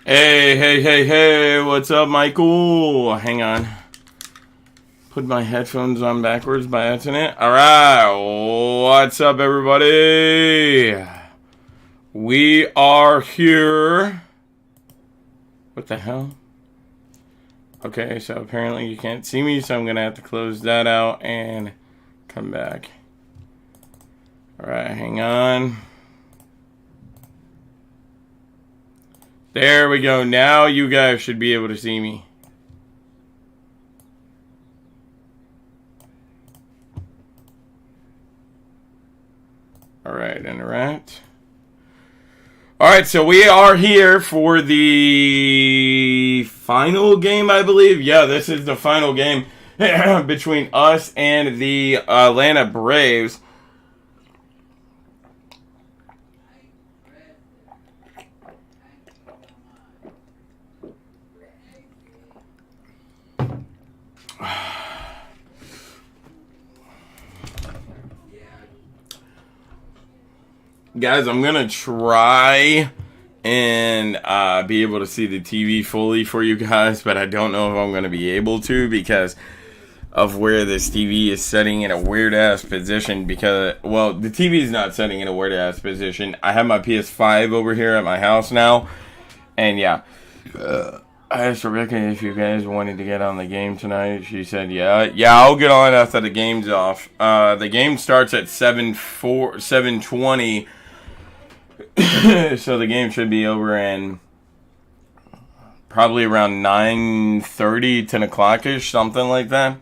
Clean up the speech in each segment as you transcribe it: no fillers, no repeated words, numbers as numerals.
Hey, what's up, Michael? Hang on. Put my headphones on backwards by accident. Alright, what's up, everybody? We are here. What the hell? Okay, so apparently you can't see me, so I'm going to have to close that out and come back. Alright, hang on. There we go. Now you guys should be able to see me. Alright, interact. Alright, so we are here for the final game, I believe. Yeah, this is the final game between us and the Atlanta Braves. Guys, I'm going to try and be able to see the TV fully for you guys, but I don't know if I'm going to be able to because of where this TV is setting in a weird-ass position because, well, the TV is not setting in a weird-ass position. I have my PS5 over here at my house now, and yeah. I asked Rebecca if you guys wanted to get on the game tonight. She said, yeah, I'll get on after the game's off. The game starts at 7:20. So the game should be over in probably around 9:30, 10 o'clock-ish, something like that.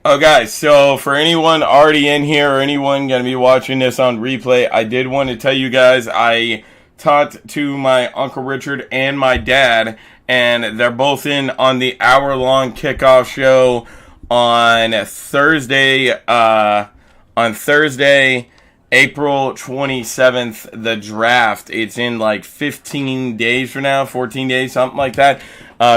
Oh, guys, so for anyone already in here or anyone going to be watching this on replay, I did want to tell you guys I talked to my Uncle Richard and my dad, and they're both in on the hour-long kickoff show on Thursday, April 27th, the draft. It's in like 15 days from now, 14 days, something like that.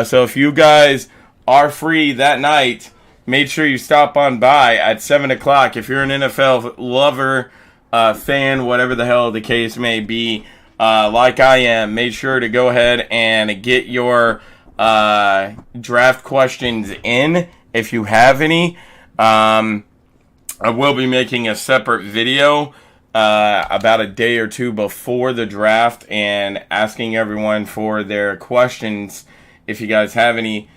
So if you guys are free that night, make sure you stop on by at 7 o'clock. If you're an NFL lover, fan, whatever the hell the case may be, like I am, make sure to go ahead and get your draft questions in if you have any. I will be making a separate video about a day or two before the draft and asking everyone for their questions if you guys have any.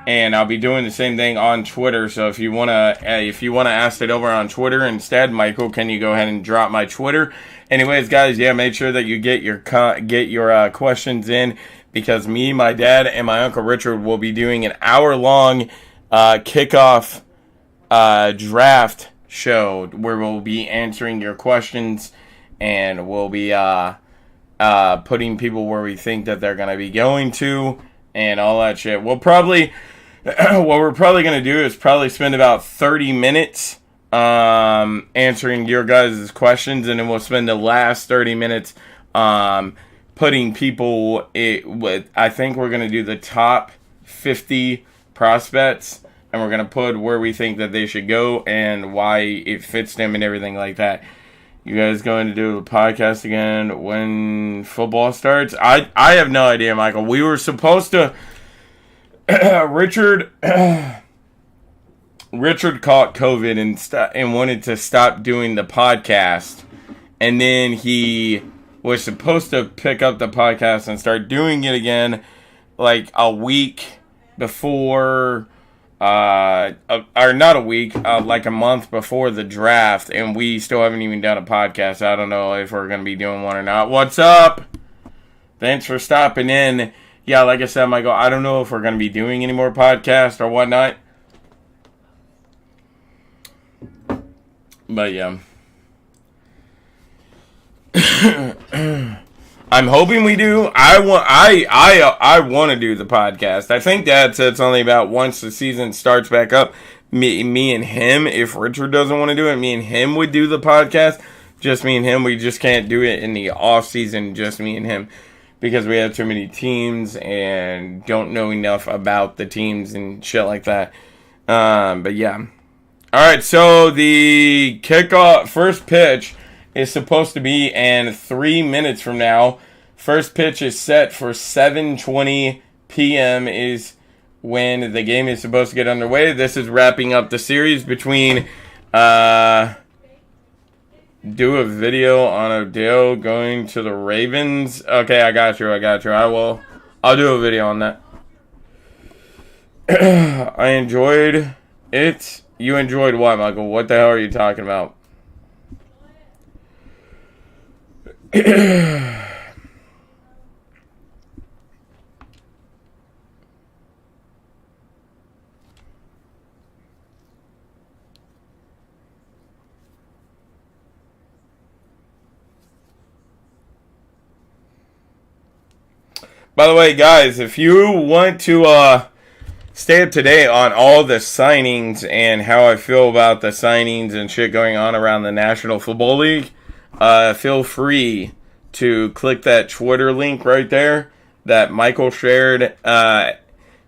And I'll be doing the same thing on Twitter. So if you wanna ask it over on Twitter instead, Michael, can you go ahead and drop my Twitter? Anyways, guys, yeah, make sure that you get your questions in because me, my dad, and my Uncle Richard will be doing an hour-long kickoff draft show where we'll be answering your questions and we'll be putting people where we think that they're gonna be going to and all that shit. We'll probably. What we're probably going to do is probably spend about 30 minutes answering your guys' questions, and then we'll spend the last 30 minutes putting people I think we're going to do the top 50 prospects, and we're going to put where we think that they should go and why it fits them and everything like that. You guys going to do a podcast again when football starts? I have no idea, Michael. We were supposed to... Richard caught COVID and wanted to stop doing the podcast, and then he was supposed to pick up the podcast and start doing it again like a week before or not a week, like a month before the draft, and we still haven't even done a podcast. I don't know if we're going to be doing one or not. What's up? Thanks for stopping in. Yeah, like I said, Michael, I don't know if we're going to be doing any more podcasts or whatnot. But, yeah. I'm hoping we do. I want to do the podcast. I think Dad said something about once the season starts back up, me and him, if Richard doesn't want to do it, me and him would do the podcast. Just me and him. We just can't do it in the off season, just me and him. because we have too many teams and don't know enough about the teams and shit like that. But yeah. Alright, so the kickoff first pitch is supposed to be in 3 minutes from now. First pitch is set for 7:20 p.m. is when the game is supposed to get underway. This is wrapping up the series between do a video on Odell going to the Ravens. Okay, I got you. I'll do a video on that. I enjoyed it. You enjoyed what, Michael? What the hell are you talking about? By the way, guys, if you want to stay up to date on all the signings and how I feel about the signings and shit going on around the National Football League, feel free to click that Twitter link right there that Michael shared,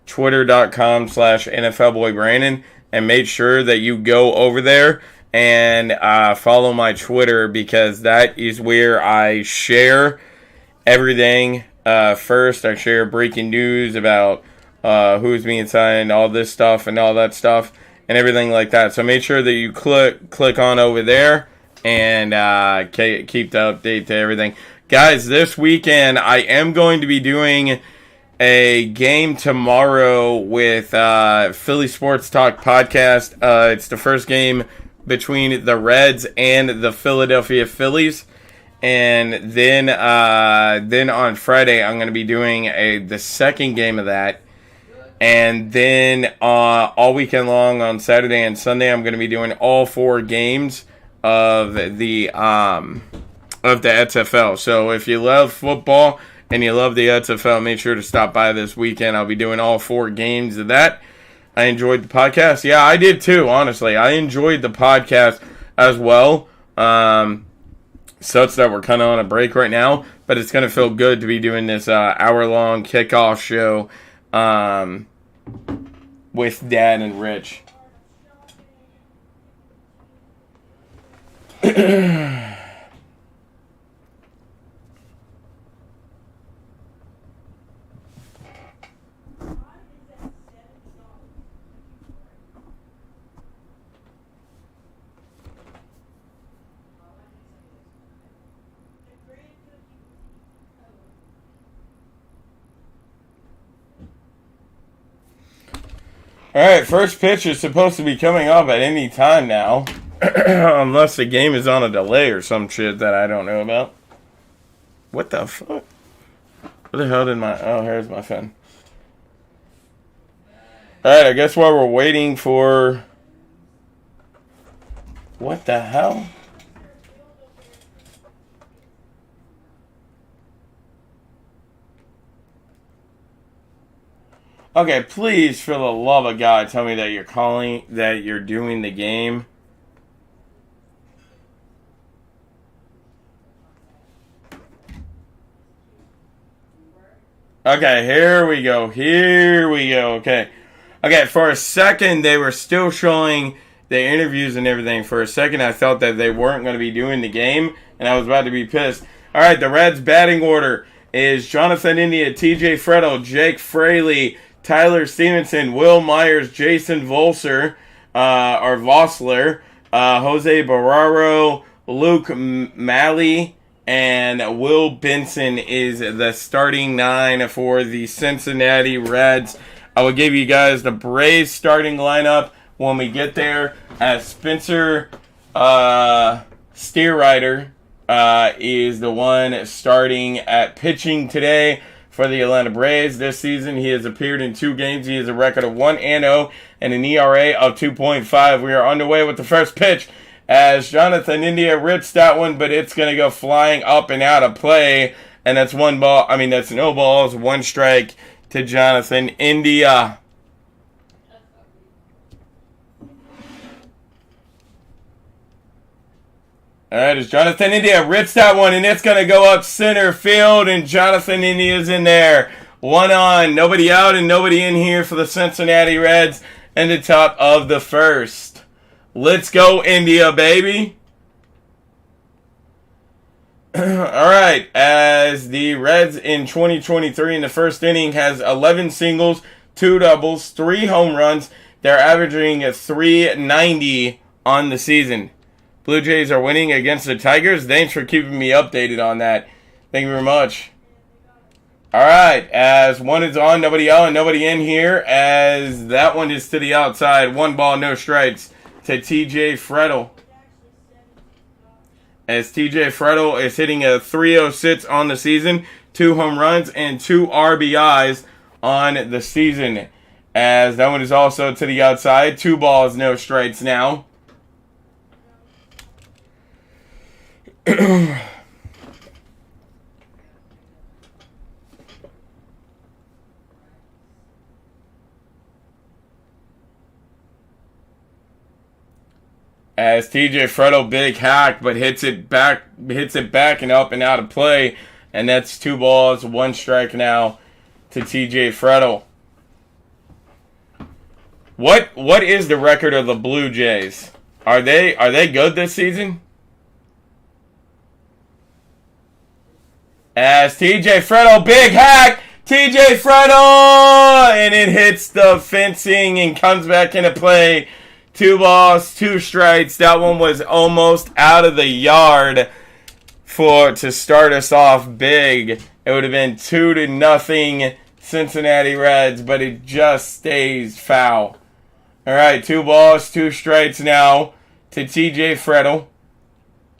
twitter.com/NFLBoyBrandon, and make sure that you go over there and follow my Twitter, because that is where I share everything. First, I share breaking news about who's being signed, all this stuff and all that stuff and everything like that. So make sure that you click on over there and keep the update to everything. Guys, this weekend I am going to be doing a game tomorrow with Philly Sports Talk podcast. It's the first game between the Reds and the Philadelphia Phillies. And then on Friday, I'm going to be doing the second game of that. And then all weekend long on Saturday and Sunday, I'm going to be doing all 4 games of the XFL. So if you love football and you love the XFL, make sure to stop by this weekend. I'll be doing all 4 games of that. I enjoyed the podcast. Yeah, I did too, honestly. I enjoyed the podcast as well. Such that we're kind of on a break right now, but it's going to feel good to be doing this hour-long kickoff show with Dad and Rich. Alright, first pitch is supposed to be coming up at any time now. Unless the game is on a delay or some shit that I don't know about. What the fuck? What the hell did my... Oh, here's my phone. Alright, I guess while we're waiting for... What the hell? Okay, please, for the love of God, tell me that you're doing the game. Okay, here we go. Okay, for a second, they were still showing the interviews and everything. For a second, I thought that they weren't going to be doing the game, and I was about to be pissed. All right, the Reds' batting order is Jonathan India, TJ Frettel, Jake Fraley, Tyler Stevenson, Will Myers, Jason Vossler, Jose Barraro, Luke Malley, and Will Benson is the starting 9 for the Cincinnati Reds. I will give you guys the Braves starting lineup when we get there, as Spencer Steerrider is the one starting at pitching today for the Atlanta Braves. This season, he has appeared in 2 games. He has a record of 1-0 and an ERA of 2.5. We are underway with the first pitch as Jonathan India rips that one, but it's going to go flying up and out of play. And that's that's no balls, 1 strike to Jonathan India. All right, it's Jonathan India rips that one, and it's going to go up center field, and Jonathan India's in there. 1 on, nobody out, and nobody in here for the Cincinnati Reds in the top of the first. Let's go, India, baby. All right, as the Reds in 2023 in the first inning has 11 singles, 2 doubles, 3 home runs. They're averaging 390 on the season. Blue Jays are winning against the Tigers. Thanks for keeping me updated on that. Thank you very much. All right, as 1 is on, nobody out and nobody in here, as that one is to the outside. 1 ball, no strikes to TJ Frettel. As TJ Frettel is hitting a .306 on the season, 2 home runs and 2 RBIs on the season. As that one is also to the outside. 2 balls, no strikes now. As TJ Frettel big hack, but hits it back and up and out of play, and that's 2 balls, 1 strike now to TJ Frettel. What is the record of the Blue Jays? Are they good this season? As TJ Frettel, big hack, TJ Frettel, and it hits the fencing and comes back into play. 2 balls, 2 strikes. That one was almost out of the yard to start us off big. It would have been 2-0 Cincinnati Reds, but it just stays foul. All right, 2 balls, 2 strikes now to TJ Frettel.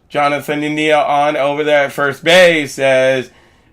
Jonathan India on over there at first base as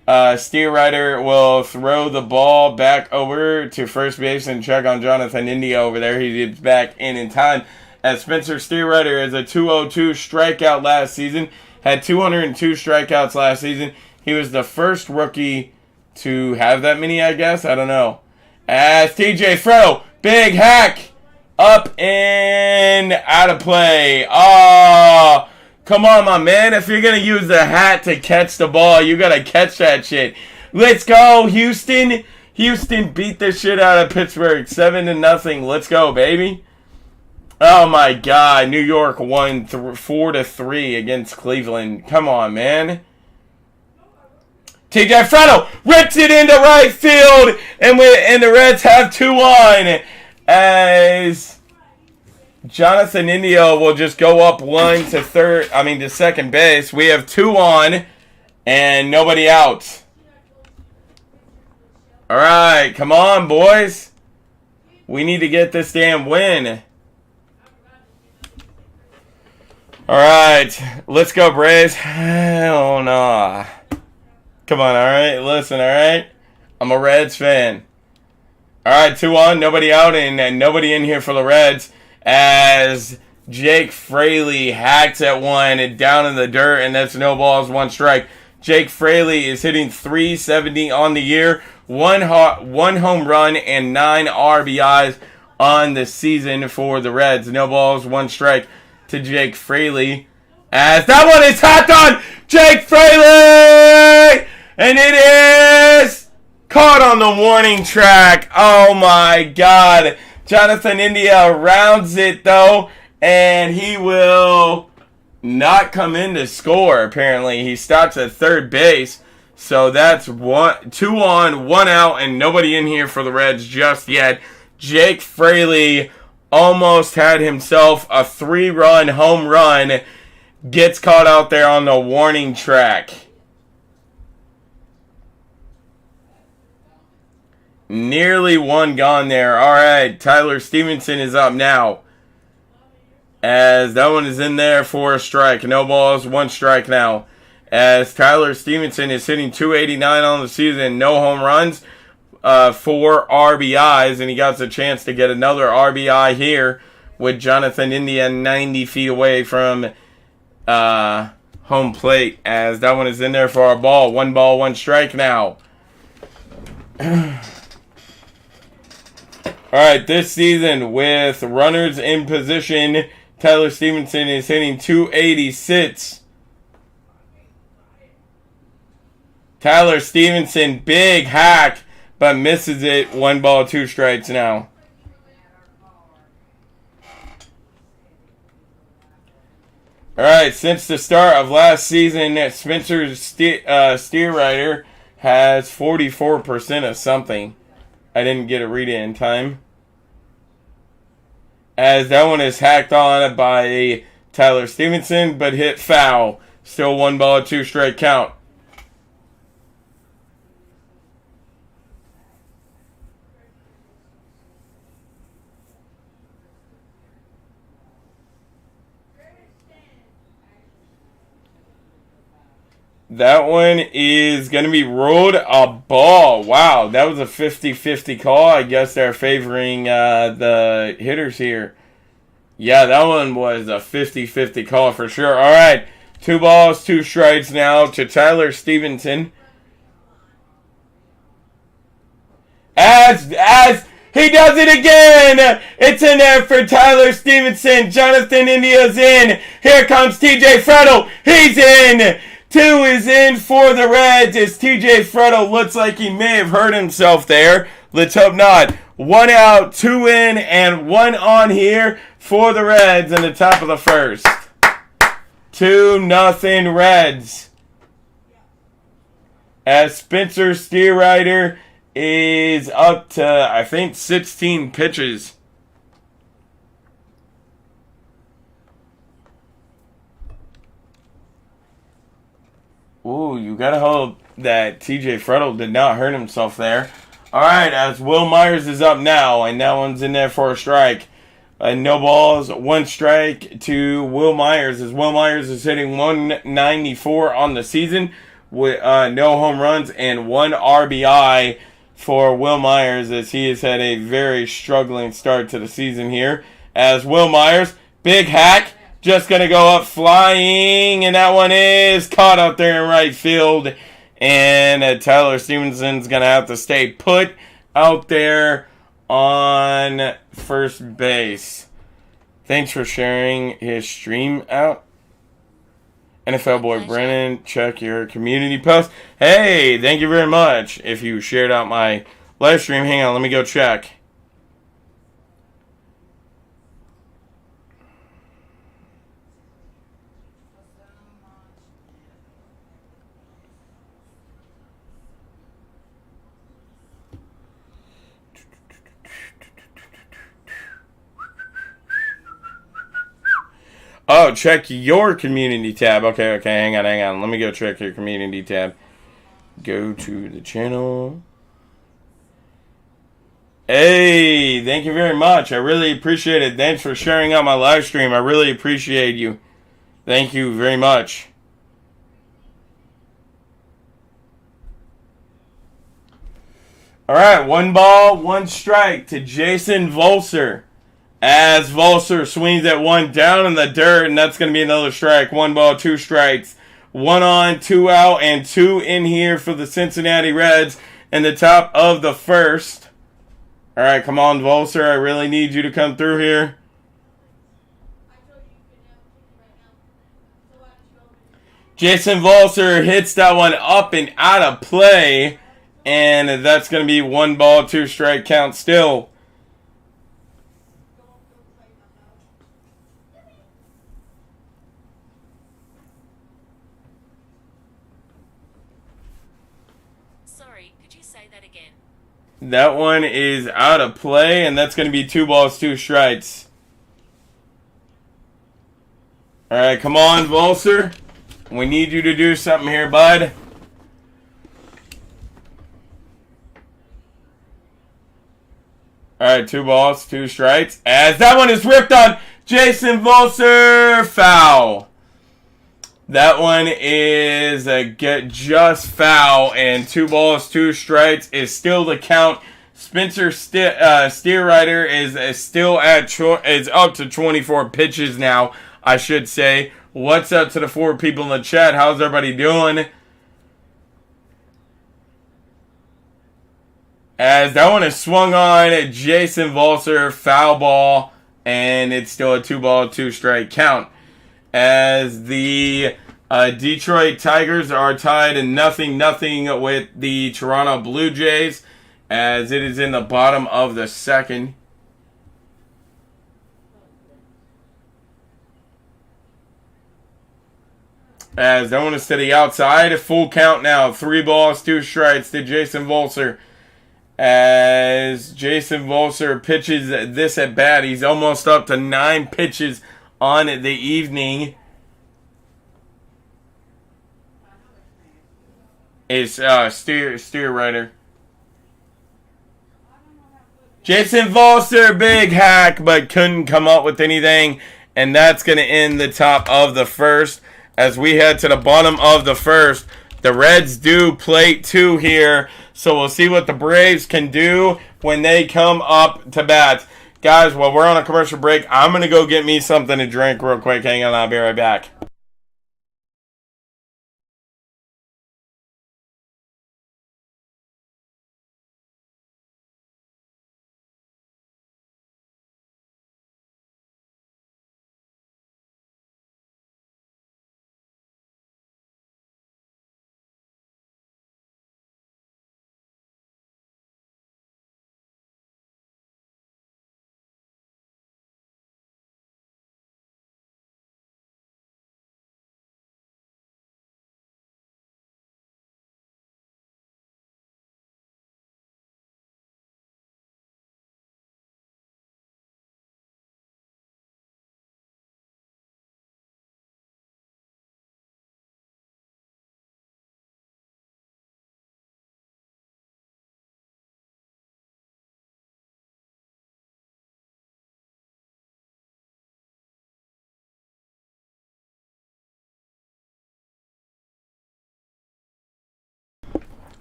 Steerrider will throw the ball back over to first base and check on Jonathan India over there. He gets back in time. As Spencer Steerrider is a 202 strikeout last season, had 202 strikeouts last season. He was the first rookie to have that many, I guess. I don't know. As TJ Frettel, big hack, up and out of play. Oh, come on, my man. If you're going to use the hat to catch the ball, you got to catch that shit. Let's go, Houston. Houston beat the shit out of Pittsburgh 7-0. Let's go, baby. Oh, my God. New York won 4-3 against Cleveland. Come on, man. TJ Frettel rips it into right field, and the Reds have 2 on. As Jonathan India will just go up 1 to second base. We have 2 on and nobody out. All right, come on, boys. We need to get this damn win. All right, let's go, Braves. Hell no. Come on, all right? Listen, all right? I'm a Reds fan. All right, 2 on, nobody out, and nobody in here for the Reds. As Jake Fraley hacks at 1 and down in the dirt, and that's no balls, 1 strike. Jake Fraley is hitting .370 on the year, 1 home run, and 9 RBIs on the season for the Reds. No balls, 1 strike to Jake Fraley. As that one is hacked on Jake Fraley, and it is caught on the warning track. Oh my God. Jonathan India rounds it though, and he will not come in to score, apparently. He stops at third base. So that's 2 on, 1 out, and nobody in here for the Reds just yet. Jake Fraley almost had himself a 3-run home run. Gets caught out there on the warning track. Nearly 1 gone there. All right, Tyler Stevenson is up now. As that one is in there for a strike. No balls, 1 strike now. As Tyler Stevenson is hitting .289 on the season. No home runs, 4 RBIs. And he got a chance to get another RBI here with Jonathan India 90 feet away from home plate. As that one is in there for a ball. 1 ball, 1 strike now. Alright, this season with runners in position, Tyler Stevenson is hitting .286 Tyler Stevenson, big hack, but misses it. 1 ball, 2 strikes now. All right, since the start of last season, Spencer Steerwriter has 44% of something. I didn't get to read it in time. As that one is hacked on by Tyler Stevenson, but hit foul. Still 1 ball, 2 strike count. That one is going to be rolled a ball. Wow, that was a 50-50 call. I guess they're favoring the hitters here. Yeah, that one was a 50-50 call for sure. All right, 2 balls, 2 strikes now to Tyler Stevenson. As he does it again. It's in there for Tyler Stevenson. Jonathan India's in. Here comes TJ Frettel. He's in. 2 is in for the Reds as TJ Frettel looks like he may have hurt himself there. Let's hope not. 1 out, 2 in, and 1 on here for the Reds in the top of the first. 2-0 Reds. As Spencer Steerwriter is up to, I think, 16 pitches. Ooh, you gotta hope that TJ Frettel did not hurt himself there. Alright, as Will Myers is up now, and that one's in there for a strike. No balls, 1 strike to Will Myers, as Will Myers is hitting 194 on the season with no home runs and 1 RBI for Will Myers, as he has had a very struggling start to the season here. As Will Myers, big hack. Just going to go up flying, and that one is caught up there in right field. And Tyler Stevenson's going to have to stay put out there on first base. Thanks for sharing his stream out. NFL boy Brennan, check your community post. Hey, thank you very much if you shared out my live stream. Hang on, let me go check. Oh, check your community tab. Okay, hang on. Let me go check your community tab. Go to the channel. Hey, thank you very much. I really appreciate it. Thanks for sharing out my live stream. I really appreciate you. Thank you very much. All right, 1 ball, 1 strike to Jason Volser. As Volser swings at 1 down in the dirt, and that's going to be another strike. 1 ball, 2 strikes. 1 on, 2 out, and 2 in here for the Cincinnati Reds in the top of the first. All right, come on, Volser. I really need you to come through here. Jason Volser hits that one up and out of play, and that's going to be 1 ball, 2 strike count still. That one is out of play, and that's going to be 2 balls, 2 strikes. All right, come on, Volser. We need you to do something here, bud. All right, 2 balls, 2 strikes. As that one is ripped on Jason Volser, foul. That one is just foul, and 2 balls, 2 strikes is still the count. Spencer Steerwriter is still is up to 24 pitches now, I should say. What's up to the 4 people in the chat? How's everybody doing? As that one is swung on Jason Volser, foul ball, and it's still a 2 ball, 2 strike count. As the Detroit Tigers are tied in 0-0 with the Toronto Blue Jays as it is in the bottom of the second. As that one is to the outside. A full count now. 3 balls, 2 strikes to Jason Volser. As Jason Volser pitches this at bat. He's almost up to 9 pitches on the evening. Is steer writer. Jason Volser, big hack, but couldn't come up with anything. And that's going to end the top of the first. As we head to the bottom of the first, the Reds do plate 2 here. So we'll see what the Braves can do when they come up to bat. Guys, while we're on a commercial break, I'm going to go get me something to drink real quick. Hang on, I'll be right back.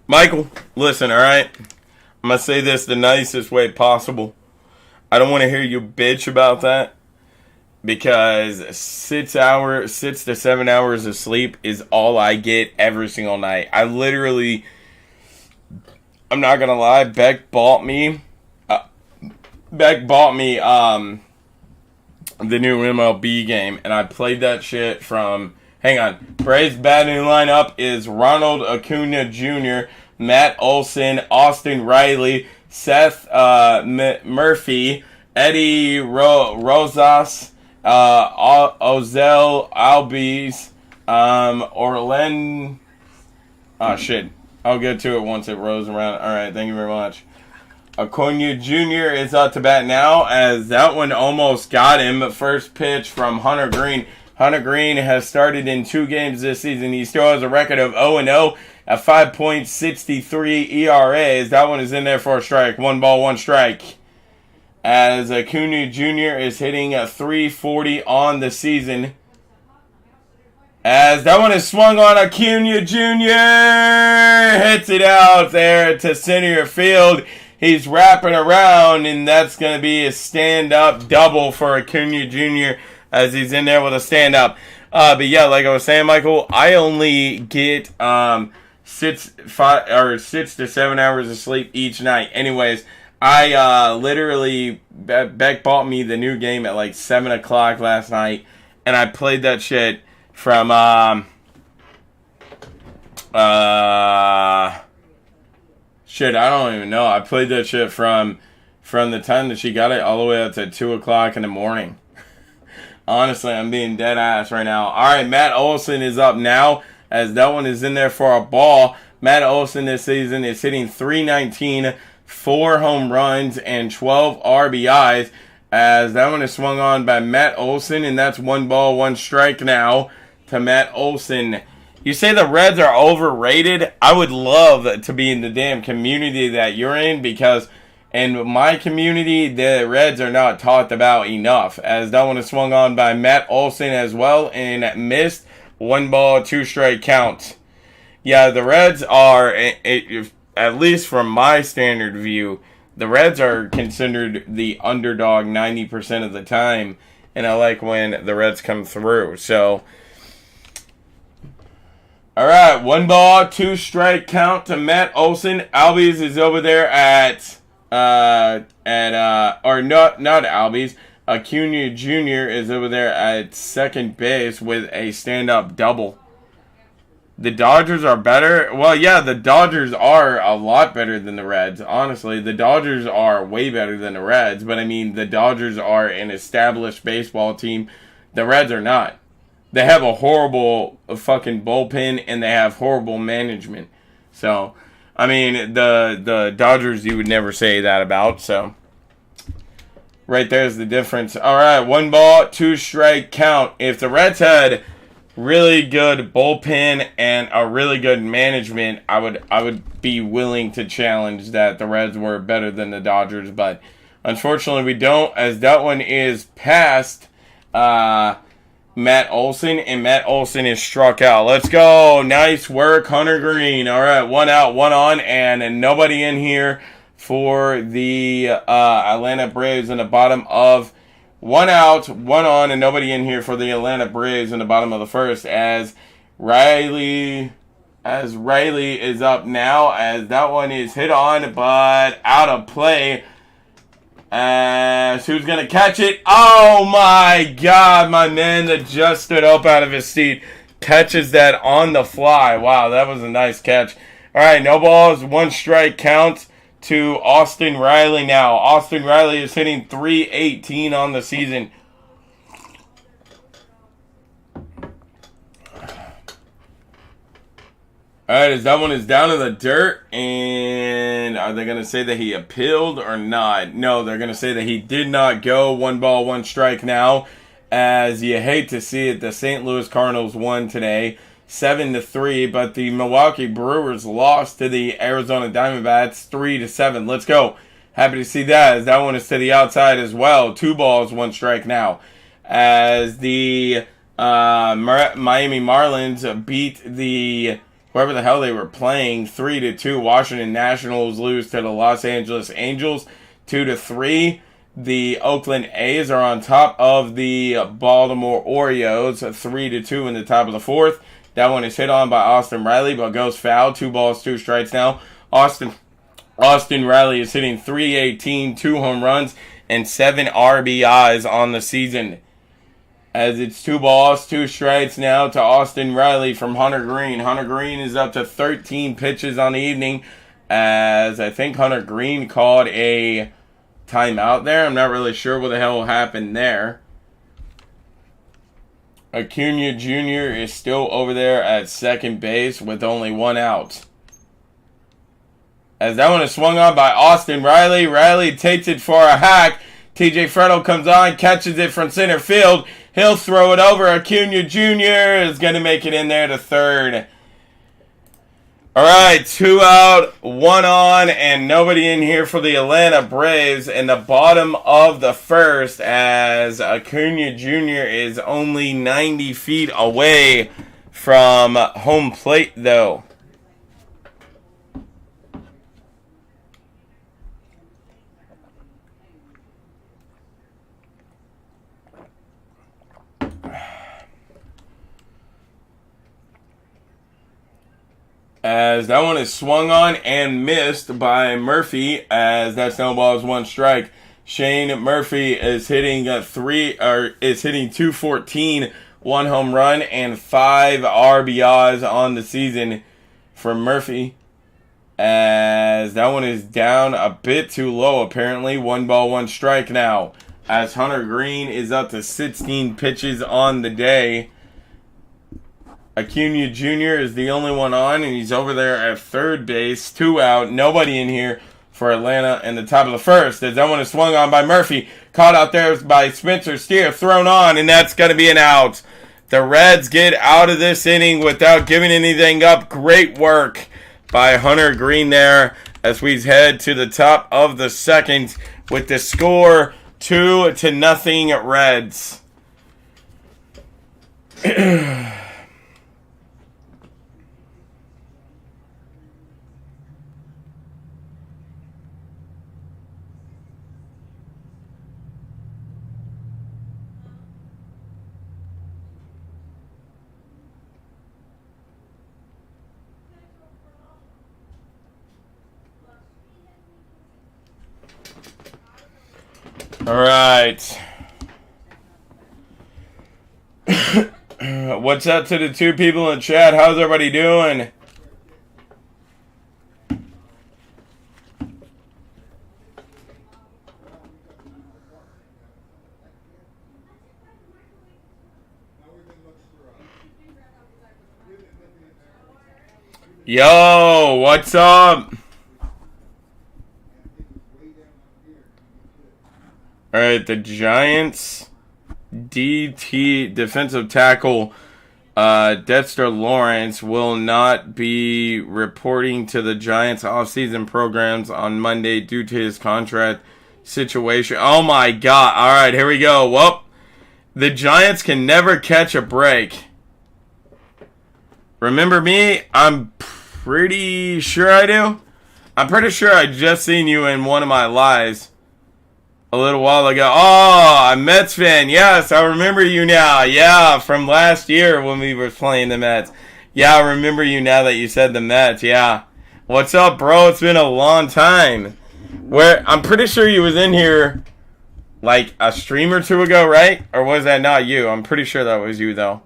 Michael, listen, all right? I'm going to say this the nicest way possible. I don't want to hear you bitch about that because 6 to 7 hours of sleep is all I get every single night. I'm not going to lie, Beck bought me the new MLB game, and I played that shit from... Hang on. Braves batting lineup is Ronald Acuna Jr., Matt Olson, Austin Riley, Seth Murphy, Eddie Rosas, Ozell Albies, Orlen... Oh, shit. I'll get to it once it rolls around. All right, thank you very much. Acuna Jr. is up to bat now, as that one almost got him. First pitch from Hunter Green. Hunter Green has started in 2 games this season. He still has a record of 0-0 at 5.63 ERA. As that one is in there for a strike. 1 ball, 1 strike. As Acuna Jr. is hitting a 340 on the season. As that one is swung on, Acuna Jr. hits it out there to center field. He's wrapping around, and that's going to be a stand-up double for Acuna Jr. as he's in there with a stand-up. But yeah, like I was saying, Michael, I only get 6 to 7 hours of sleep each night. Anyways, I literally, Beck bought me the new game at like 7 o'clock last night, and I played that shit from shit, I don't even know. I played that shit from the time that she got it all the way up to 2 o'clock in the morning. Honestly, I'm being dead ass right now. All right, Matt Olson is up now, as that one is in there for a ball. Matt Olson this season is hitting .319, 4 home runs, and 12 RBIs, as that one is swung on by Matt Olson, and that's 1 ball, 1 strike now to Matt Olson. You say the Reds are overrated? I would love to be in the damn community that you're in, because in my community, the Reds are not talked about enough. As that one is swung on by Matt Olson as well, and missed. 1 ball, 2 strike count. Yeah, the Reds are, at least from my standard view, the Reds are considered the underdog 90% of the time, and I like when the Reds come through. So, all right, 1 ball, 2 strike count to Matt Olson. Albies is over there not Albies. Acuna Jr. is over there at second base with a stand-up double. The Dodgers are better. Well, yeah, the Dodgers are a lot better than the Reds. Honestly, the Dodgers are way better than the Reds. But I mean, the Dodgers are an established baseball team. The Reds are not. They have a horrible fucking bullpen and they have horrible management. So, I mean, the Dodgers you would never say that about. So, right there's the difference. All right, 1 ball, 2 strike count. If the Reds had really good bullpen and a really good management, I would be willing to challenge that the Reds were better than the Dodgers, but unfortunately we don't, as that one is past Matt Olson, and Matt Olson is struck out. Let's go. Nice work, Hunter Green. All right, 1 out, 1 on, and nobody in here for the Atlanta Braves in the bottom of 1 out, 1 on, and nobody in here for the Atlanta Braves in the bottom of the first as Riley is up now, as that one is hit on but out of play. As who's going to catch it? Oh my God, my man that just stood up out of his seat catches that on the fly. Wow, that was a nice catch. All right, no balls, 1 strike count to Austin Riley now. Austin Riley is hitting .318 on the season. Alright, as that one is down in the dirt, and are they going to say that he appealed or not? No, they're going to say that he did not go. 1 ball, 1 strike now, as you hate to see it. The St. Louis Cardinals won today, 7-3, but the Milwaukee Brewers lost to the Arizona Diamondbacks 3-7. Let's go. Happy to see that, as that one is to the outside as well. 2 balls, 1 strike now, as the Miami Marlins beat the whoever the hell they were playing 3-2. Washington Nationals lose to the Los Angeles Angels 2-3. The Oakland A's are on top of the Baltimore Orioles 3-2 in the top of the 4th. That one is hit on by Austin Riley, but goes foul. 2 balls, 2 strikes now. Austin Riley is hitting .318, 2 home runs, and 7 RBIs on the season. As it's 2 balls, 2 strikes now to Austin Riley from Hunter Green. Hunter Green is up to 13 pitches on the evening, as I think Hunter Green called a timeout there. I'm not really sure what the hell happened there. Acuna Jr. is still over there at second base with only 1 out. As that one is swung on by Austin Riley. Riley takes it for a hack. TJ Fretto comes on, catches it from center field. He'll throw it over. Acuna Jr. is going to make it in there to third. All right, 2 out, 1 on, and nobody in here for the Atlanta Braves in the bottom of the first, as Acuna Jr. is only 90 feet away from home plate, though. As that one is swung on and missed by Murphy, as that snowball is 1 strike. Shane Murphy is hitting .214, 1 home run, and 5 RBIs on the season for Murphy. As that one is down a bit too low, apparently. 1 ball, 1 strike now. As Hunter Green is up to 16 pitches on the day. Acuna Jr. is the only one on, and he's over there at third base. 2 out, nobody in here for Atlanta in the top of the first. As that one is swung on by Murphy, caught out there by Spencer Steer, thrown on, and that's going to be an out. The Reds get out of this inning without giving anything up. Great work by Hunter Green there, as we head to the top of the second with the score 2-0 Reds. All right. What's up to the two people in chat? How's everybody doing? Yo, what's up? Alright, the Giants DT defensive tackle Dexter Lawrence will not be reporting to the Giants offseason programs on Monday due to his contract situation. Oh my god. Alright, here we go. Well, the Giants can never catch a break. Remember me? I'm pretty sure I do. I'm pretty sure I just seen you in one of my lives a little while ago. Oh, I'm Mets fan. Yes, I remember you now. Yeah, from last year when we were playing the Mets. Yeah, I remember you now that you said the Mets. Yeah. What's up, bro? It's been a long time. I'm pretty sure you was in here like a stream or two ago, right? Or was that not you? I'm pretty sure that was you, though.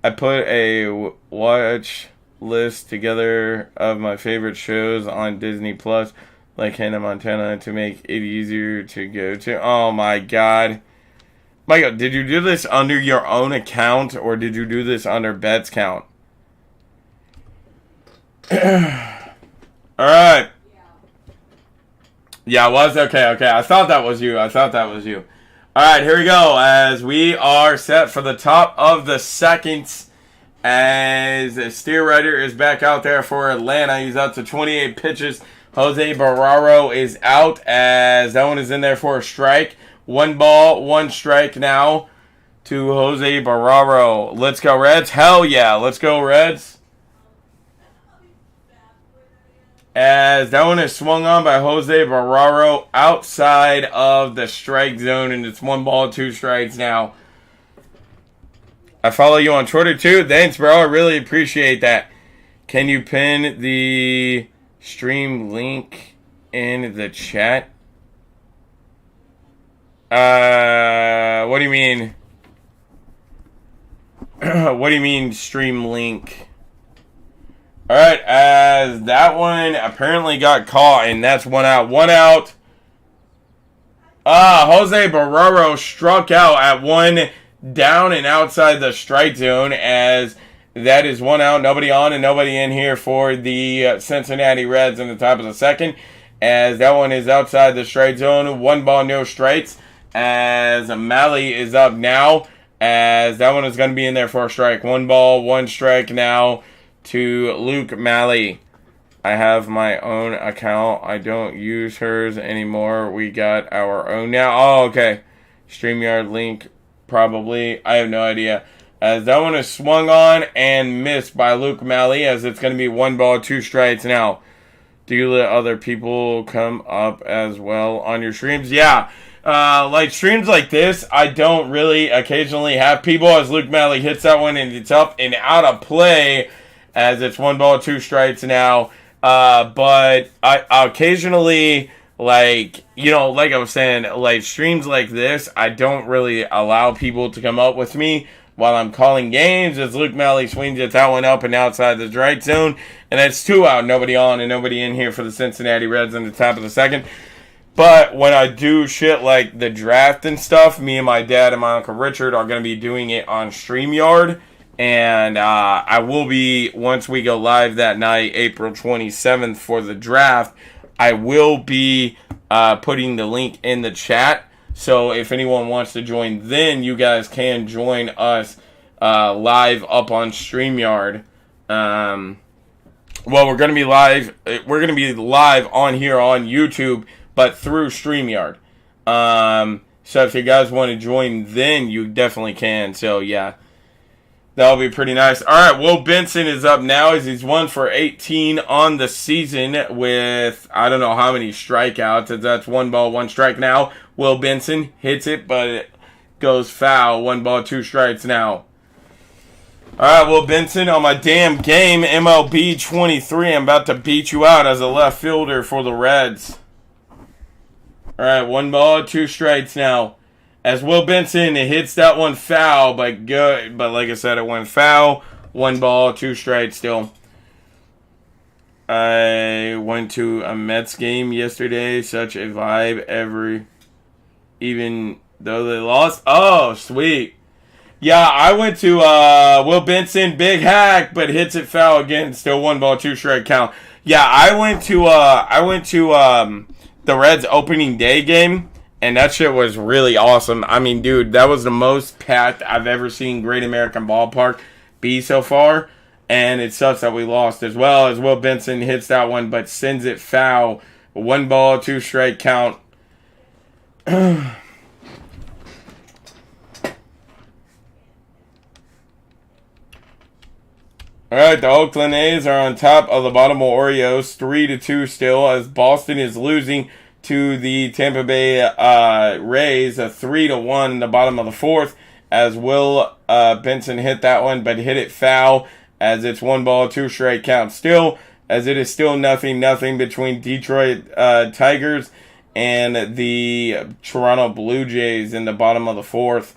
I put a watch list together of my favorite shows on Disney Plus, like Hannah Montana, to make it easier to go to. Oh my god. Michael, did you do this under your own account, or did you do this under Bet's count? Alright. Yeah, it was? Okay. I thought that was you. Alright, here we go. As we are set for the top of the second, as Steer Rider is back out there for Atlanta. He's up to 28 pitches. Jose Barraro is out, as that one is in there for a strike. 1 ball, 1 strike now to Jose Barraro. Let's go Reds. Hell yeah, let's go Reds. As that one is swung on by Jose Barraro outside of the strike zone, and it's 1 ball, 2 strikes now. I follow you on Twitter too. Thanks, bro. I really appreciate that. Can you pin the stream link in the chat? What do you mean? What do you mean stream link? Alright, as that one apparently got caught, and that's 1 out. 1 out. Jose Barraro struck out at 1 down and outside the strike zone, as that is 1 out, nobody on and nobody in here for the Cincinnati Reds in the top of the second, as that one is outside the strike zone. 1 ball, no strikes, as Malley is up now, as that one is going to be in there for a strike. 1 ball, 1 strike now to Luke Malley. I have my own account. I don't use hers anymore. We got our own now. Oh, okay. StreamYard link. Probably. I have no idea. As that one is swung on and missed by Luke Malley, as it's going to be 1 ball, 2 strikes now. Do you let other people come up as well on your streams? Yeah. Like streams like this, I don't really occasionally have people, as Luke Malley hits that one and it's up and out of play, as it's 1 ball, 2 strikes now. But I occasionally, like, you know, like I was saying, like streams like this, I don't really allow people to come up with me while I'm calling games, as Luke Malley swings it that one up and outside the strike zone, and that's 2 out, nobody on and nobody in here for the Cincinnati Reds in the top of the second. But when I do shit like the draft and stuff, me and my dad and my Uncle Richard are going to be doing it on StreamYard. And I will be, once we go live that night, April 27th for the draft, I will be putting the link in the chat. So if anyone wants to join, then you guys can join us live up on StreamYard. Well, we're going to be live. We're going to be live on here on YouTube, but through StreamYard. So if you guys want to join, then you definitely can. So yeah. That'll be pretty nice. All right, Will Benson is up now, as he's 1 for 18 on the season with I don't know how many strikeouts. That's 1 ball, 1 strike now. Will Benson hits it, but it goes foul. 1 ball, 2 strikes now. All right, Will Benson, on my damn game, MLB 23. I'm about to beat you out as a left fielder for the Reds. All right, 1 ball, 2 strikes now. As Will Benson hits that one foul, but good. But like I said, it went foul. 1 ball, 2 strikes still. I went to a Mets game yesterday. Such a vibe even though they lost. Oh, sweet. Yeah, I went to Will Benson, big hack, but hits it foul again. Still 1 ball, 2 strike count. Yeah, I went to the Reds opening day game, and that shit was really awesome. I mean, dude, that was the most packed I've ever seen Great American Ballpark be so far. And it sucks that we lost, as well as Will Benson hits that one, but sends it foul. 1 ball, 2 strike count. All right, the Oakland A's are on top of the Baltimore Orioles, 3-2 still, as Boston is losing to the Tampa Bay Rays, a 3-1 in the bottom of the 4th, as Will Benson hit that one, but hit it foul, as it's 1 ball, 2 strike count still, as it is still nothing between Detroit Tigers and the Toronto Blue Jays in the bottom of the 4th,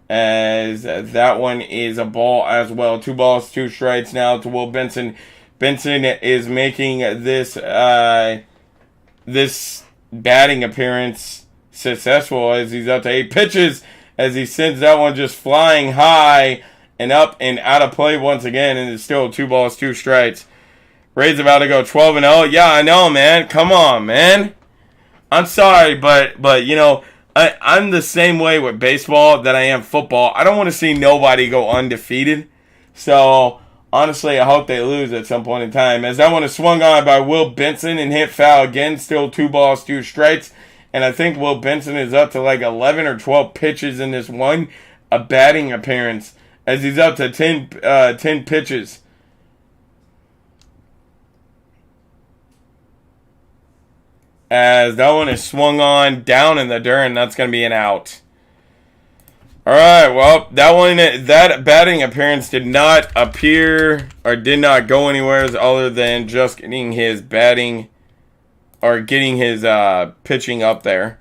as that one is a ball as well. 2 balls, 2 strikes now to Will Benson. Benson is making this this batting appearance successful, as he's up to 8 pitches, as he sends that one just flying high and up and out of play once again, and it's still 2 balls, 2 strikes. Rays about to go 12-0. Yeah, I know, man. Come on, man. I'm sorry, but you know, I'm the same way with baseball that I am football. I don't want to see nobody go undefeated. So, honestly, I hope they lose at some point in time. As that one is swung on by Will Benson and hit foul again. Still 2 balls, 2 strikes. And I think Will Benson is up to like 11 or 12 pitches in this one. A batting appearance, as he's up to 10 pitches. As that one is swung on down in the dirt, and that's going to be an out. All right, well, that batting appearance did not appear or did not go anywhere other than just getting his batting or getting his pitching up there.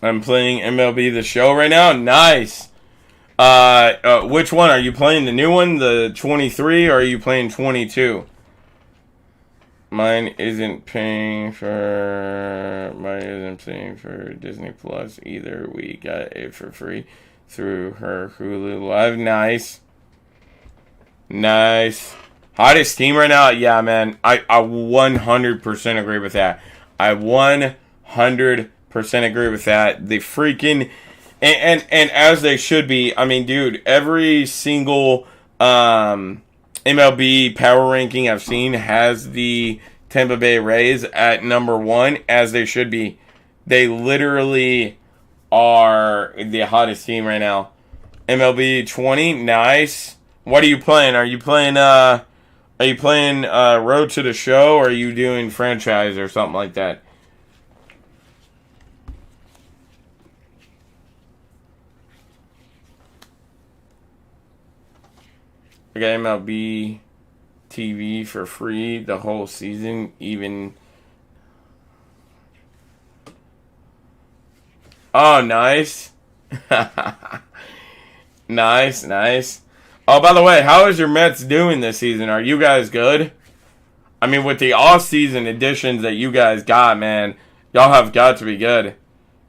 I'm playing MLB The Show right now. Nice. Which one? Are you playing the new one, the 23, or are you playing 22? Mine isn't paying for Disney Plus either. We got it for free through her Hulu Live. Nice. Hottest team right now? Yeah, man. I 100% agree with that. I 100% agree with that. The freaking and as they should be. I mean, dude, every single MLB power ranking I've seen has the Tampa Bay Rays at number 1, as they should be. They literally are the hottest team right now. MLB 20, nice. What are you playing? Are you playing Road to the Show, or are you doing franchise or something like that? I got MLB TV for free the whole season, even. Oh, nice. Nice. Oh, by the way, how is your Mets doing this season? Are you guys good? I mean, with the off-season additions that you guys got, man, y'all have got to be good.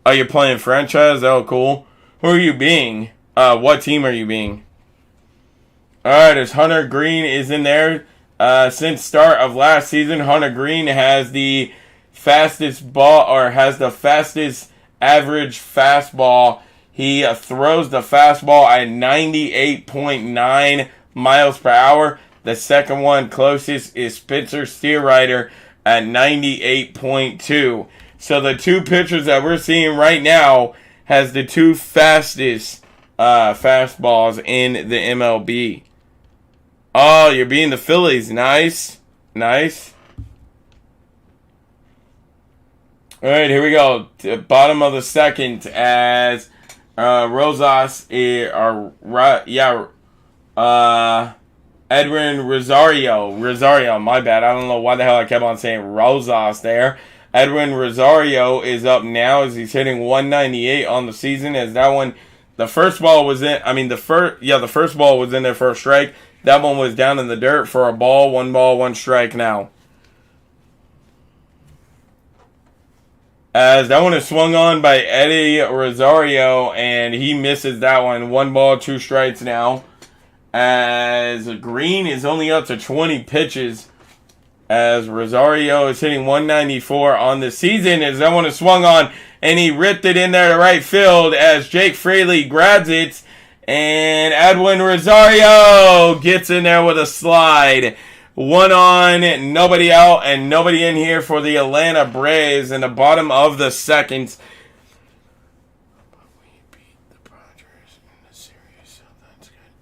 Oh, you're playing franchise? Oh, cool. Who are you being? What team are you being? Alright, as Hunter Green is in there. Since start of last season, Hunter Green has the fastest ball, or has the fastest average fastball. He throws the fastball at 98.9 miles per hour. The second one closest is Spencer Steelrider at 98.2. So the 2 pitchers that we're seeing right now has the 2 fastest fastballs in the MLB. Oh, you're being the Phillies. Nice. All right, here we go. To bottom of the second, as Edwin Rosario, my bad. I don't know why the hell I kept on saying Rosas there. Edwin Rosario is up now as he's hitting 198 on the season. As that one, the first ball was in. The first ball was in there for a strike. That one was down in the dirt for a ball. 1 strike now. As that one is swung on by Eddie Rosario, and he misses that one. 1 ball, 2 strikes now. As Green is only up to 20 pitches. As Rosario is hitting 194 on the season. As that one is swung on, and he ripped it in there to right field. As Jake Fraley grabs it, and Edwin Rosario gets in there with a slide. 1 on, nobody out, and nobody in here for the Atlanta Braves in the bottom of the second.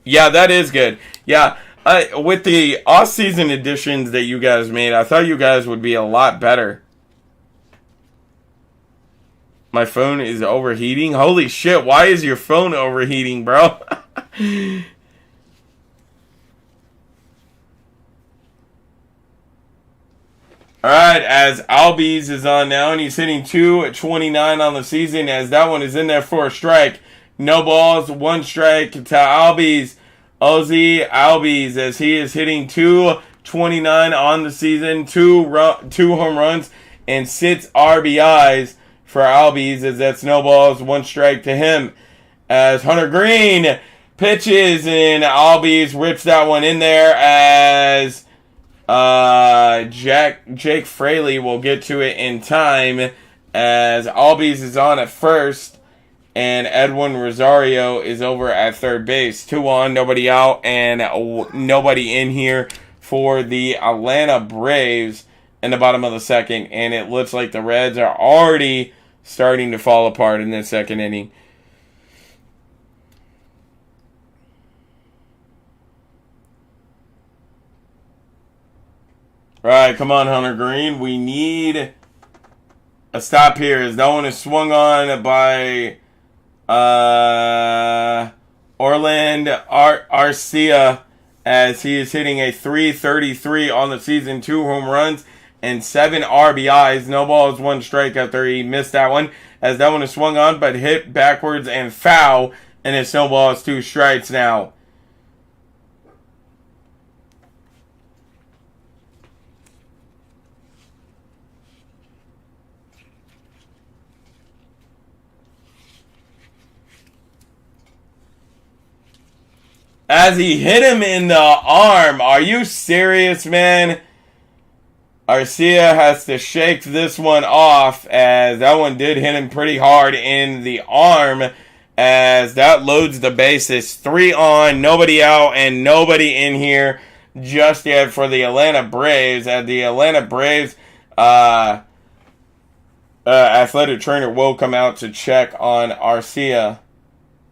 Yeah, that is good. Yeah, with the off-season additions that you guys made, I thought you guys would be a lot better. My phone is overheating. Holy shit, why is your phone overheating, bro? Alright, as Albies is on now, and he's hitting 229 on the season, as that one is in there for a strike. No balls, 1 strike to Albies. Ozzy Albies, as he is hitting 229 on the season, 2 home runs, and 6 RBIs for Albies, as that's no balls, 1 strike to him. As Hunter Green pitches, and Albies rips that one in there, as Jake Fraley will get to it in time, as Albies is on at first, and Edwin Rosario is over at third base. 2 on, nobody out, and nobody in here for the Atlanta Braves in the bottom of the second. And it looks like the Reds are already starting to fall apart in the second inning. Right, come on, Hunter Green. We need a stop here, as that one is swung on by Orlando Arcia, as he is hitting a 333 on the season, 2 home runs and 7 RBIs. No balls, 1 strike after he missed that one, as that one is swung on but hit backwards and foul, and it's no balls, 2 strikes now. As he hit him in the arm. Are you serious, man? Arcia has to shake this one off, as that one did hit him pretty hard in the arm, as that loads the bases. 3 on, nobody out, and nobody in here just yet for the Atlanta Braves. As the Atlanta Braves athletic trainer will come out to check on Arcia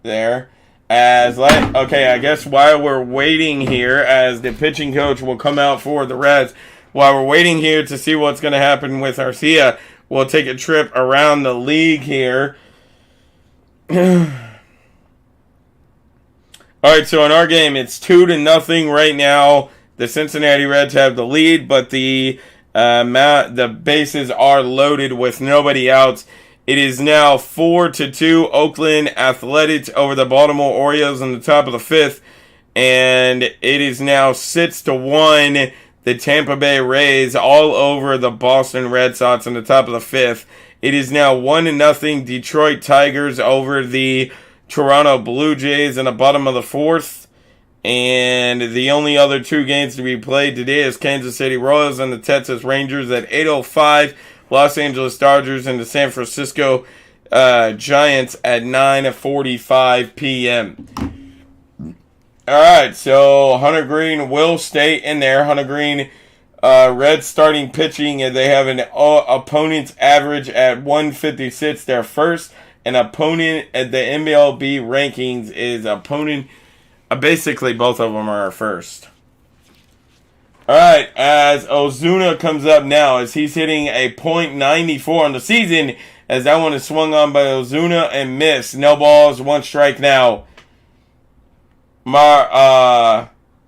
there. Okay, I guess while we're waiting here, as the pitching coach will come out for the Reds, while we're waiting here to see what's going to happen with Arcia, we'll take a trip around the league here. Alright, so in our game, it's 2-0 right now. The Cincinnati Reds have the lead, but the bases are loaded with nobody out. It is now 4-2 Oakland Athletics over the Baltimore Orioles in the top of the 5th. And it is now 6-1 the Tampa Bay Rays all over the Boston Red Sox in the top of the 5th. It is now 1-0 Detroit Tigers over the Toronto Blue Jays in the bottom of the 4th. And the only other 2 games to be played today is Kansas City Royals and the Texas Rangers at 8:05. Los Angeles Dodgers and the San Francisco Giants at 9:45 p.m. Alright, so Hunter Green will stay in there. Hunter Green, Reds starting pitching, and they have an opponent's average at 156. They're first. An opponent at the MLB rankings is opponent. Basically, both of them are first. Alright, as Ozuna comes up now, as he's hitting a .94 on the season, as that one is swung on by Ozuna and missed. No balls, 1 strike now.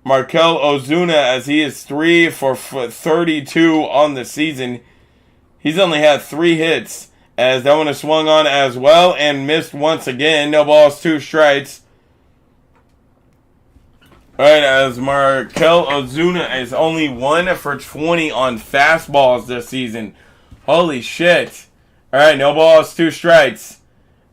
Markel Ozuna, as he is 3 for 32 on the season. He's only had 3 hits, as that one is swung on as well and missed once again. No balls, 2 strikes. Alright, as Markel Ozuna is only 1 for 20 on fastballs this season. Holy shit. Alright, no balls, 2 strikes.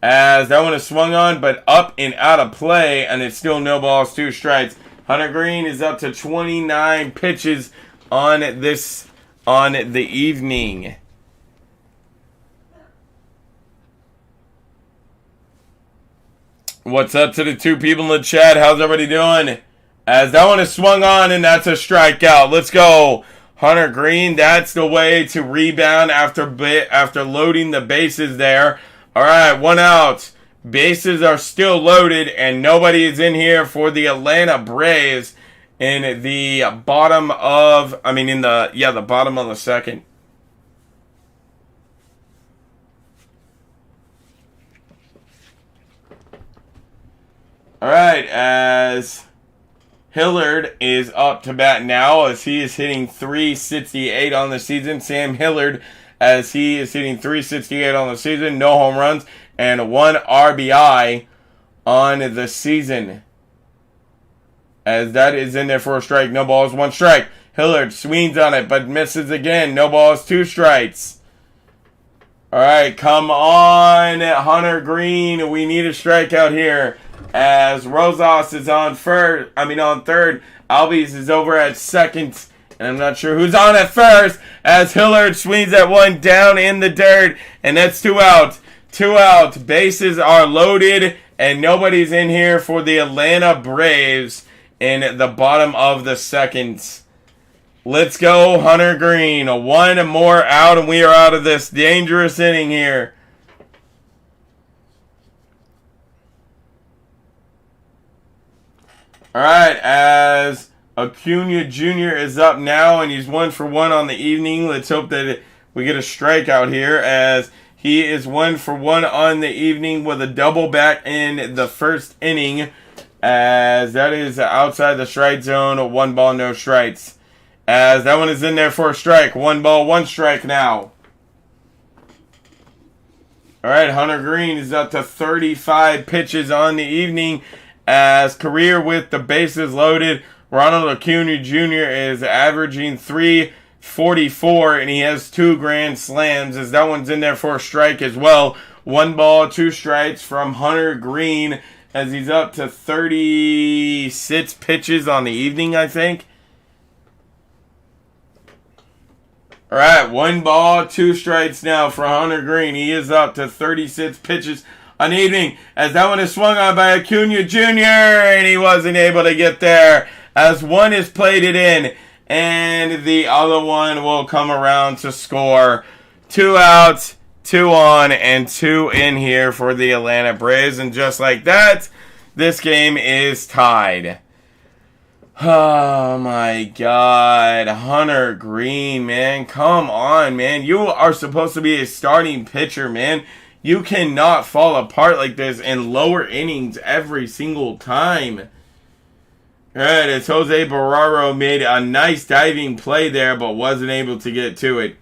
As that one is swung on, but up and out of play, and it's still no balls, 2 strikes. Hunter Green is up to 29 pitches on the evening. What's up to the 2 people in the chat? How's everybody doing? As that one is swung on, and that's a strikeout. Let's go. Hunter Green, that's the way to rebound after loading the bases there. All right, 1 out. Bases are still loaded, and nobody is in here for the Atlanta Braves in the bottom of, the bottom of the second. All right, as Hillard is up to bat now, as he is hitting .368 on the season. Sam Hillard, as he is hitting .368 on the season, no home runs, and 1 RBI on the season. As that is in there for a strike. No balls, 1 strike. Hillard swings on it, but misses again. No balls, 2 strikes. All right, come on, Hunter Green. We need a strikeout here. As Rosas is on third. Albies is over at second. And I'm not sure who's on at first. As Hillard swings that one down in the dirt. And that's 2 out. 2 out. Bases are loaded. And nobody's in here for the Atlanta Braves in the bottom of the second. Let's go, Hunter Green. 1 more out, and we are out of this dangerous inning here. All right, as Acuna Jr. is up now, and he's 1 for 1 on the evening. Let's hope that we get a strikeout here, as he is 1 for 1 on the evening with a double back in the first inning, as that is outside the strike zone. 1 ball, no strikes. As that one is in there for a strike. 1 ball, 1 strike now. All right, Hunter Green is up to 35 pitches on the evening. As career with the bases loaded, Ronald Acuna Jr. is averaging .344, and he has 2 grand slams, as that one's in there for a strike as well. 1 ball, 2 strikes from Hunter Green, as he's up to 36 pitches on the evening, I think. All right, 1 ball, 2 strikes now for Hunter Green. He is up to 36 pitches on the evening, as that one is swung on by Acuna Jr., and he wasn't able to get there, as one is plated in, and the other one will come around to score. 2 outs, 2 on, and 2 in here for the Atlanta Braves, and just like that, this game is tied. Oh my God, Hunter Green, man, come on, man. You are supposed to be a starting pitcher, man. You cannot fall apart like this in lower innings every single time. Alright, as Jose Barrero made a nice diving play there, but wasn't able to get to it.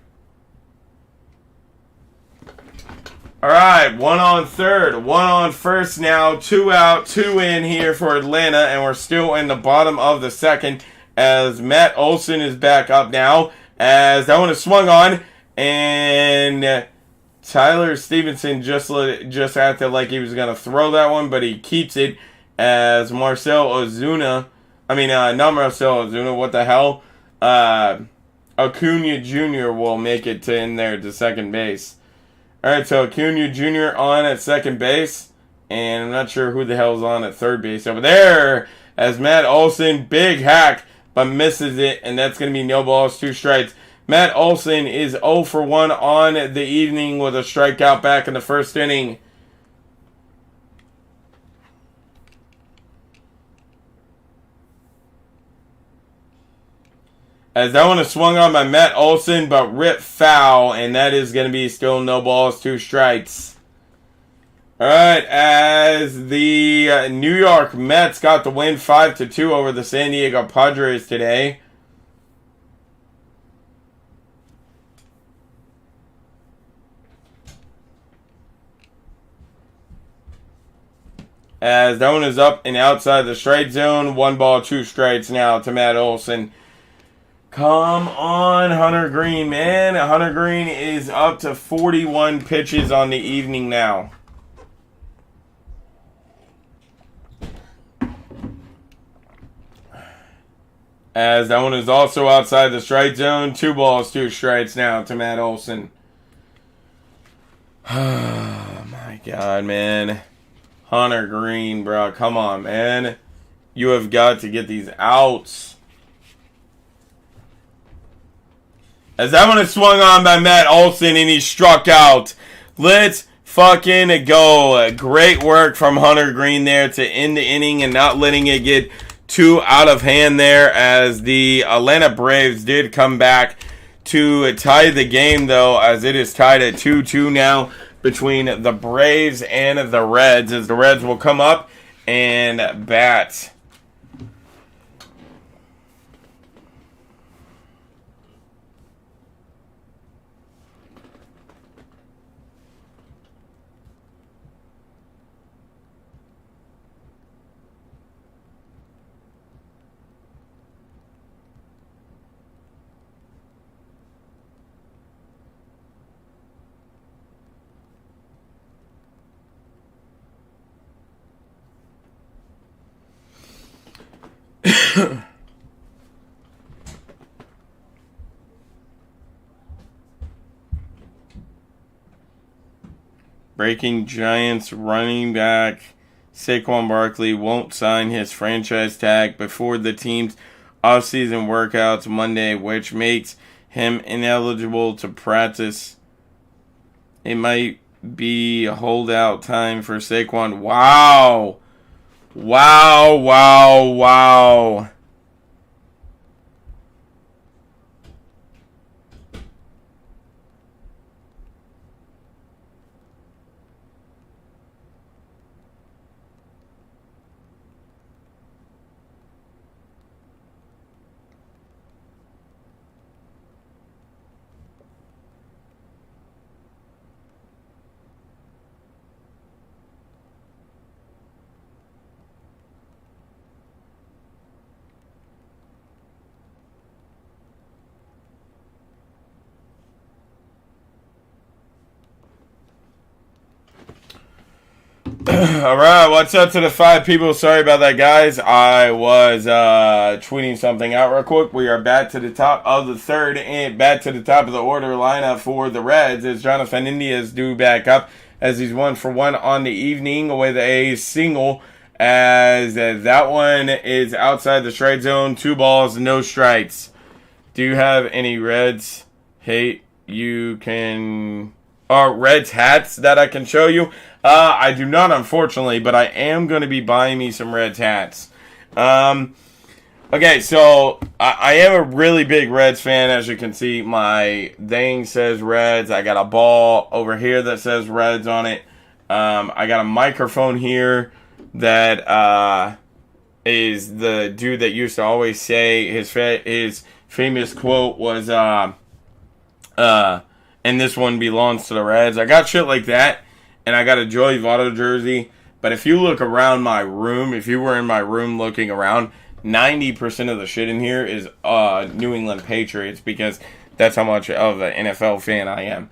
Alright, 1 on third, 1 on first now, 2 out, 2 in here for Atlanta, and we're still in the bottom of the second, as Matt Olson is back up now, as that one is swung on, and Tyler Stevenson just acted like he was going to throw that one, but he keeps it, as Marcell Ozuna, not Marcell Ozuna, what the hell? Acuna Jr. will make it in there to second base. Alright, so Acuna Jr. on at second base, and I'm not sure who the hell's on at third base over there, as Matt Olson, big hack, but misses it, and that's going to be no balls, 2 strikes. Matt Olson is 0 for 1 on the evening with a strikeout back in the first inning. As that one is swung on by Matt Olson, but ripped foul, and that is going to be still no balls, 2 strikes. All right, as the New York Mets got the win 5-2 over the San Diego Padres today. As that one is up and outside the strike zone. 1-2 strikes now to Matt Olson. Come on, Hunter Green, man. Hunter Green is up to 41 pitches on the evening now. As that one is also outside the strike zone. 2-2 strikes now to Matt Olson. Oh, my God, man. Hunter Green, bro. Come on, man. You have got to get these outs. As that one is swung on by Matt Olson and he struck out. Let's fucking go. Great work from Hunter Green there to end the inning and not letting it get too out of hand there, as the Atlanta Braves did come back to tie the game, though, as it is tied at 2-2 now between the Braves and the Reds, as the Reds will come up and bat. Breaking Giants running back Saquon Barkley won't sign his franchise tag before the team's offseason workouts Monday, which makes him ineligible to practice. It might be a holdout time for Saquon. Wow. Wow, wow, wow. Alright, what's up to the 5 people? Sorry about that, guys. I was tweeting something out real quick. We are back to the top of the third and back to the top of the order lineup for the Reds as Jonathan India is due back up as he's 1-for-1 on the evening with a single, as that one is outside the strike zone. 2 balls, no strikes. Do you have any Reds hate you can... Reds hats that I can show you? I do not, unfortunately, but I am going to be buying me some Reds hats. Okay, so I am a really big Reds fan. As you can see, my thing says Reds. I got a ball over here that says Reds on it. I got a microphone here that is the dude that used to always say his famous quote was, and this one belongs to the Reds. I got shit like that. And I got a Joey Votto jersey. But if you look around my room, if you were in my room looking around, 90% of the shit in here is New England Patriots, because that's how much of an NFL fan I am.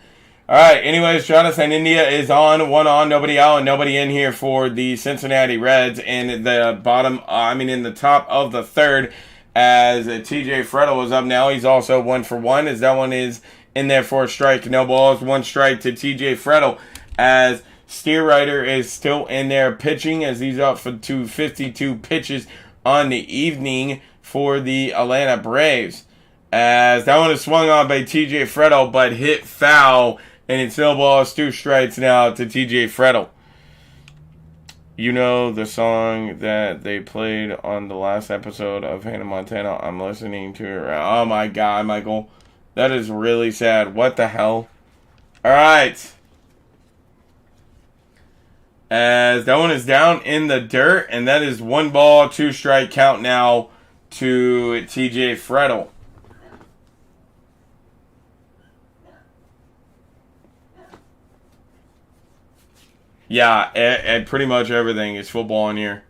Alright, anyways, Jonathan India is on, 1 on, nobody out, and nobody in here for the Cincinnati Reds. And in the top of the third, as TJ Frettel is up now. He's also 1-for-1, as that one is in there for a strike. No balls, 1 strike to TJ Frettel, as Steerrider is still in there pitching, as he's up for 52 pitches on the evening for the Atlanta Braves. As that one is swung on by TJ Frettel, but hit foul, and it's no balls, 2 strikes now to TJ Frettel. You know the song that they played on the last episode of Hannah Montana? I'm listening to it. Oh my God, Michael. That is really sad. What the hell? Alright. As that one is down in the dirt, and that is 1 ball, 2 strike count now to TJ Frettel. Yeah, and pretty much everything is football in here.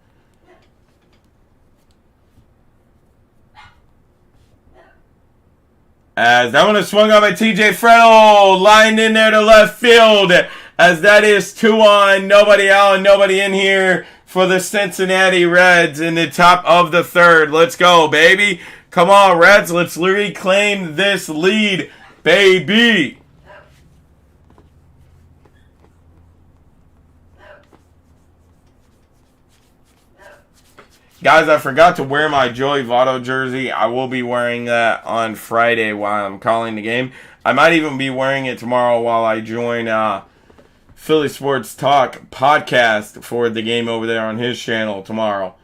As that one is swung on by TJ Frettel, lined in there to left field. As that is 2 on, nobody out, and nobody in here for the Cincinnati Reds in the top of the 3rd. Let's go, baby. Come on, Reds. Let's reclaim this lead, baby. Guys, I forgot to wear my Joey Votto jersey. I will be wearing that on Friday while I'm calling the game. I might even be wearing it tomorrow while I join Philly Sports Talk podcast for the game over there on his channel tomorrow.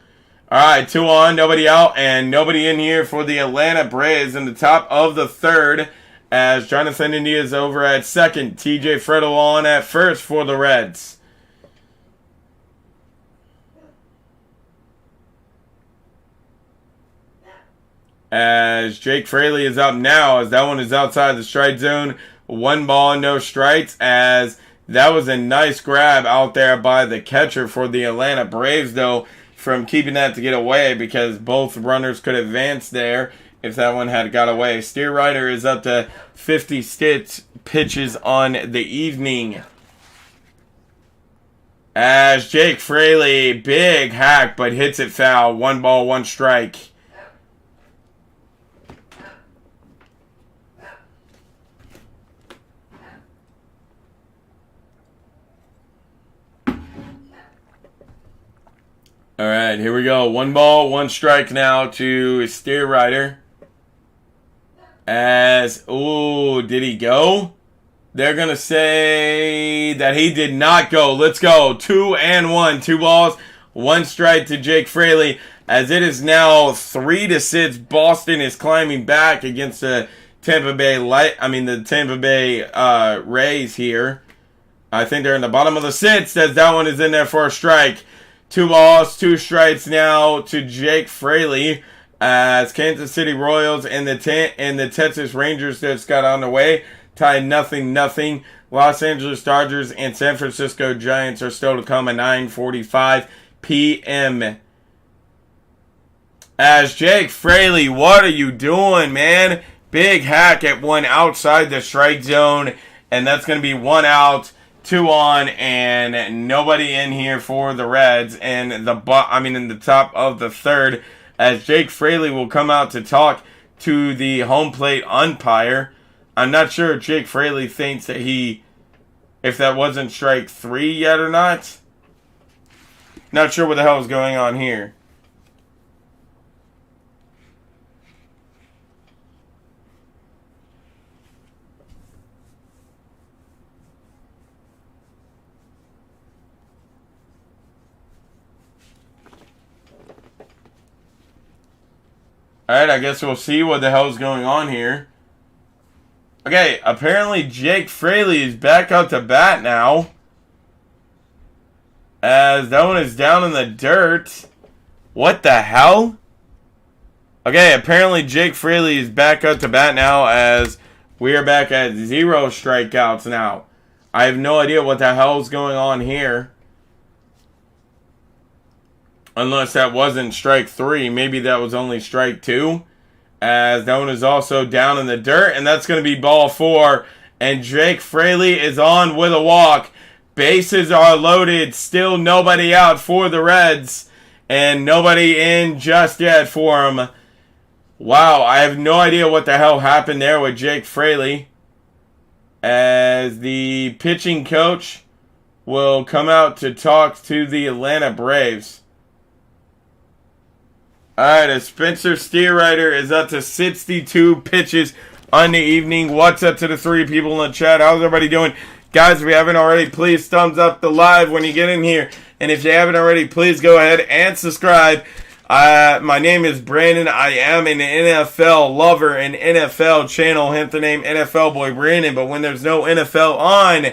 All right, 2 on, nobody out, and nobody in here for the Atlanta Braves in the top of the 3rd as Jonathan India is over at 2nd. TJ Frettel on at 1st for the Reds. As Jake Fraley is up now, as that one is outside the strike zone. 1 ball, no strikes, as that was a nice grab out there by the catcher for the Atlanta Braves, though, from keeping that to get away because both runners could advance there if that one had got away. Steer Rider is up to 56 pitches on the evening. As Jake Fraley, big hack, but hits it foul. 1 ball, 1 strike. All right, here we go. 1 ball, 1 strike now to Steer Rider. As, ooh, did he go? They're going to say that he did not go. Let's go. 2 and 1. 2 balls, 1 strike to Jake Fraley. As it is now 3-6. Boston is climbing back against the Tampa Bay Rays here. I think they're in the bottom of the 6th as that one is in there for a strike. 2 balls, 2 strikes now to Jake Fraley as Kansas City Royals and the Texas Rangers just got on the way. Tied 0-0. Los Angeles Dodgers and San Francisco Giants are still to come at 9:45 p.m. As Jake Fraley, what are you doing, man? Big hack at one outside the strike zone, and that's going to be 1 out. 2 on, and nobody in here for the Reds. And in the top of the 3rd, as Jake Fraley will come out to talk to the home plate umpire. I'm not sure if Jake Fraley thinks that if that wasn't strike 3 yet or not. Not sure what the hell is going on here. Alright, I guess we'll see what the hell's going on here. Okay, apparently Jake Fraley is back out to bat now. As that one is down in the dirt. What the hell? Okay, apparently Jake Fraley is back out to bat now as we are back at 0 strikeouts now. I have no idea what the hell is going on here. Unless that wasn't strike 3. Maybe that was only strike 2. As that one is also down in the dirt. And that's going to be ball 4. And Jake Fraley is on with a walk. Bases are loaded. Still nobody out for the Reds. And nobody in just yet for him. Wow, I have no idea what the hell happened there with Jake Fraley. As the pitching coach will come out to talk to the Atlanta Braves. Alright, as Spencer Steerrider is up to 62 pitches on the evening. What's up to the 3 people in the chat? How's everybody doing? Guys, if you haven't already, please thumbs up the live when you get in here. And if you haven't already, please go ahead and subscribe. My name is Brandon. I am an NFL lover and NFL channel, hence the name NFL Boy Brandon. But when there's no NFL on,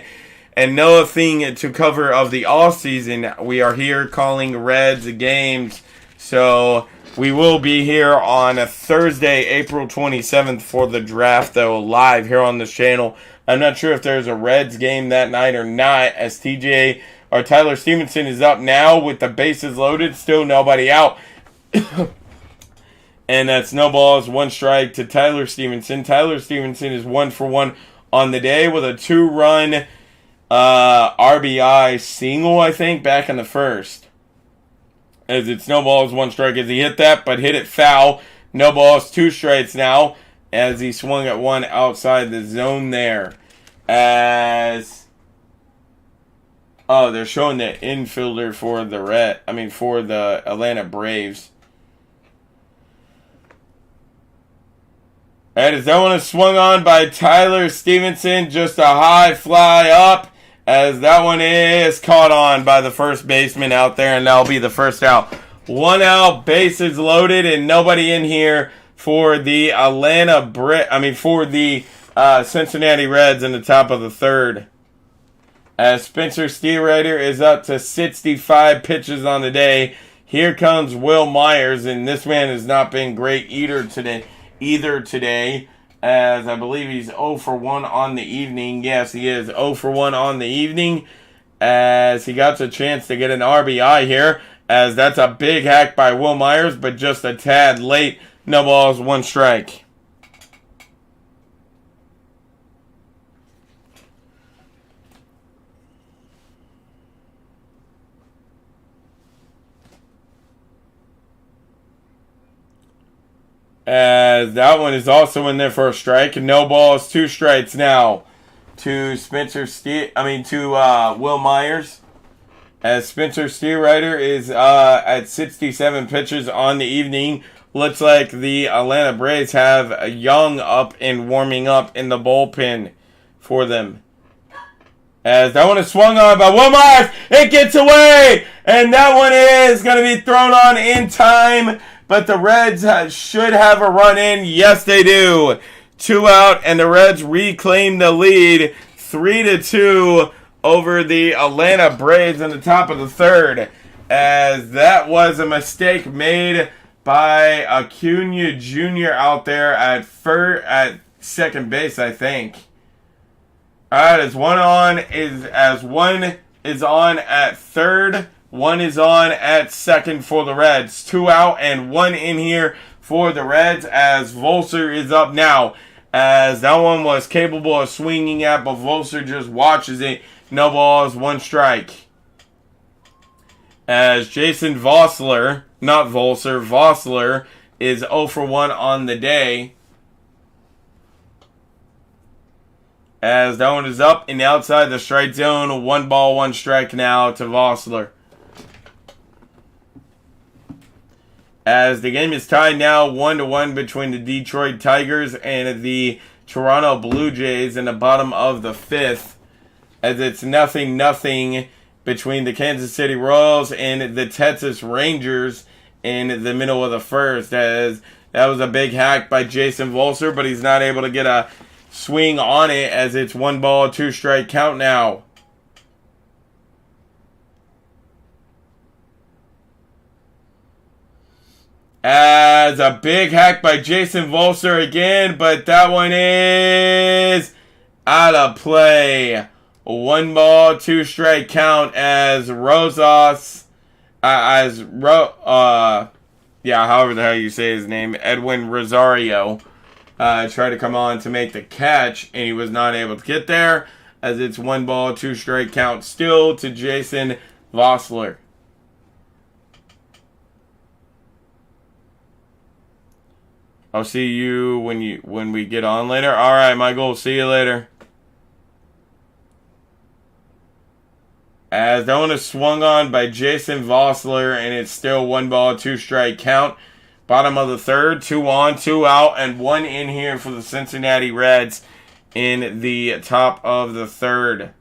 and nothing to cover of the off season, we are here calling Reds games. So we will be here on a Thursday, April 27th for the draft, though, live here on this channel. I'm not sure if there's a Reds game that night or not, as TJ or Tyler Stevenson is up now with the bases loaded, still nobody out. And that's no balls, one strike to Tyler Stevenson. Tyler Stevenson is 1 for 1 on the day with a 2-run RBI single, I think, back in the first. As it's no balls, one strike as he hit that, but hit it foul. No balls, 2 strikes now as he swung at one outside the zone there. As they're showing the infielder for for the Atlanta Braves. As that one is swung on by Tyler Stevenson, just a high fly up, as that one is caught on by the first baseman out there, and that'll be the first out. 1 out, bases loaded, and nobody in here for the Cincinnati Reds in the top of the third. As Spencer Steelwriter is up to 65 pitches on the day. Here comes Will Myers, and this man has not been great either today, as I believe he's 0 for 1 on the evening. Yes, he is 0 for 1 on the evening, as he got the chance to get an RBI here, as that's a big hack by Will Myers, but just a tad late. No balls, 1 strike. As that one is also in there for a strike. No balls, 2 strikes now to Will Myers. As Spencer Steelwriter is at 67 pitches on the evening. Looks like the Atlanta Braves have a Young up and warming up in the bullpen for them. As that one is swung on by Will Myers. It gets away! And that one is going to be thrown on in time. But the Reds should have a run in. Yes, they do. 2 out, and the Reds reclaim the lead 3-2 over the Atlanta Braves in the top of the third. As that was a mistake made by Acuna Jr. out there at second base, I think. Alright, as one is on at third. 1 is on at second for the Reds. 2 out and 1 in here for the Reds, as Volser is up now. As that one was capable of swinging at, but Volser just watches it. No balls, 1 strike. As Jason Vossler is 0 for 1 on the day. As that one is up and outside the strike zone. 1 ball, 1 strike now to Vossler. As the game is tied now 1-1 between the Detroit Tigers and the Toronto Blue Jays in the bottom of the 5th. As it's 0-0 between the Kansas City Royals and the Texas Rangers in the middle of the first. As that was a big hack by Jason Volser, but he's not able to get a swing on it, as it's 1 ball, 2 strike count now. As a big hack by Jason Volser again, but that one is out of play. 1 ball, 2 strike count as however the hell you say his name, Edwin Rosario, tried to come on to make the catch, and he was not able to get there, as it's 1 ball, 2 strike count still to Jason Vossler. I'll see you when we get on later. All right, Michael. See you later. As that one is swung on by Jason Vossler, and it's still 1 ball, 2 strike count. Bottom of the third, 2 on, 2 out, and 1 in here for the Cincinnati Reds in the top of the third.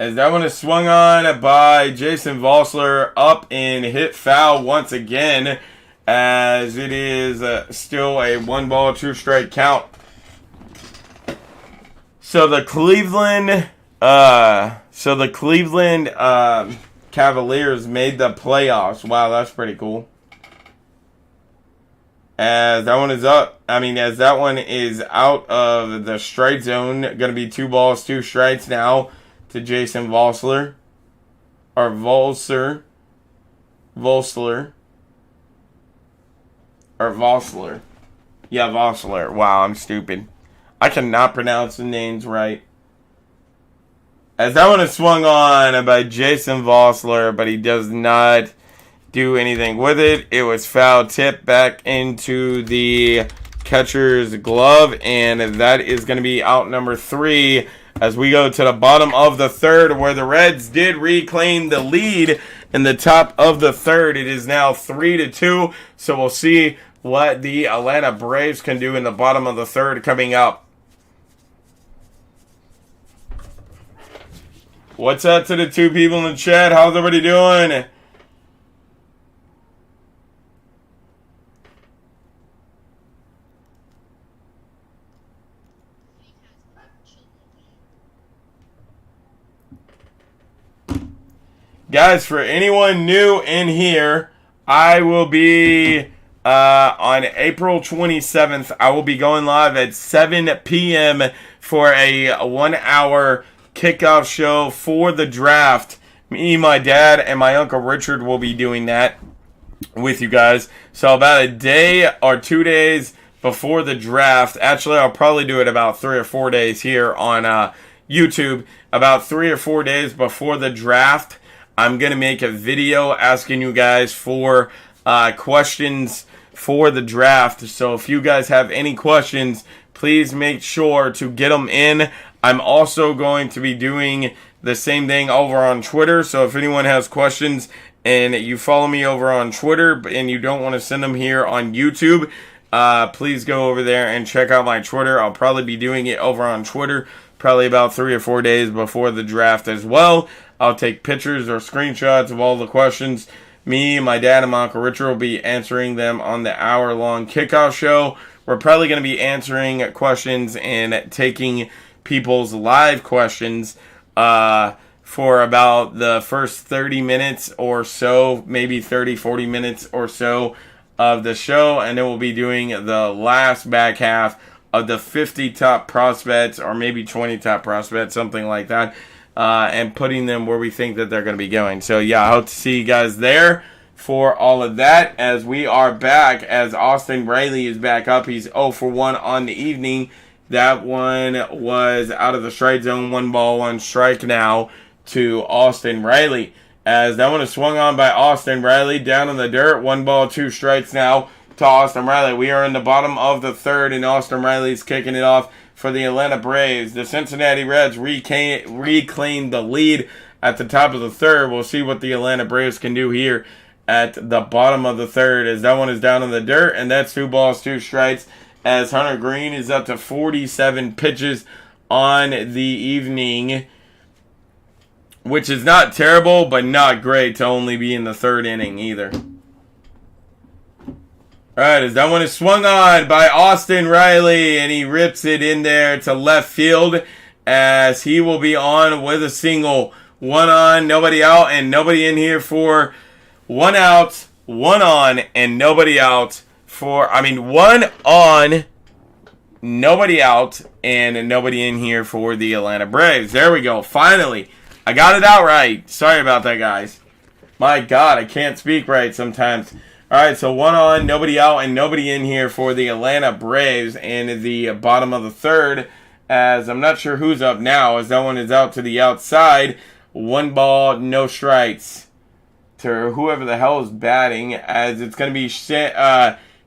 As that one is swung on by Jason Vossler, up and hit foul once again, as it is still a 1-ball, 2-strike count. So the Cleveland Cavaliers made the playoffs. Wow, that's pretty cool. As that one is as that one is out of the strike zone, going to be 2 balls, 2 strikes now to Jason Vossler. Or Vossler. Yeah, Vossler. Wow, I'm stupid. I cannot pronounce the names right. As that one is swung on by Jason Vossler, but he does not do anything with it. It was foul tip back into the catcher's glove, and that is going to be out number 3 as we go to the bottom of the third, where the Reds did reclaim the lead in the top of the third. It is now 3-2, so we'll see what the Atlanta Braves can do in the bottom of the third coming up. What's up to the 2 people in the chat? How's everybody doing? Guys, for anyone new in here, I will be on April 27th. I will be going live at 7 p.m. for a 1-hour kickoff show for the draft. Me, my dad, and my Uncle Richard will be doing that with you guys. So about a day or 2 days before the draft. Actually, I'll probably do it about 3 or 4 days here on YouTube. About 3 or 4 days before the draft, I'm going to make a video asking you guys for questions for the draft. So if you guys have any questions, please make sure to get them in. I'm also going to be doing the same thing over on Twitter. So if anyone has questions and you follow me over on Twitter and you don't want to send them here on YouTube, please go over there and check out my Twitter. I'll probably be doing it over on Twitter probably about 3 or 4 days before the draft as well. I'll take pictures or screenshots of all the questions. Me, my dad, and my Uncle Richard will be answering them on the hour-long kickoff show. We're probably going to be answering questions and taking people's live questions for about the first 30 minutes or so, maybe 30, 40 minutes or so of the show. And then we'll be doing the last back half of the 50 top prospects, or maybe 20 top prospects, something like that, and putting them where we think that they're going to be going. So, yeah, I hope to see you guys there for all of that, as we are back, as Austin Riley is back up. He's 0 for 1 on the evening. That one was out of the strike zone, 1 ball, 1 strike now to Austin Riley. As that one is swung on by Austin Riley, down in the dirt, 1 ball, 2 strikes now to Austin Riley. We are in the bottom of the third, and Austin Riley's kicking it off for the Atlanta Braves. The Cincinnati Reds reclaimed the lead at the top of the third. We'll see what the Atlanta Braves can do here at the bottom of the third, as that one is down in the dirt, and that's 2 balls, 2 strikes, as Hunter Green is up to 47 pitches on the evening, which is not terrible, but not great to only be in the third inning either. Alright, as that one is swung on by Austin Riley, and he rips it in there to left field, as he will be on with a single. 1 on, nobody out, and nobody in here for 1 out, 1 on, and nobody out for, 1 on, nobody out, and nobody in here for the Atlanta Braves. There we go, finally. I got it out right. Sorry about that, guys. My God, I can't speak right sometimes. Alright, so 1 on, nobody out, and nobody in here for the Atlanta Braves in the bottom of the third, as I'm not sure who's up now, as that one is out to the outside. 1 ball, no strikes to whoever the hell is batting, as it's going to be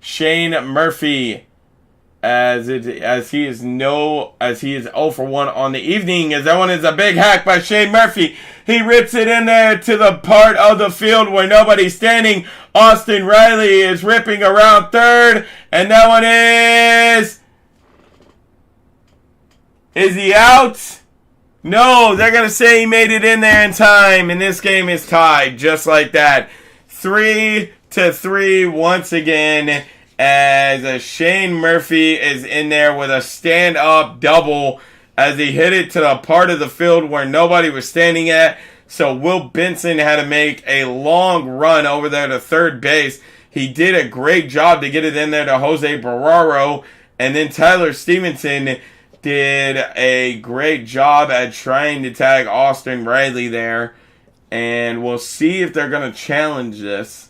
Shane Murphy, as he is 0 for 1 on the evening, as that one is a big hack by Shane Murphy. He rips it in there to the part of the field where nobody's standing. Austin Riley is ripping around third, and that one is he out? No, they're going to say he made it in there in time, and this game is tied just like that. 3-3 once again as Shane Murphy is in there with a stand-up double as he hit it to the part of the field where nobody was standing at. So Will Benson had to make a long run over there to third base. He did a great job to get it in there to Jose Barraro, and then Tyler Stevenson did a great job at trying to tag Austin Riley there. And we'll see if they're going to challenge this.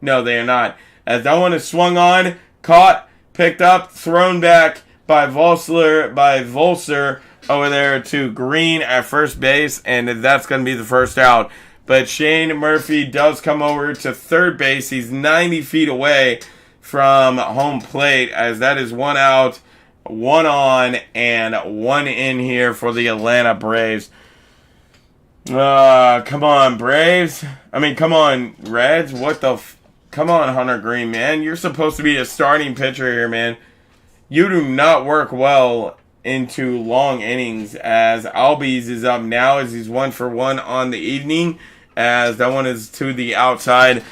No, they are not. As that one is swung on, caught, picked up, thrown back by Volser over there to Green at first base. And that's going to be the first out. But Shane Murphy does come over to third base. He's 90 feet away from home plate as that is one out, one on, and one in here for the Atlanta Braves. Come on, Braves. Come on, Reds. What the come on, Hunter Green, man. You're supposed to be a starting pitcher here, man. You do not work well into long innings as Albies is up now as he's 1 for 1 on the evening as that one is to the outside.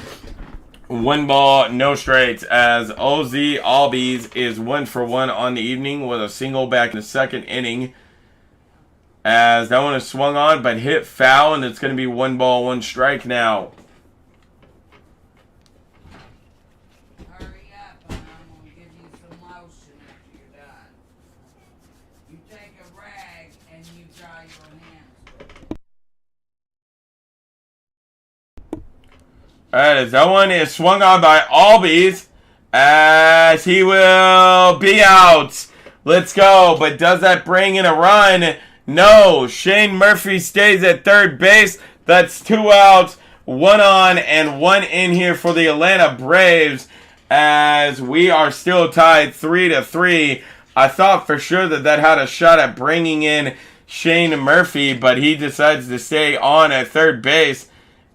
1 ball, no strikes as Ozzy Albies is 1 for 1 on the evening with a single back in the second inning. As that one is swung on but hit foul, and it's going to be 1 ball, 1 strike now. Hurry up, and I'm going to give you some lotion after you're done. You take a rag and you dry your hands with it. Alright, as that one is swung on by Albies as he will be out. Let's go, but does that bring in a run? No, Shane Murphy stays at third base. That's 2 outs, 1 on, and 1 in here for the Atlanta Braves as we are still tied 3-3. I thought for sure that had a shot at bringing in Shane Murphy, but he decides to stay on at third base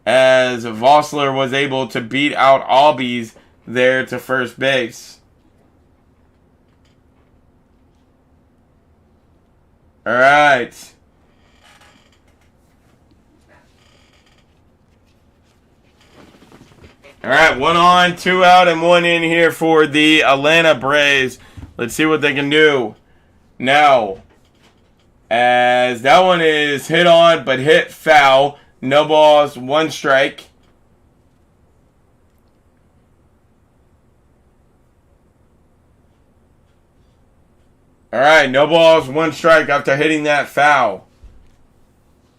as Vossler was able to beat out Albies there to first base. All right. All right, 1 on, 2 out, and 1 in here for the Atlanta Braves. Let's see what they can do. Now, as that one is hit on but hit foul. No balls, 1 strike. All right, no balls, 1 strike after hitting that foul.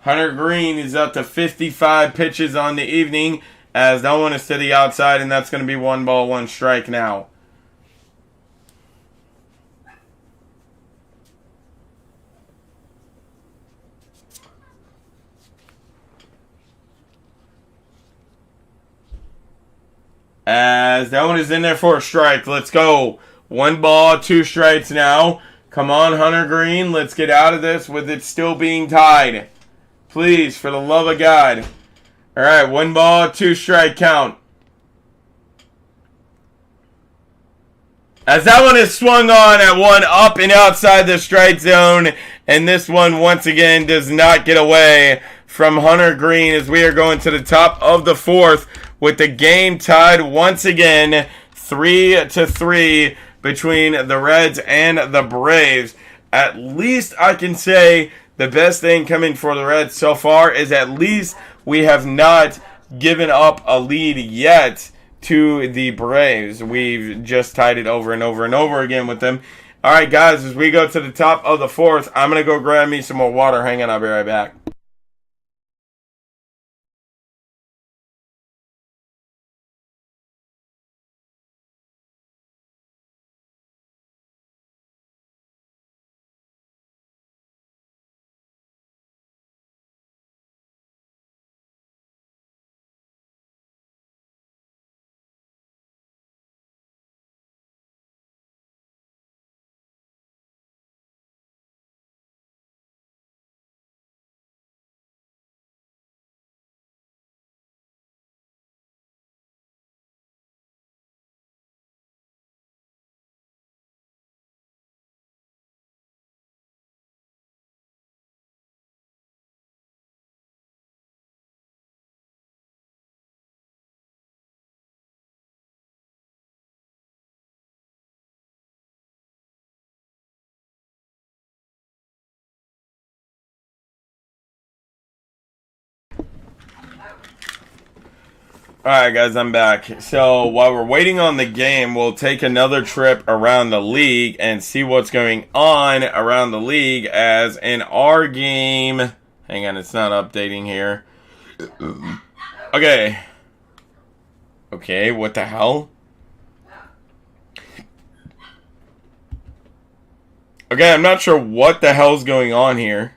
Hunter Green is up to 55 pitches on the evening as that one is to the outside, and that's going to be 1 ball, 1 strike now. As that one is in there for a strike. Let's go. 1 ball, 2 strikes now. Come on, Hunter Green. Let's get out of this with it still being tied. Please, for the love of God. All right, 1 ball, 2 strike count. As that one is swung on at 1 up and outside the strike zone. And this one, once again, does not get away from Hunter Green as we are going to the top of the 4th with the game tied once again 3-3 between the Reds and the Braves. At least I can say the best thing coming for the Reds so far is at least we have not given up a lead yet to the Braves. We've just tied it over and over and over again with them. All right, guys, as we go to the top of the 4th, I'm going to go grab me some more water. Hang on, I'll be right back. Alright guys, I'm back. So while we're waiting on the game, we'll take another trip around the league and see what's going on around the league, as in our game. Hang on, it's not updating here. Okay. Okay, what the hell? Okay, I'm not sure what the hell's going on here.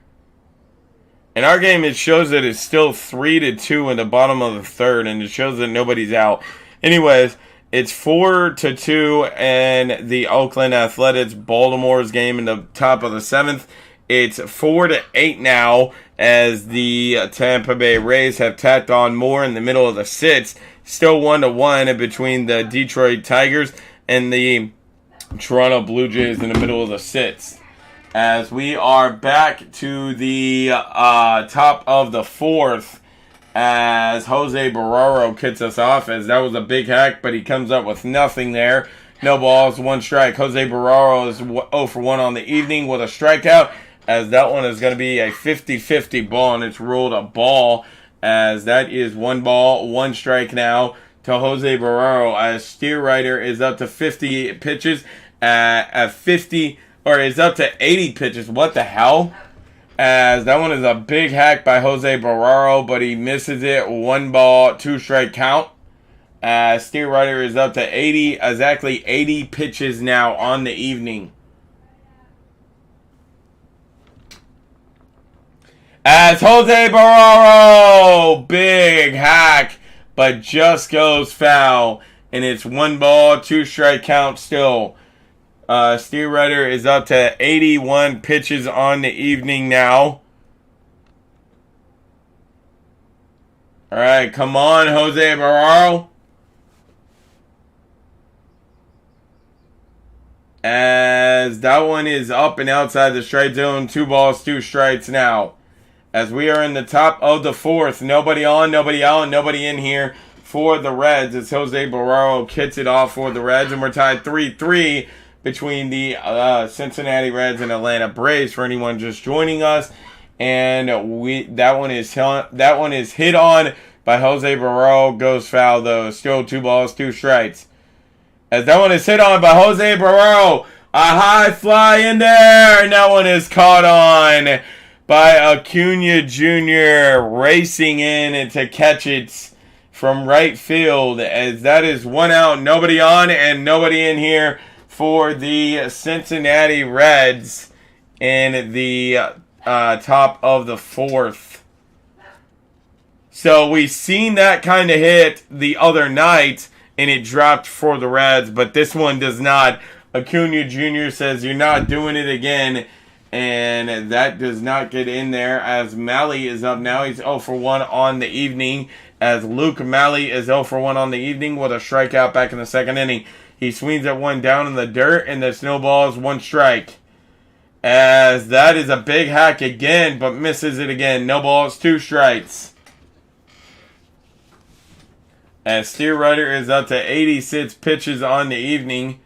In our game, it shows that it's still 3-2 in the bottom of the third, and it shows that nobody's out. Anyways, it's 4-2 in the Oakland Athletics Baltimore's game in the top of the seventh. It's 4-8 now, as the Tampa Bay Rays have tacked on more in the middle of the sixth. Still 1-1 between the Detroit Tigers and the Toronto Blue Jays in the middle of the sixth. As we are back to the top of the fourth, as Jose Barrero kicks us off, as that was a big hack, but he comes up with nothing there. No balls, one strike. Jose Barrero is 0 for 1 on the evening with a strikeout, as that one is going to be a 50-50 ball, and it's ruled a ball, as that is 1 ball, 1 strike now to Jose Barrero, as Steer Rider is up to 50 pitches at 50. Or is up to 80 pitches. What the hell? As that one is a big hack by Jose Barrero, but he misses it. 1 ball, 2 strike count. As Steer Rider is up to 80, exactly 80 pitches now on the evening. As Jose Barrero, big hack, but just goes foul. And it's 1 ball, 2 strike count still. Steer Rider is up to 81 pitches on the evening now. Alright, come on, Jose Barrero. As that one is up and outside the strike zone. 2 balls, 2 strikes now. As we are in the top of the fourth. Nobody on, nobody out, nobody in here for the Reds. As Jose Barrero kicks it off for the Reds. And we're tied 3-3. Between the Cincinnati Reds and Atlanta Braves, for anyone just joining us, and that one is hit on by Jose Barrero, goes foul though. Still 2 balls, 2 strikes. As that one is hit on by Jose Barrero, a high fly in there, and that one is caught on by Acuna Jr. racing in to catch it from right field. As that is 1 out, nobody on, and nobody in here for the Cincinnati Reds in the top of the fourth. So we've seen that kind of hit the other night, and it dropped for the Reds, but this one does not. Acuna Jr. says, "You're not doing it again," and that does not get in there, as Malley is up now. He's 0 for 1 on the evening, as Luke Malley is 0 for 1 on the evening with a strikeout back in the second inning. He swings at one down in the dirt, and the snowball is 1 strike. As that is a big hack again, but misses it again. No balls, 2 strikes. As Steer Rider is up to 86 pitches on the evening.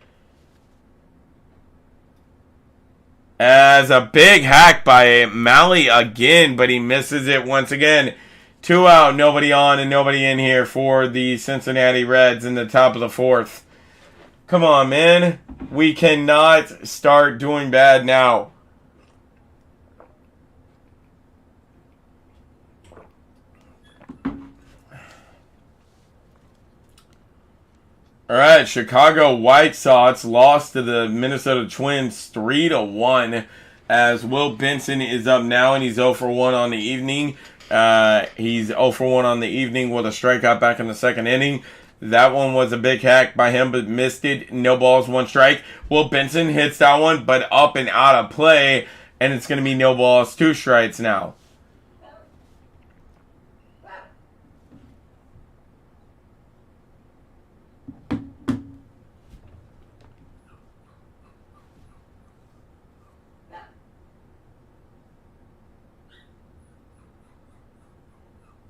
As a big hack by Malley again, but he misses it once again. 2 out, nobody on, and nobody in here for the Cincinnati Reds in the top of the fourth. Come on, man. We cannot start doing bad now. Alright, Chicago White Sox lost to the Minnesota Twins 3-1. As Will Benson is up now, and he's 0 for 1 on the evening. He's 0 for 1 on the evening with a strikeout back in the second inning. That one was a big hack by him, but missed it. No balls, 1 strike. Will Benson hits that one, but up and out of play. And it's going to be no balls, 2 strikes now.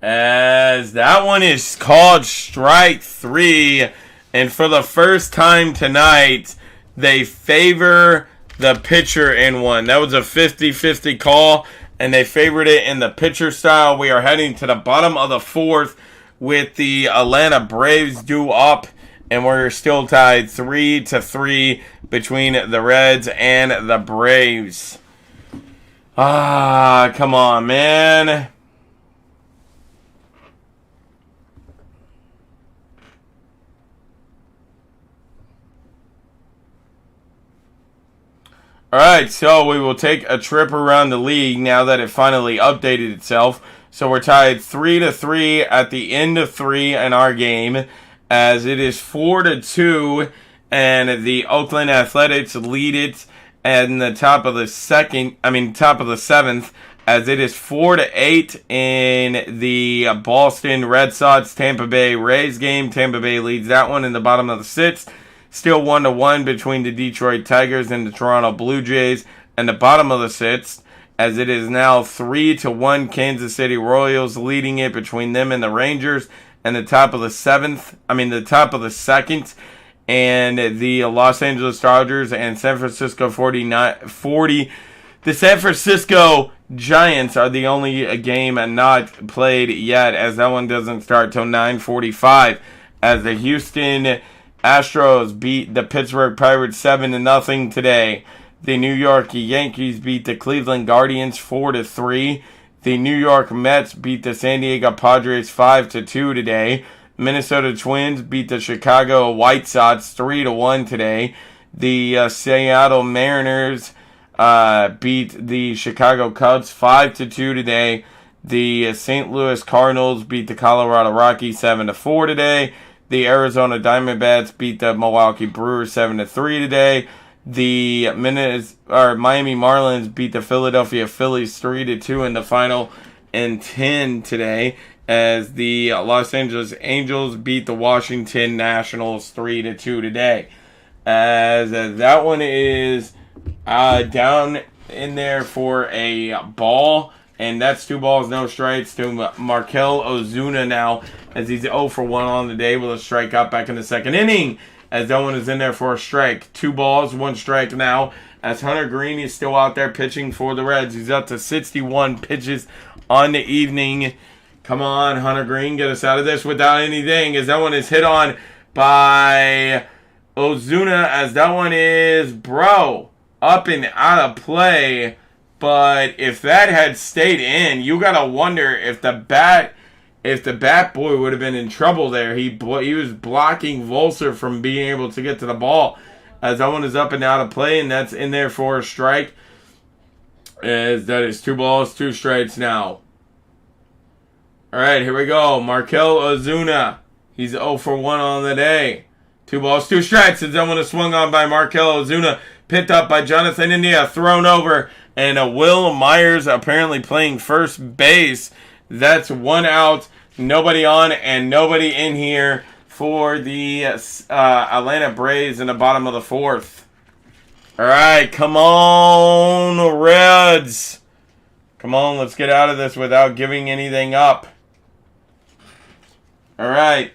As that one is called strike 3. And for the first time tonight, they favor the pitcher in one. That was a 50-50 call, and they favored it in the pitcher style. We are heading to the bottom of the fourth with the Atlanta Braves due up, and we're still tied 3-3 between the Reds and the Braves. Come on, man. Alright, so we will take a trip around the league now that it finally updated itself. So we're tied 3-3 at the end of 3 in our game, as it is 4-2, and the Oakland Athletics lead it in the top of the seventh, as it is 4-8 in the Boston Red Sox Tampa Bay Rays game. Tampa Bay leads that one in the bottom of the sixth. Still 1-1 between the Detroit Tigers and the Toronto Blue Jays and the bottom of the sixth, as it is now 3-1 Kansas City Royals leading it between them and the Rangers, and the top of the second, and the Los Angeles Dodgers and San Francisco 40. The San Francisco Giants are the only game not played yet, as that one doesn't start till 9:45, as the Houston Astros beat the Pittsburgh Pirates 7-0 today. The New York Yankees beat the Cleveland Guardians 4-3. The New York Mets beat the San Diego Padres 5-2 today. Minnesota Twins beat the Chicago White Sox 3-1 today. The Seattle Mariners beat the Chicago Cubs 5-2 today. The St. Louis Cardinals beat the Colorado Rockies 7-4 today. The Arizona Diamondbacks beat the Milwaukee Brewers 7-3 today. The Miami Marlins beat the Philadelphia Phillies 3-2 in the final and 10 today, as the Los Angeles Angels beat the Washington Nationals 3-2 today. As that one is down in there for a ball. And that's 2 balls, no strikes to Markel Ozuna now, as he's 0 for 1 on the day with a strikeout back in the second inning, as that one is in there for a strike. 2 balls, 1 strike now, as Hunter Green is still out there pitching for the Reds. He's up to 61 pitches on the evening. Come on, Hunter Green, get us out of this without anything, as that one is hit on by Ozuna, as that one is, up and out of play. But if that had stayed in, you gotta wonder if the bat boy would have been in trouble there. He was blocking Volser from being able to get to the ball, as that one is up and out of play, and that's in there for a strike. As that is 2 balls, 2 strikes now. All right, here we go. Markel Ozuna, he's 0 for 1 on the day. 2 balls, 2 strikes. As that one is swung on by Markel Ozuna, picked up by Jonathan India, thrown over. And Will Myers apparently playing first base. That's 1 out, nobody on, and nobody in here for the Atlanta Braves in the bottom of the 4th. All right, come on, Reds. Come on, let's get out of this without giving anything up. All right.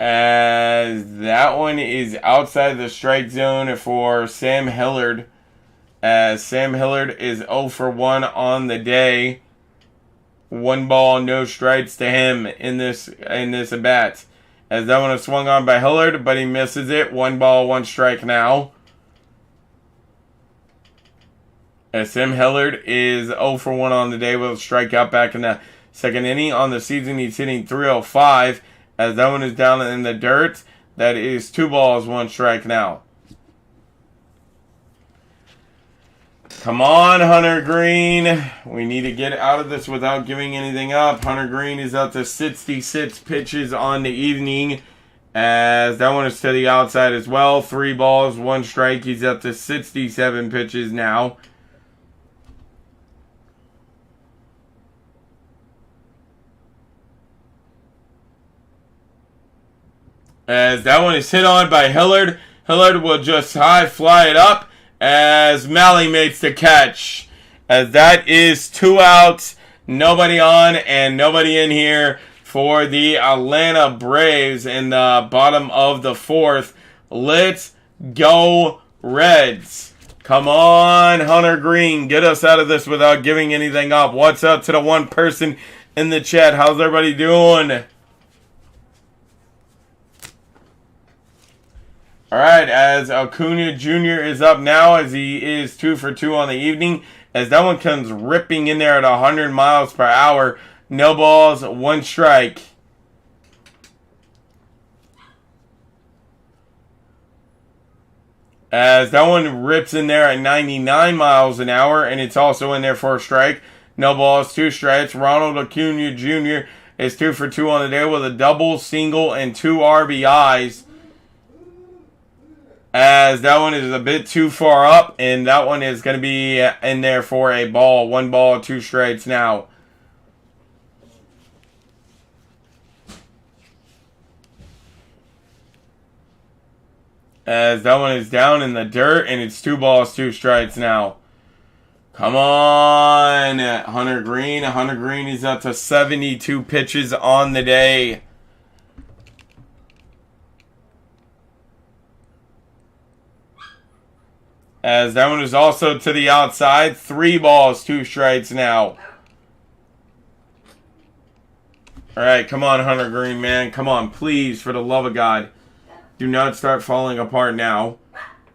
As that one is outside the strike zone for Sam Hillard. As Sam Hillard is 0 for 1 on the day. 1 ball, no strikes to him in this at bat. As that one is swung on by Hillard, but he misses it. 1 ball, 1 strike now. As Sam Hillard is 0 for 1 on the day with a strikeout back in the second inning. On the season, he's hitting .305. As that one is down in the dirt. That is 2 balls, 1 strike now. Come on, Hunter Green. We need to get out of this without giving anything up. Hunter Green is up to 66 pitches on the evening. As that one is to the outside as well. 3 balls, 1 strike. He's up to 67 pitches now. As that one is hit on by Hillard. Hillard will just high fly it up as Malley makes the catch. As that is 2 outs, nobody on and nobody in here for the Atlanta Braves in the bottom of the 4th. Let's go Reds. Come on, Hunter Green. Get us out of this without giving anything up. What's up to the one person in the chat? How's everybody doing? All right, as Acuna Jr. is up now, as he is 2 for 2 on the evening, as that one comes ripping in there at 100 miles per hour. No balls, 1 strike. As that one rips in there at 99 miles an hour, and it's also in there for a strike. No balls, 2 strikes. Ronald Acuna Jr. is 2 for 2 on the day with a double, single, and 2 RBIs. As that one is a bit too far up, and that one is going to be in there for a ball. 1 ball, 2 strikes now. As that one is down in the dirt, and it's 2 balls, 2 strikes now. Come on, Hunter Green. Hunter Green is up to 72 pitches on the day. As that one is also to the outside. 3 balls, 2 strikes now. Alright, come on, Hunter Green, man. Come on, please, for the love of God. Do not start falling apart now.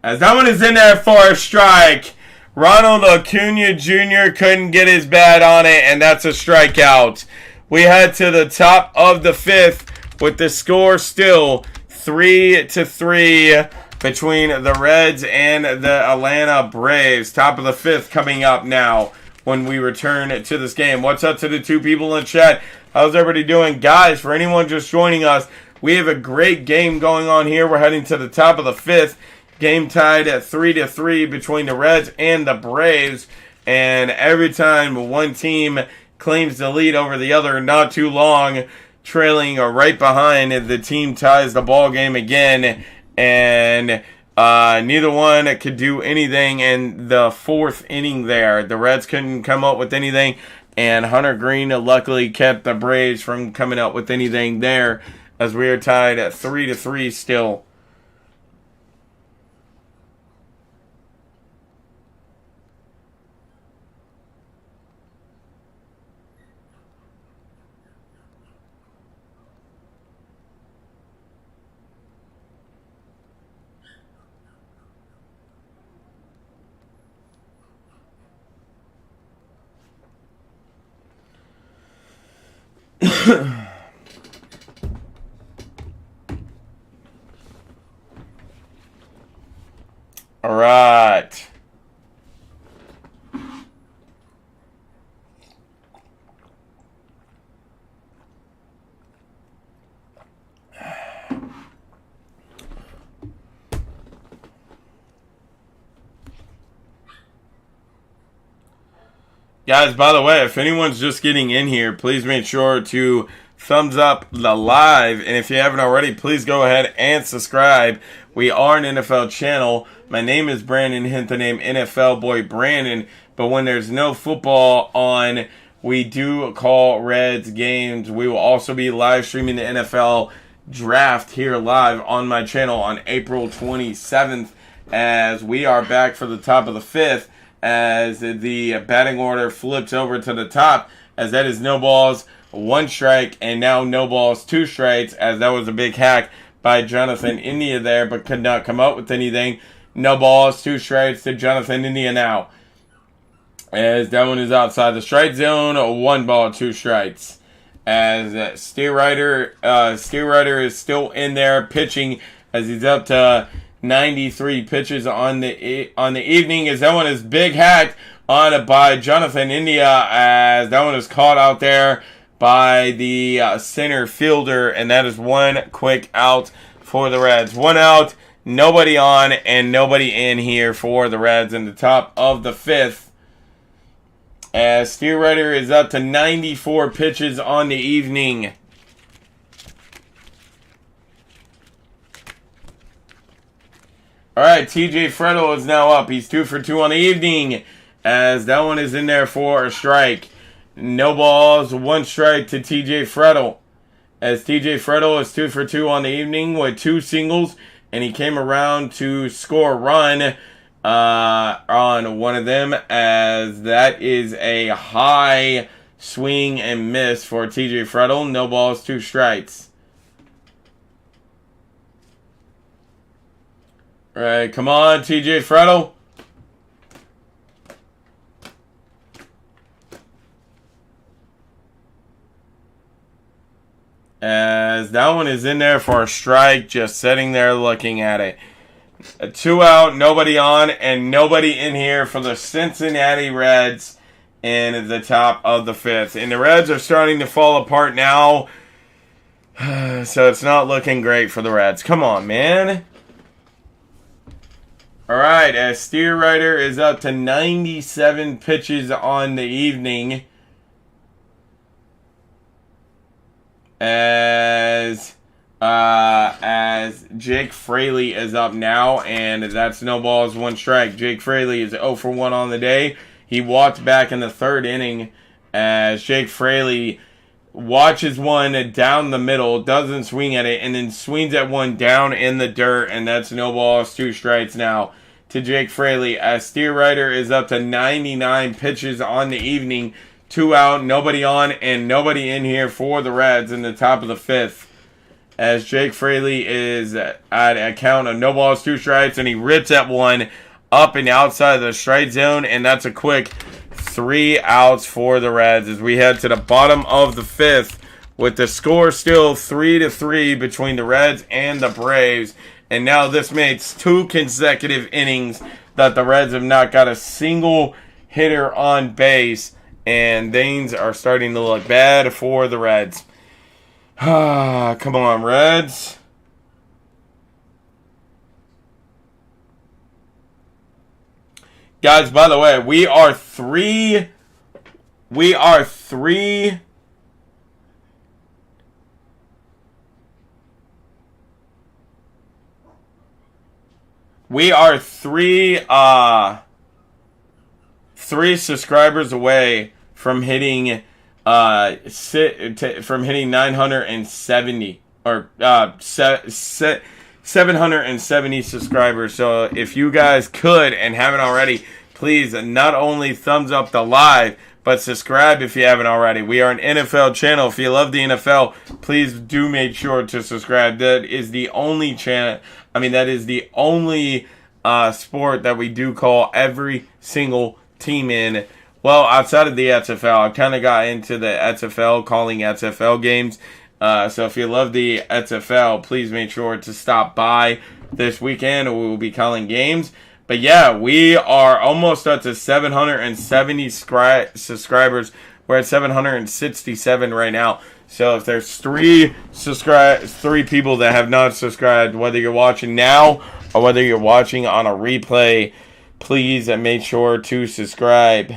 As that one is in there for a strike. Ronald Acuna Jr. couldn't get his bat on it, and that's a strikeout. We head to the top of the 5th with the score still 3-3 between the Reds and the Atlanta Braves. Top of the 5th coming up now when we return to this game. What's up to the 2 people in chat? How's everybody doing? Guys, for anyone just joining us, we have a great game going on here. We're heading to the top of the 5th. Game tied at 3-3 between the Reds and the Braves. And every time one team claims the lead over the other, not too long, trailing or right behind, the team ties the ball game again. And neither one could do anything in the 4th inning there. The Reds couldn't come up with anything. And Hunter Green luckily kept the Braves from coming up with anything there, as we are tied at 3-3 still. All right. Guys, by the way, if anyone's just getting in here, please make sure to thumbs up the live. And if you haven't already, please go ahead and subscribe. We are an NFL channel. My name is Brandon, hence the name NFL Boy Brandon. But when there's no football on, we do call Reds games. We will also be live streaming the NFL draft here live on my channel on April 27th, as we are back for the top of the 5th, as the batting order flips over to the top, as that is no balls, 1 strike, and now no balls, 2 strikes, as that was a big hack by Jonathan India there, but could not come up with anything. No balls, 2 strikes to Jonathan India now, as that one is outside the strike zone. 1 ball, 2 strikes. As Steerwriter is still in there pitching, as he's up to 93 pitches on the evening, as that one is big hacked on by Jonathan India, as that one is caught out there by the center fielder, and that is 1 quick out for the Reds. 1 out, nobody on, and nobody in here for the Reds in the top of the 5th. As Steerwriter is up to 94 pitches on the evening. Alright, TJ Frettel is now up. He's 2 for 2 on the evening, as that one is in there for a strike. No balls, 1 strike to TJ Frettel, as TJ Frettel is 2 for 2 on the evening with 2 singles, and he came around to score a run on one of them, as that is a high swing and miss for TJ Frettel. No balls, 2 strikes. All right, come on, TJ Frettel. As that one is in there for a strike, just sitting there looking at it. 2 out, nobody on, and nobody in here for the Cincinnati Reds in the top of the 5th. And the Reds are starting to fall apart now, so it's not looking great for the Reds. Come on, man. All right, as Steer Rider is up to 97 pitches on the evening. As Jake Fraley is up now, and that's no balls, 1 strike. Jake Fraley is 0 for 1 on the day. He walked back in the 3rd inning as Jake Fraley watches one down the middle, doesn't swing at it, and then swings at one down in the dirt, and that's no balls, 2 strikes now to Jake Fraley. As Steer Rider is up to 99 pitches on the evening. 2 out, nobody on, and nobody in here for the Reds in the top of the 5th. As Jake Fraley is at a count of no balls, 2 strikes, and he rips at one up and outside the strike zone, and that's a quick 3 outs for the Reds as we head to the bottom of the 5th with the score still 3-3 between the Reds and the Braves. And now this makes 2 consecutive innings that the Reds have not got a single hitter on base, and things are starting to look bad for the Reds. Come on, Reds. Guys, by the way, we are three subscribers away from hitting 970 or 770 subscribers. So if you guys could and haven't already, please not only thumbs up the live, but subscribe if you haven't already. We are an NFL channel. If you love the NFL, please do make sure to subscribe. That is the only channel. That is the only sport that we do call every single team in. Well, outside of the XFL, I kind of got into the XFL, calling XFL games. So if you love the XFL, please make sure to stop by this weekend, or we will be calling games. But yeah, we are almost up to 770 subscribers. We're at 767 right now. So if there's 3 people that have not subscribed, whether you're watching now or whether you're watching on a replay, please make sure to subscribe.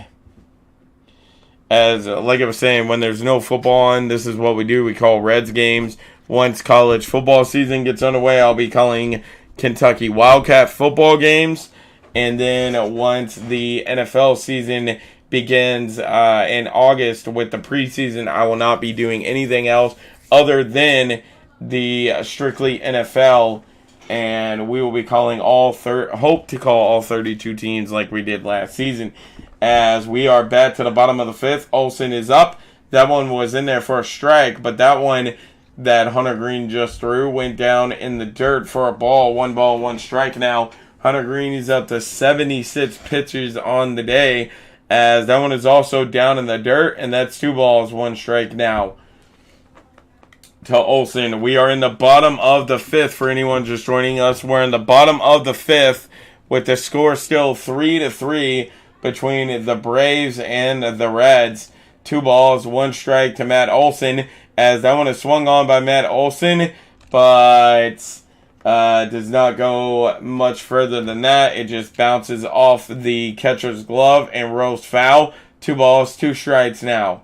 As like I was saying, when there's no football on, this is what we do. We call Reds games. Once college football season gets underway, I'll be calling Kentucky Wildcat football games. And then once the NFL season begins in August with the preseason, I will not be doing anything else other than the strictly NFL. And we will be calling hope to call all 32 teams like we did last season. As we are back to the bottom of the 5th, Olsen is up. That one was in there for a strike, but that one that Hunter Green just threw went down in the dirt for a ball. 1 ball, 1 strike now. Hunter Green is up to 76 pitches on the day, as that one is also down in the dirt, and that's 2 balls, 1 strike now to Olsen. We are in the bottom of the 5th for anyone just joining us. We're in the bottom of the 5th with the score still 3-3 between the Braves and the Reds. 2 balls, 1 strike to Matt Olson, as that one is swung on by Matt Olson, but does not go much further than that. It just bounces off the catcher's glove and rolls foul. 2 balls, 2 strikes now.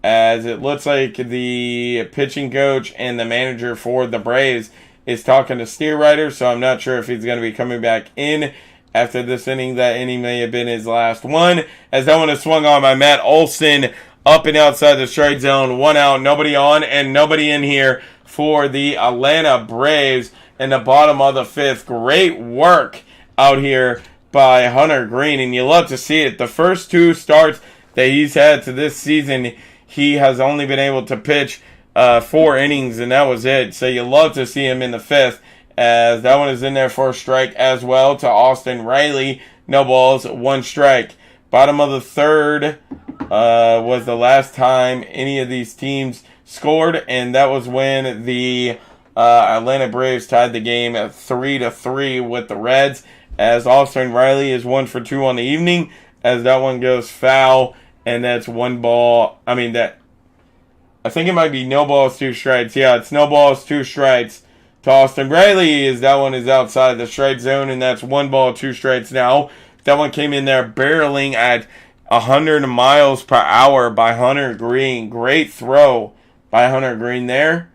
As it looks like the pitching coach and the manager for the Braves is talking to Steer Rider, so I'm not sure if he's going to be coming back in after this inning. That inning may have been his last one, as that one is swung on by Matt Olson up and outside the strike zone. 1 out, nobody on, and nobody in here for the Atlanta Braves in the bottom of the 5th. Great work out here by Hunter Green, and you love to see it. The first 2 starts that he's had to this season, he has only been able to pitch 4 innings, and that was it. So you love to see him in the 5th, as that one is in there for a strike as well to Austin Riley. No balls, 1 strike. Bottom of the 3rd was the last time any of these teams scored, and that was when the Atlanta Braves tied the game at 3-3 with the Reds, as Austin Riley is 1 for 2 on the evening, as that one goes foul, and that's 1 ball. I think it might be no balls, 2 strikes. Yeah, it's no balls, 2 strikes to Austin Riley, as that one is outside the strike zone, and that's 1 ball, 2 strikes now. That one came in there barreling at 100 miles per hour by Hunter Green. Great throw by Hunter Green there.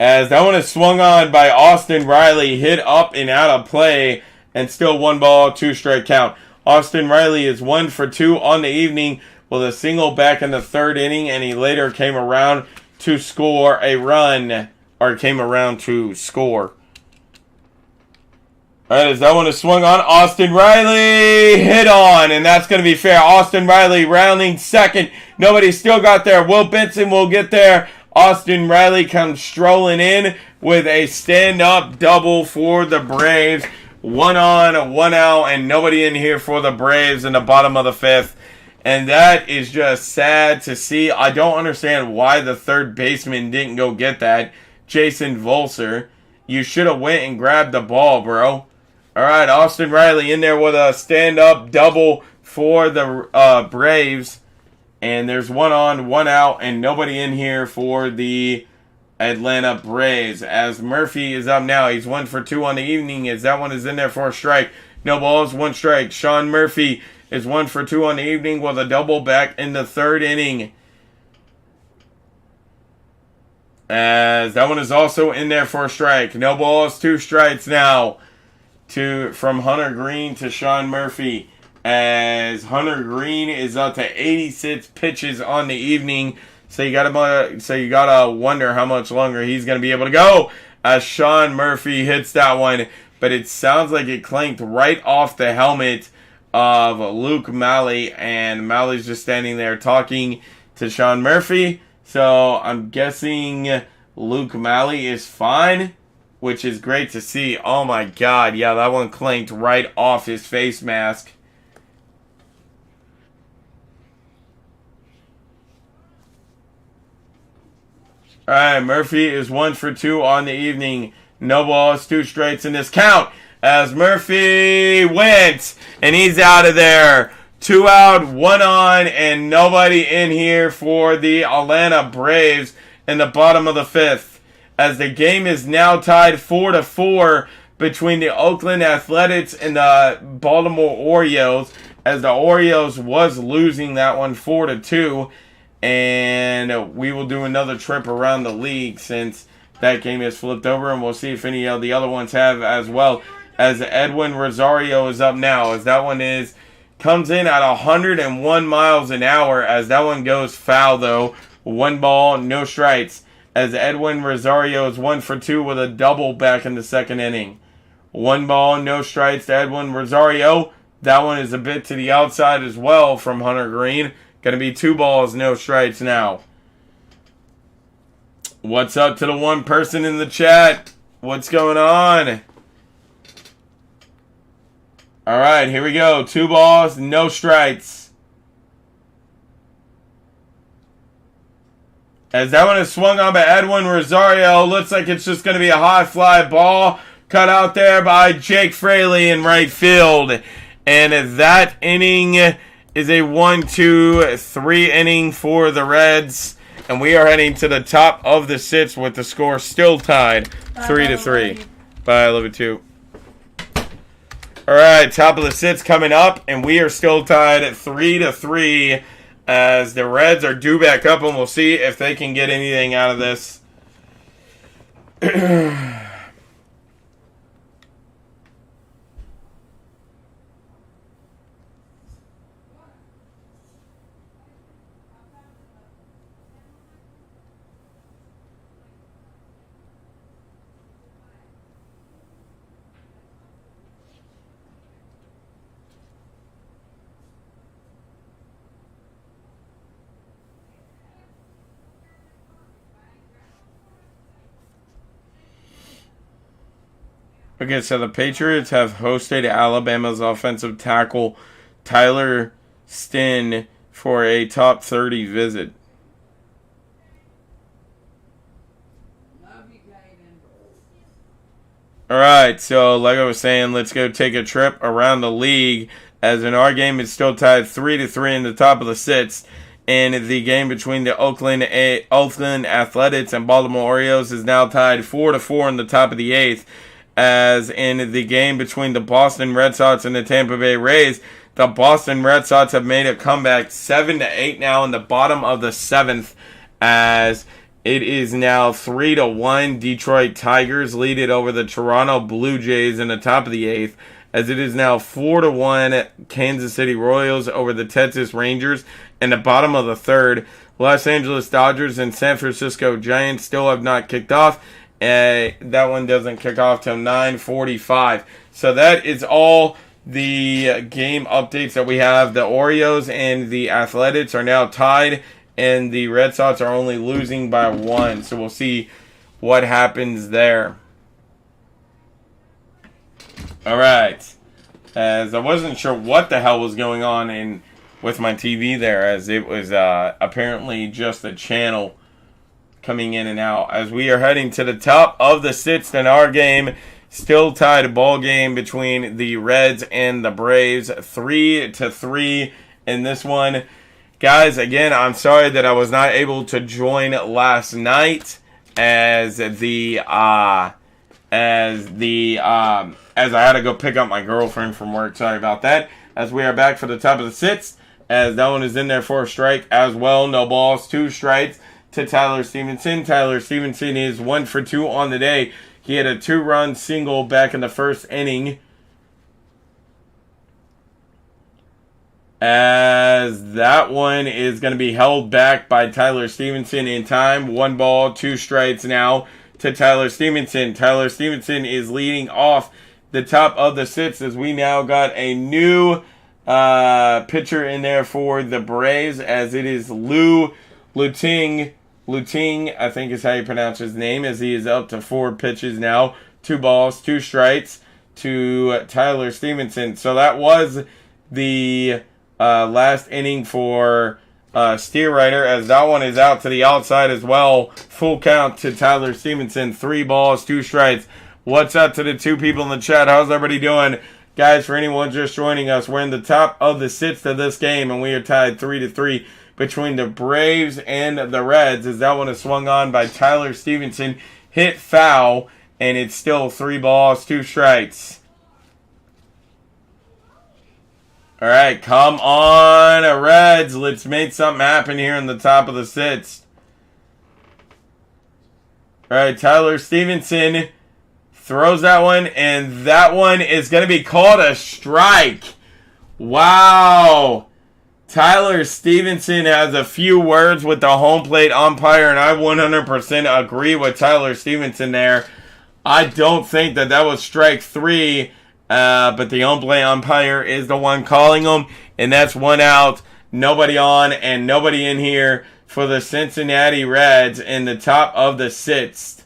As that one is swung on by Austin Riley, hit up and out of play, and still 1 ball, 2 strike count. Austin Riley is 1 for 2 on the evening with a single back in the 3rd inning, and he later came around to score a run, or came around to score. All right, as that one is swung on, Austin Riley hit on, and that's going to be fair. Austin Riley rounding 2nd. Nobody still got there. Will Benson will get there. Austin Riley comes strolling in with a stand-up double for the Braves. 1 on, 1 out, and nobody in here for the Braves in the bottom of the 5th. And that is just sad to see. I don't understand why the 3rd baseman didn't go get that. Jason Volser, you should have went and grabbed the ball, bro. All right, Austin Riley in there with a stand-up double for the Braves. And there's 1 on, 1 out, and nobody in here for the Atlanta Braves. As Murphy is up now. He's 1 for 2 on the evening, as that one is in there for a strike. No balls, 1 strike. Sean Murphy is 1 for 2 on the evening with a double back in the 3rd inning. As that one is also in there for a strike. No balls, 2 strikes now from Hunter Green to Sean Murphy. As Hunter Green is up to 86 pitches on the evening. So you gotta wonder how much longer he's gonna be able to go as Sean Murphy hits that one. But it sounds like it clanked right off the helmet of Luke Malley, and Malley's just standing there talking to Sean Murphy. So I'm guessing Luke Malley is fine, which is great to see. Oh my God, yeah, that one clanked right off his face mask. All right, Murphy is 1 for 2 on the evening. No balls, 2 strikes in this count. As Murphy went, and he's out of there. 2 out, 1 on, and nobody in here for the Atlanta Braves in the bottom of the 5th. As the game is now tied 4-4 between the Oakland Athletics and the Baltimore Orioles, as the Orioles was losing that one 4-2. And we will do another trip around the league since that game is flipped over, and we'll see if any of the other ones have as well. As Edwin Rosario is up now, as that one comes in at 101 miles an hour, as that one goes foul though. 1 ball, no strikes. As Edwin Rosario is 1 for 2 with a double back in the 2nd inning. 1 ball, no strikes to Edwin Rosario. That one is a bit to the outside as well from Hunter Green. Going to be 2 balls, no strikes now. What's up to the one person in the chat? What's going on? All right, here we go. 2 balls, no strikes. As that one is swung on by Edwin Rosario, looks like it's just going to be a high fly ball cut out there by Jake Fraley in right field. And that inning is a 1-2-3 inning for the Reds. And we are heading to the top of the 6th with the score still tied 3-3. Bye, I love you too. All right, top of the 6th coming up, and we are still tied at 3-3 as the Reds are due back up, and we'll see if they can get anything out of this. Okay, so the Patriots have hosted Alabama's offensive tackle Tyler Stin for a top 30 visit. Love you, Caden. Alright, so like I was saying, let's go take a trip around the league. As in our game is still tied 3-3 in the top of the sixth. And the game between the Oakland Athletics and Baltimore Orioles is now tied 4-4 in the top of the eighth. As in the game between the Boston Red Sox and the Tampa Bay Rays, the Boston Red Sox have made a comeback 7-8 now in the bottom of the seventh, as it is now 3-1. Detroit Tigers lead it over the Toronto Blue Jays in the top of the eighth, as it is now 4-1. Kansas City Royals over the Texas Rangers in the bottom of the third. Los Angeles Dodgers and San Francisco Giants still have not kicked off. That one doesn't kick off till 9:45. So that is all the game updates that we have. The Orioles and the Athletics are now tied, and the Red Sox are only losing by 1. So we'll see what happens there. All right. As I wasn't sure what the hell was going on with my TV there, as it was apparently just a channel coming in and out. As we are heading to the top of the sixth in our game, still tied a ball game between the Reds and the Braves, 3-3 in this one. Guys, again, I'm sorry that I was not able to join last night, as I had to go pick up my girlfriend from work. Sorry about that. As we are back for the top of the sixth, as that one is in there for a strike as well. No balls, 2 strikes to Tyler Stevenson. Tyler Stevenson is 1 for 2 on the day. He had a 2-run single back in the first inning, as that one is going to be held back by Tyler Stevenson in time. 1 ball, 2 strikes now to Tyler Stevenson. Tyler Stevenson is leading off the top of the sixth, as we now got a new pitcher in there for the Braves, as it is Luting, I think is how you pronounce his name, as he is up to 4 pitches now. 2 balls, 2 strikes to Tyler Stevenson. So that was the last inning for Steerwriter, as that one is out to the outside as well. Full count to Tyler Stevenson. 3 balls, 2 strikes. What's up to the 2 people in the chat? How's everybody doing? Guys, for anyone just joining us, we're in the top of the sixth of this game, and we are tied 3-3 between the Braves and the Reds, as that one is swung on by Tyler Stevenson. Hit foul, and it's still 3 balls, 2 strikes. All right, come on, Reds. Let's make something happen here in the top of the sixth. All right, Tyler Stevenson throws that one, and that one is going to be called a strike. Wow. Tyler Stevenson has a few words with the home plate umpire, and I 100% agree with Tyler Stevenson there. I don't think that was strike 3, but the home plate umpire is the one calling them, and that's 1 out, nobody on, and nobody in here for the Cincinnati Reds in the top of the sixth.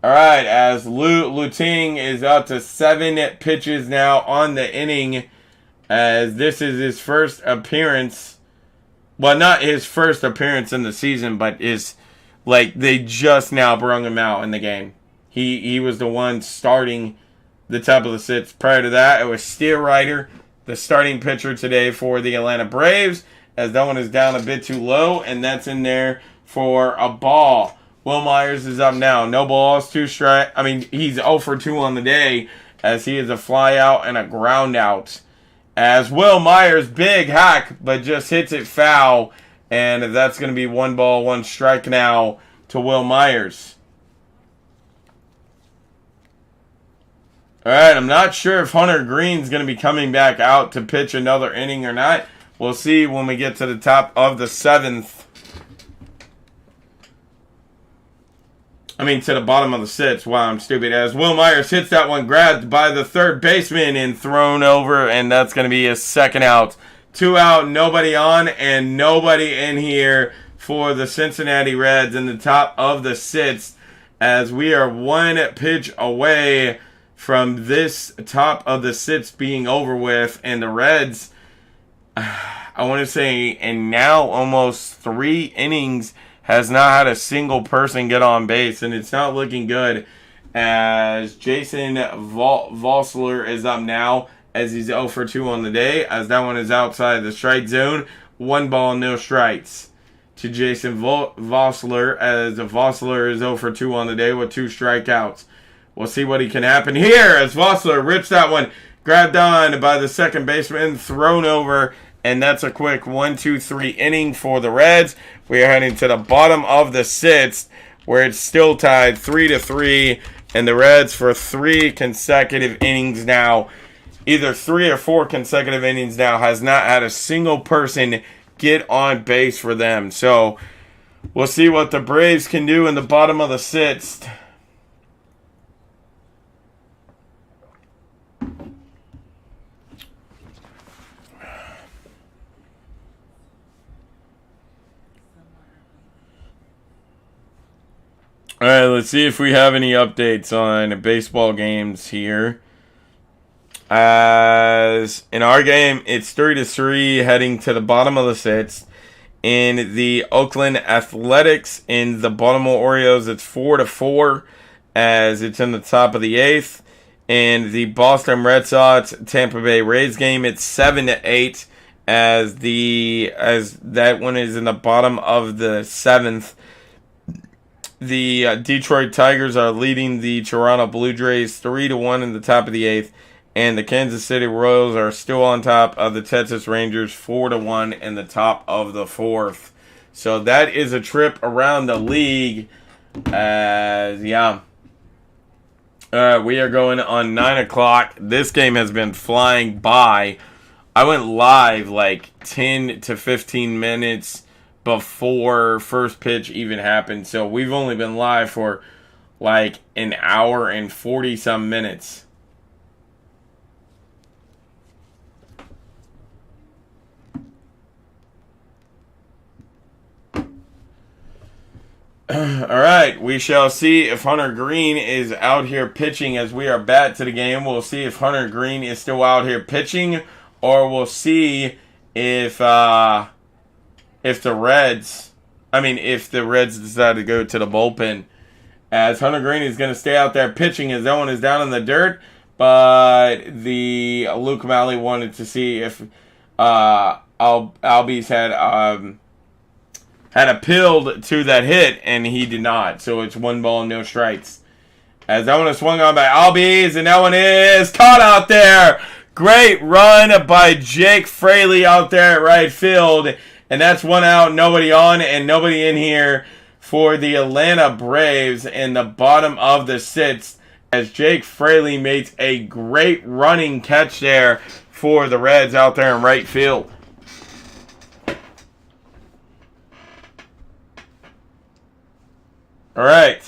All right, as Luting is up to 7 pitches now on the inning, as this is his first appearance. Well, not his first appearance in the season, but they just now brung him out in the game. He was the one starting the top of the sixth. Prior to that, it was Steerwriter, the starting pitcher today for the Atlanta Braves, as that one is down a bit too low, and that's in there for a ball. Will Myers is up now. No balls, 2 strikes. He's 0 for 2 on the day, as he is a fly out and a ground out. As Will Myers, big hack, but just hits it foul, and that's going to be 1 ball, 1 strike now to Will Myers. All right, I'm not sure if Hunter Green's going to be coming back out to pitch another inning or not. We'll see when we get to the top of the seventh. To the bottom of the sixth. Wow, I'm stupid. As Will Myers hits that one, grabbed by the third baseman and thrown over, and that's going to be a 2nd out. 2 out, nobody on, and nobody in here for the Cincinnati Reds in the top of the sixth, as we are 1 pitch away from this top of the sixth being over with, and the Reds, I want to say, in now almost 3 innings, has not had a single person get on base, and it's not looking good as Jason Vossler is up now as he's 0 for 2 on the day, as that one is outside the strike zone. 1 ball, no strikes to Jason Vossler, as Vossler is 0 for 2 on the day with 2 strikeouts. We'll see what can happen here as Vossler rips that one, grabbed on by the second baseman, thrown over, and that's a quick 1-2-3 inning for the Reds. We are heading to the bottom of the 6th, where it's still tied 3-3, and the Reds for 3 consecutive innings now, either 3 or 4 consecutive innings now, has not had a single person get on base for them. So we'll see what the Braves can do in the bottom of the 6th. All right, let's see if we have any updates on baseball games here. As in our game, it's 3-3 heading to the bottom of the 6th. In the Oakland Athletics, in the Baltimore Orioles, it's 4-4 as it's in the top of the 8th. In the Boston Red Sox Tampa Bay Rays game, it's 7-8 as that one is in the bottom of the 7th. The Detroit Tigers are leading the Toronto Blue Jays 3-1 in the top of the 8th, and the Kansas City Royals are still on top of the Texas Rangers 4-1 in the top of the 4th. So that is a trip around the league. We are going on 9 o'clock. This game has been flying by. I went live like 10 to 15 minutes before first pitch even happened. So we've only been live for like an hour and 40 some minutes. Alright, we shall see if Hunter Green is out here pitching as we are back to the game. We'll see if Hunter Green is still out here pitching, or we'll see if the Reds decide to go to the bullpen, as Hunter Green is going to stay out there pitching as that one is down in the dirt. But the Luke Malley wanted to see if Albies had appealed to that hit, and he did not. So it's 1 ball, no strikes. As that one is swung on by Albies, and that one is caught out there. Great run by Jake Fraley out there at right field. And that's 1 out, nobody on, and nobody in here for the Atlanta Braves in the bottom of the 6th, as Jake Fraley makes a great running catch there for the Reds out there in right field. All right.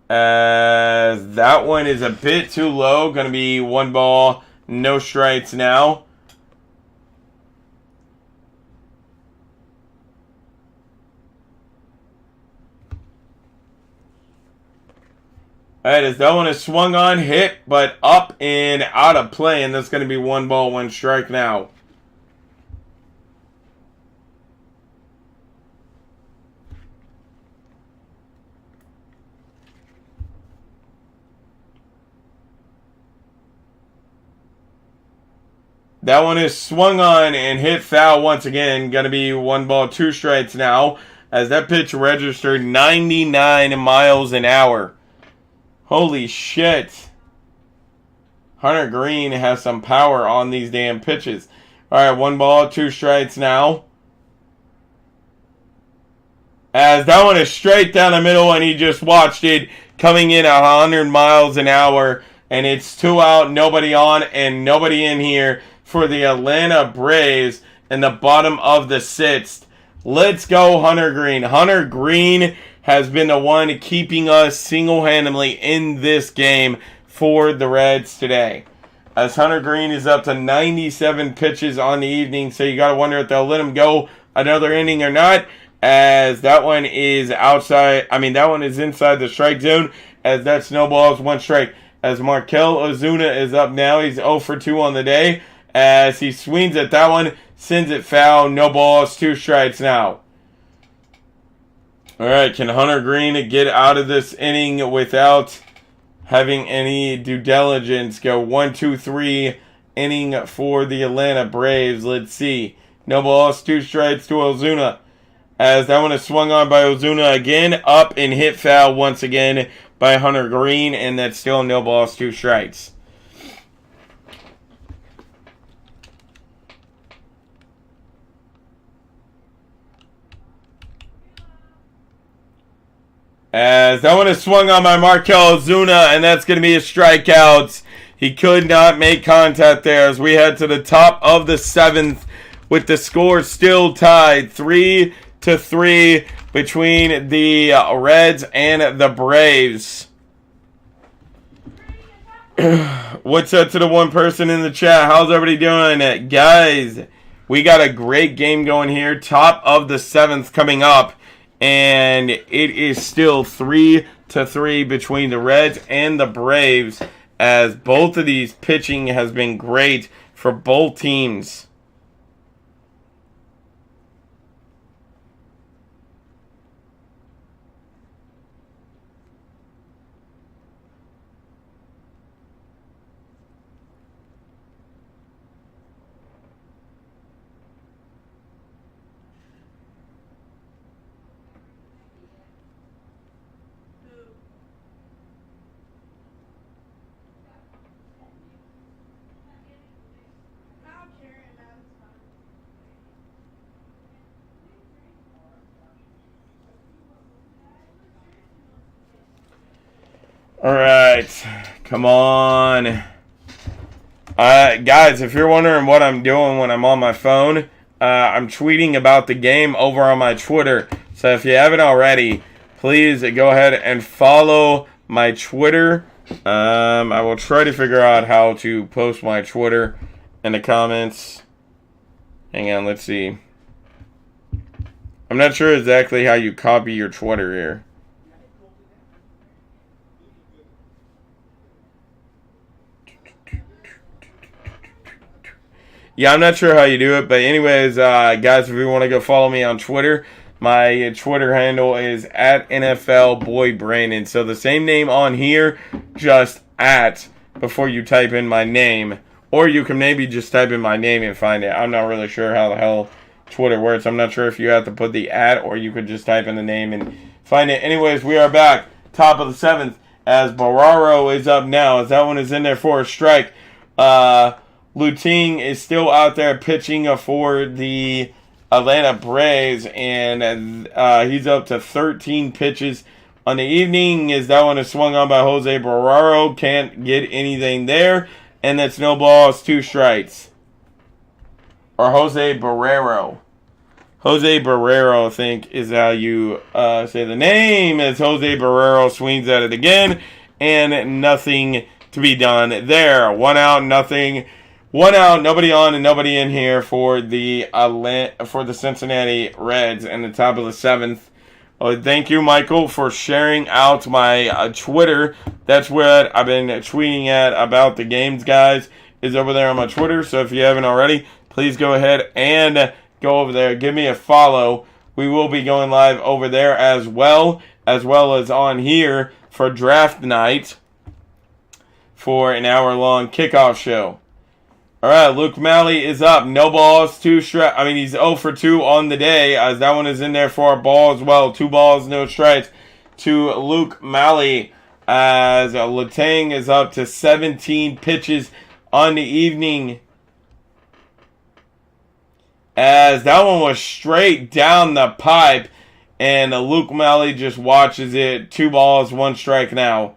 That one is a bit too low. Going to be 1 ball, no strikes now. Alright, as that one is swung on, hit, but up and out of play, and that's going to be 1 ball, 1 strike now. That one is swung on and hit foul once again. Going to be 1 ball, 2 strikes now, as that pitch registered 99 miles an hour. Holy shit. Hunter Green has some power on these damn pitches. Alright, 1 ball, 2 strikes now. As that one is straight down the middle, and he just watched it coming in at 100 miles an hour. And it's 2 out, nobody on, and nobody in here for the Atlanta Braves in the bottom of the 6th. Let's go, Hunter Green. Hunter Green has been the one keeping us single-handedly in this game for the Reds today. As Hunter Green is up to 97 pitches on the evening, so you got to wonder if they'll let him go another inning or not, as that one is inside the strike zone, as that snowballs 1 strike. as Markel Ozuna is up now. He's 0 for 2 on the day as he swings at that one, sends it foul. No balls, 2 strikes now. All right, can Hunter Green get out of this inning without having any due diligence? Go 1, 2, 3 inning for the Atlanta Braves. Let's see. No balls, 2 strikes to Ozuna. As that one is swung on by Ozuna again, up and hit foul once again by Hunter Green, and that's still no balls, 2 strikes. As that one is swung on by Markel Ozuna, and that's going to be a strikeout. He could not make contact there as we head to the top of the 7th with the score still tied 3-3 between the Reds and the Braves. What's up to the one person in the chat? How's everybody doing? Guys, we got a great game going here. Top of the 7th coming up. And it is still 3-3 between the Reds and the Braves, as both of these pitching has been great for both teams. Alright, come on. Guys, if you're wondering what I'm doing when I'm on my phone, I'm tweeting about the game over on my Twitter. So if you haven't already, please go ahead and follow my Twitter. I will try to figure out how to post my Twitter in the comments. Hang on, let's see. I'm not sure exactly how you copy your Twitter here. Yeah, I'm not sure how you do it, but anyways, guys, if you want to go follow me on Twitter, my Twitter handle is at NFL Boy Brandon. So the same name on here, just at before you type in my name, or you can maybe just type in my name and find it. I'm not really sure how the hell Twitter works. I'm not sure if you have to put the at or you could just type in the name and find it. Anyways, we are back, top of the 7th, as Barraro is up now, as that one is in there for a strike. Luting is still out there pitching for the Atlanta Braves, and he's up to 13 pitches on the evening. As that one is swung on by Jose Barraro, can't get anything there, and that's no balls, 2 strikes. Or Jose Barrero. Jose Barrero, I think, is how you say the name, as Jose Barrero swings at it again, and nothing to be done there. 1 out, nothing. 1 out, nobody on and nobody in here for the Cincinnati Reds in the top of the 7th. Thank you, Michael, for sharing out my Twitter. That's what I've been tweeting at about the games, guys, is over there on my Twitter. So if you haven't already, please go ahead and go over there. Give me a follow. We will be going live over there as well as on here for draft night for an hour-long kickoff show. All right, Luke Malley is up. No balls, 2 strikes. I mean, he's 0 for 2 on the day, as that one is in there for a ball as well. 2 balls, no strikes to Luke Malley, as Letang is up to 17 pitches on the evening. As that one was straight down the pipe, and Luke Malley just watches it. 2 balls, 1 strike now.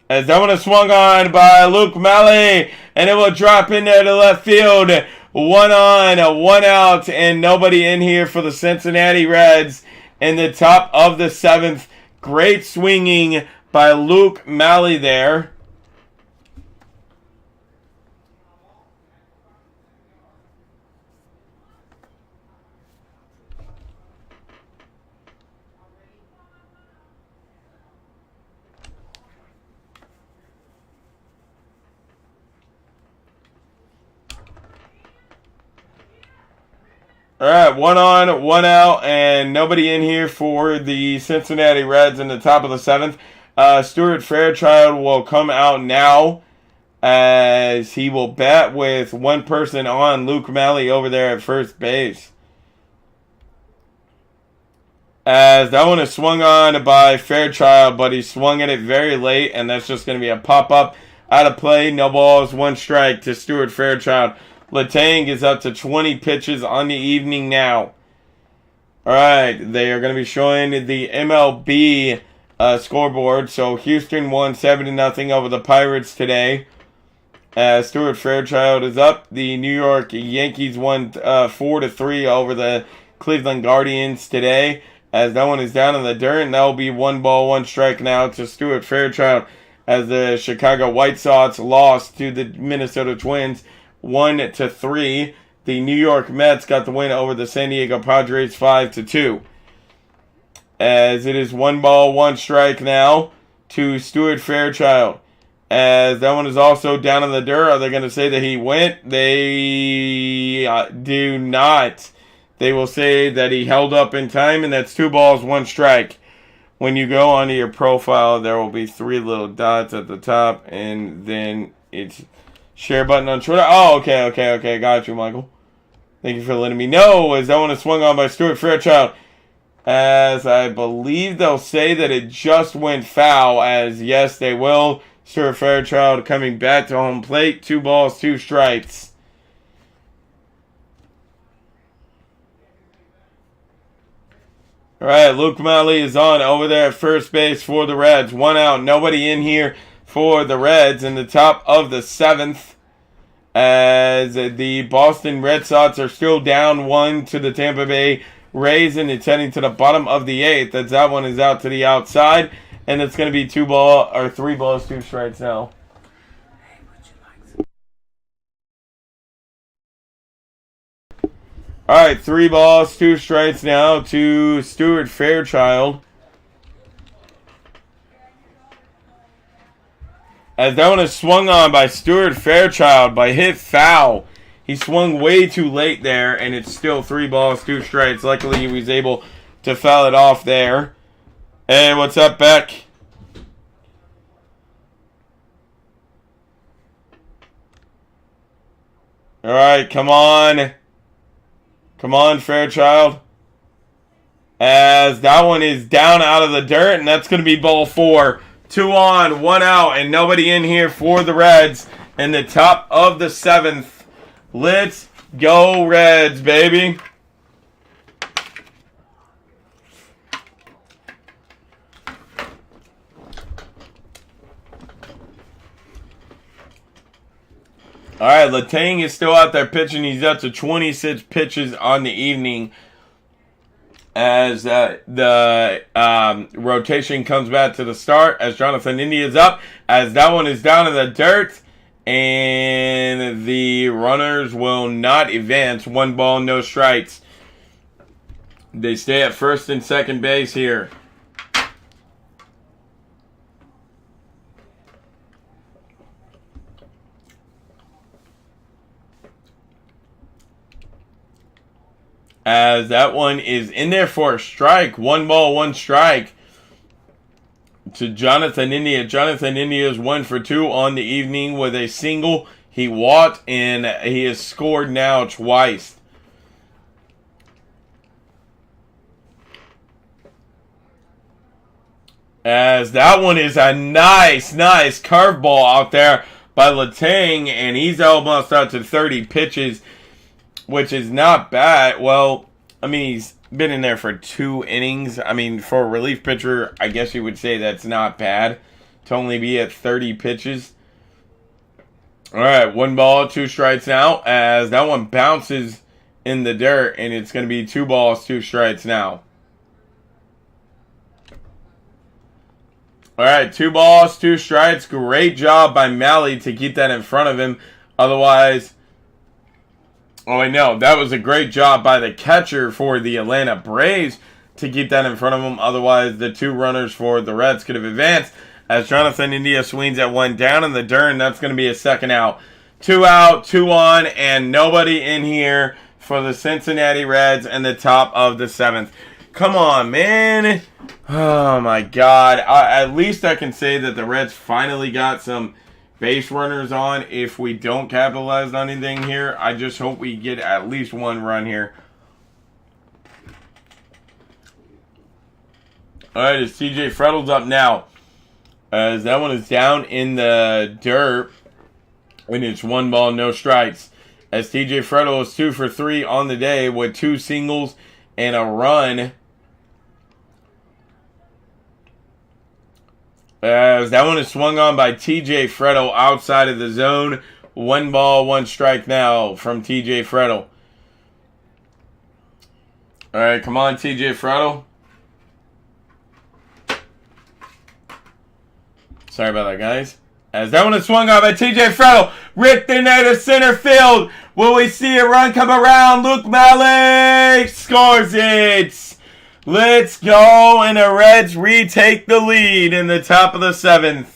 As that one is swung on by Luke Malley, and it will drop in there to left field. 1 on, 1 out, and nobody in here for the Cincinnati Reds in the top of the 7th. Great swinging by Luke Malley there. All right, one on, one out, and nobody in here for the Cincinnati Reds in the top of the 7th. Stuart Fairchild will come out now as he will bat with one person on, Luke Malley over there at first base. As that one is swung on by Fairchild, but he swung at it very late, and that's just going to be a pop-up out of play. No balls, one strike to Stuart Fairchild. Letang is up to 20 pitches on the evening now. All right, they are going to be showing the MLB scoreboard. So Houston won 7-0 over the Pirates today. Stuart Fairchild is up. The New York Yankees won 4-3 over the Cleveland Guardians today. As that one is down in the dirt, and that will be 1 ball, 1 strike now to Stuart Fairchild. As the Chicago White Sox lost to the Minnesota Twins 1-3. The New York Mets got the win over the San Diego Padres 5-2. As it is 1 ball, 1 strike now to Stuart Fairchild. As that one is also down in the dirt. Are they going to say that he went? They do not. They will say that he held up in time, and that's 2 balls, 1 strike. When you go onto your profile, there will be 3 little dots at the top, and then it's share button on Twitter. Oh, okay. Got you, Michael. Thank you for letting me know. As that one is swung on by Stuart Fairchild. As I believe they'll say that it just went foul. As yes, they will. Stuart Fairchild coming back to home plate. 2 balls, 2 strikes. All right, Luke Malley is on over there at first base for the Reds. 1 out. Nobody in here for the Reds in the top of the 7th. As the Boston Red Sox are still down 1 to the Tampa Bay Rays, and it's heading to the bottom of the 8th. As that one is out to the outside, and it's going to be 3 balls, 2 strikes now. All right, 3 balls, 2 strikes now to Stuart Fairchild. As that one is swung on by Stuart Fairchild by hit foul. He swung way too late there, and it's still 3 balls, 2 strikes. Luckily, he was able to foul it off there. Hey, what's up, Beck? All right, come on. Come on, Fairchild. As that one is down out of the dirt, and that's going to be ball 4. 2 on, 1 out, and nobody in here for the Reds in the top of the 7th. Let's go Reds, baby. All right, Letang is still out there pitching. He's up to 26 pitches on the evening. As the rotation comes back to the start, as Jonathan India is up, as that one is down in the dirt, and the runners will not advance. 1 ball, no strikes. They stay at first and second base here. As that one is in there for a strike. 1 ball, 1 strike to Jonathan India. Jonathan India is 1 for 2 on the evening with a single. He walked, and he has scored now twice. As that one is a nice curveball out there by Letang, and he's almost out to 30 pitches, which is not bad. Well, I mean, he's been in there for 2 innings. I mean, for a relief pitcher, I guess you would say that's not bad to only be at 30 pitches. All right, 1 ball, 2 strikes now, as that one bounces in the dirt, and it's going to be 2 balls, 2 strikes now. All right, 2 balls, 2 strikes. Great job by Malley to keep that in front of him. Otherwise, oh, I know. That was a great job by the catcher for the Atlanta Braves to keep that in front of him. Otherwise, the 2 runners for the Reds could have advanced. As Jonathan India swings at 1 down in the dirt, and that's going to be a second out. 2 out, 2 on, and nobody in here for the Cincinnati Reds in the top of the 7th. Come on, man. Oh, my God. At least I can say that the Reds finally got some base runners on. If we don't capitalize on anything here, I just hope we get at least one run here. All right, it's TJ Frettle's up now. As that one is down in the dirt. And it's 1 ball, no strikes. As TJ Frettle is 2 for 3 on the day with 2 singles and a run. As that one is swung on by TJ Frettle outside of the zone. 1 ball, 1 strike now from TJ Frettle. All right, come on, TJ Frettle. Sorry about that, guys. As that one is swung on by TJ Frettle. Ripped in there to center field. Will we see a run come around? Luke Malley scores it. Let's go. And the Reds retake the lead in the top of the 7th.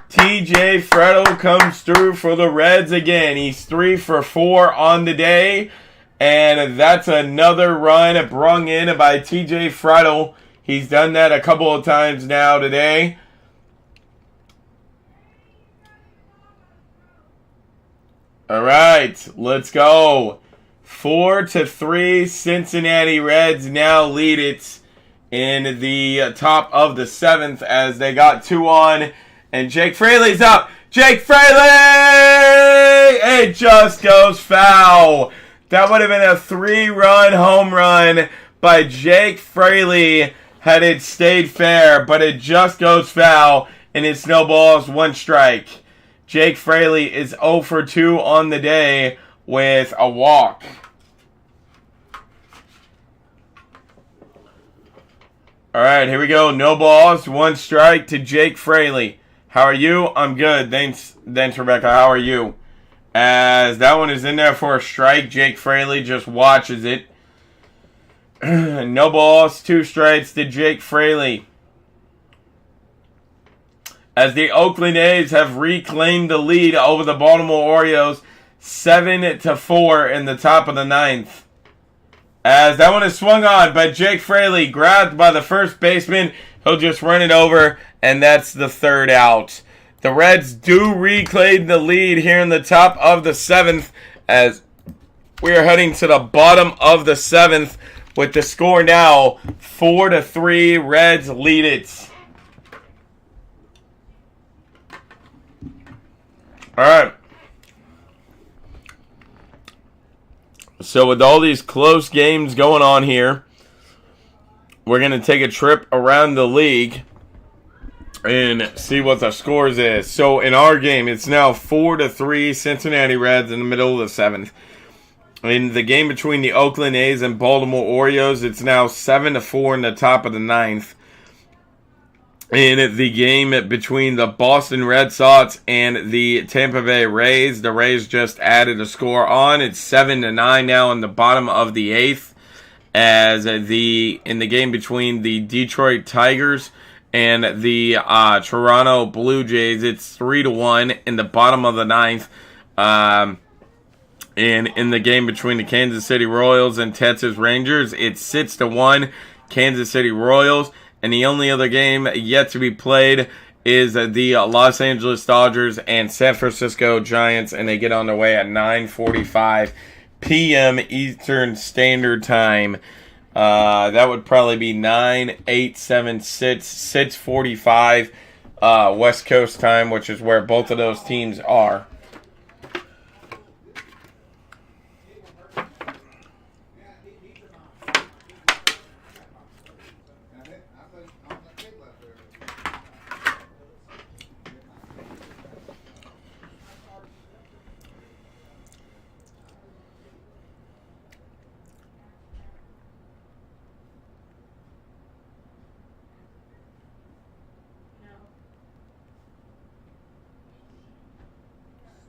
TJ Frettle comes through for the Reds again. He's 3 for 4 on the day. And that's another run brung in by TJ Frettle. He's done that a couple of times now today. All right, let's go. 4-3, Cincinnati Reds now lead it in the top of the 7th as they got 2 on. And Jake Fraley's up. Jake Fraley! It just goes foul. That would have been a 3-run home run by Jake Fraley had it stayed fair, but it just goes foul, and it snowballs 1 strike. Jake Fraley is 0 for 2 on the day with a walk. All right, here we go. No balls, 1 strike to Jake Fraley. How are you? I'm good. Thanks, Rebecca. How are you? As that one is in there for a strike, Jake Fraley just watches it. No balls, 2 strikes to Jake Fraley. As the Oakland A's have reclaimed the lead over the Baltimore Orioles, 7-4 in the top of the 9th. As that one is swung on by Jake Fraley, grabbed by the first baseman. He'll just run it over, and that's the 3rd out. The Reds do reclaim the lead here in the top of the 7th as we are heading to the bottom of the 7th with the score now 4-3. Reds lead it. All right. So with all these close games going on here, we're going to take a trip around the league and see what the scores is. So in our game, it's now 4-3 Cincinnati Reds in the middle of the 7th. In the game between the Oakland A's and Baltimore Orioles, it's now 7-4 in the top of the 9th. In the game between the Boston Red Sox and the Tampa Bay Rays, the Rays just added a score on. It's 7-9 now in the bottom of the 8th. As in the game between the Detroit Tigers and the Toronto Blue Jays, it's 3-1 in the bottom of the 9th. And in the game between the Kansas City Royals and Texas Rangers, it's 6-1 Kansas City Royals. And the only other game yet to be played is the Los Angeles Dodgers and San Francisco Giants, and they get on their way at 9:45 p.m. Eastern Standard Time. That would probably be 9, 8, 7, 6, 6:45 West Coast time, which is where both of those teams are.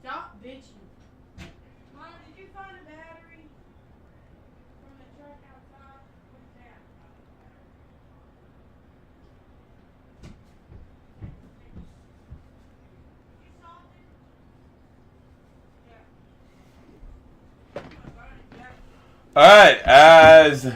Stop bitching. Mom, did you find a battery from the truck outside? What's that? You solved it? Yeah. All right, as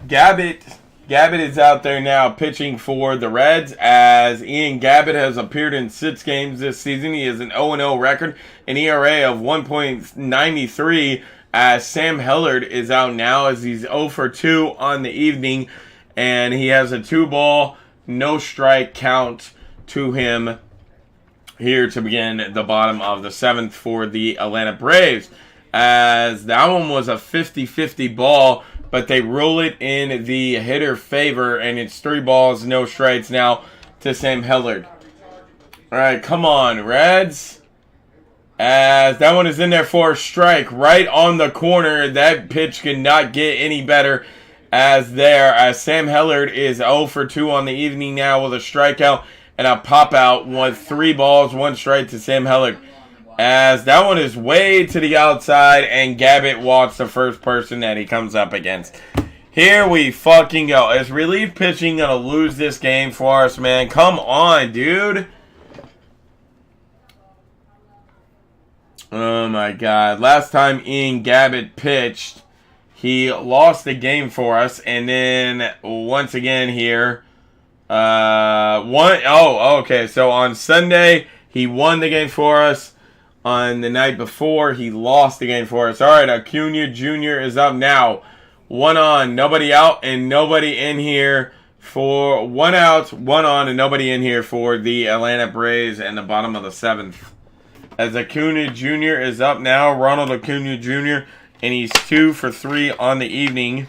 Gabbett is out there now pitching for the Reds, as Ian Gabbett has appeared in 6 games this season. He has an 0-0 record, an ERA of 1.93, as Sam Hellard is out now as he's 0 for 2 on the evening, and he has a 2-ball, no strike count to him here to begin the bottom of the 7th for the Atlanta Braves, as that one was a 50-50 ball, but they rule it in the hitter favor, and it's 3 balls, no strikes now to Sam Hellard. All right, come on, Reds. As that one is in there for a strike right on the corner. That pitch could not get any better as Sam Hellard is 0 for 2 on the evening now with a strikeout and a pop out with 3 balls, 1 strike to Sam Hellard. As that one is way to the outside, and Gabbett walks the first person that he comes up against. Here we fucking go. Is relief pitching going to lose this game for us, man? Come on, dude. Oh, my God. Last time Ian Gabbett pitched, he lost the game for us. And then, once again here, okay. So, on Sunday, he won the game for us. On the night before, he lost the game for us. All right, Acuna Jr. is up now. 1 on, nobody out, and nobody in here for 1 out, 1 on, and nobody in here for the Atlanta Braves in the bottom of the 7th. As Acuna Jr. is up now, Ronald Acuna Jr., and he's 2 for 3 on the evening.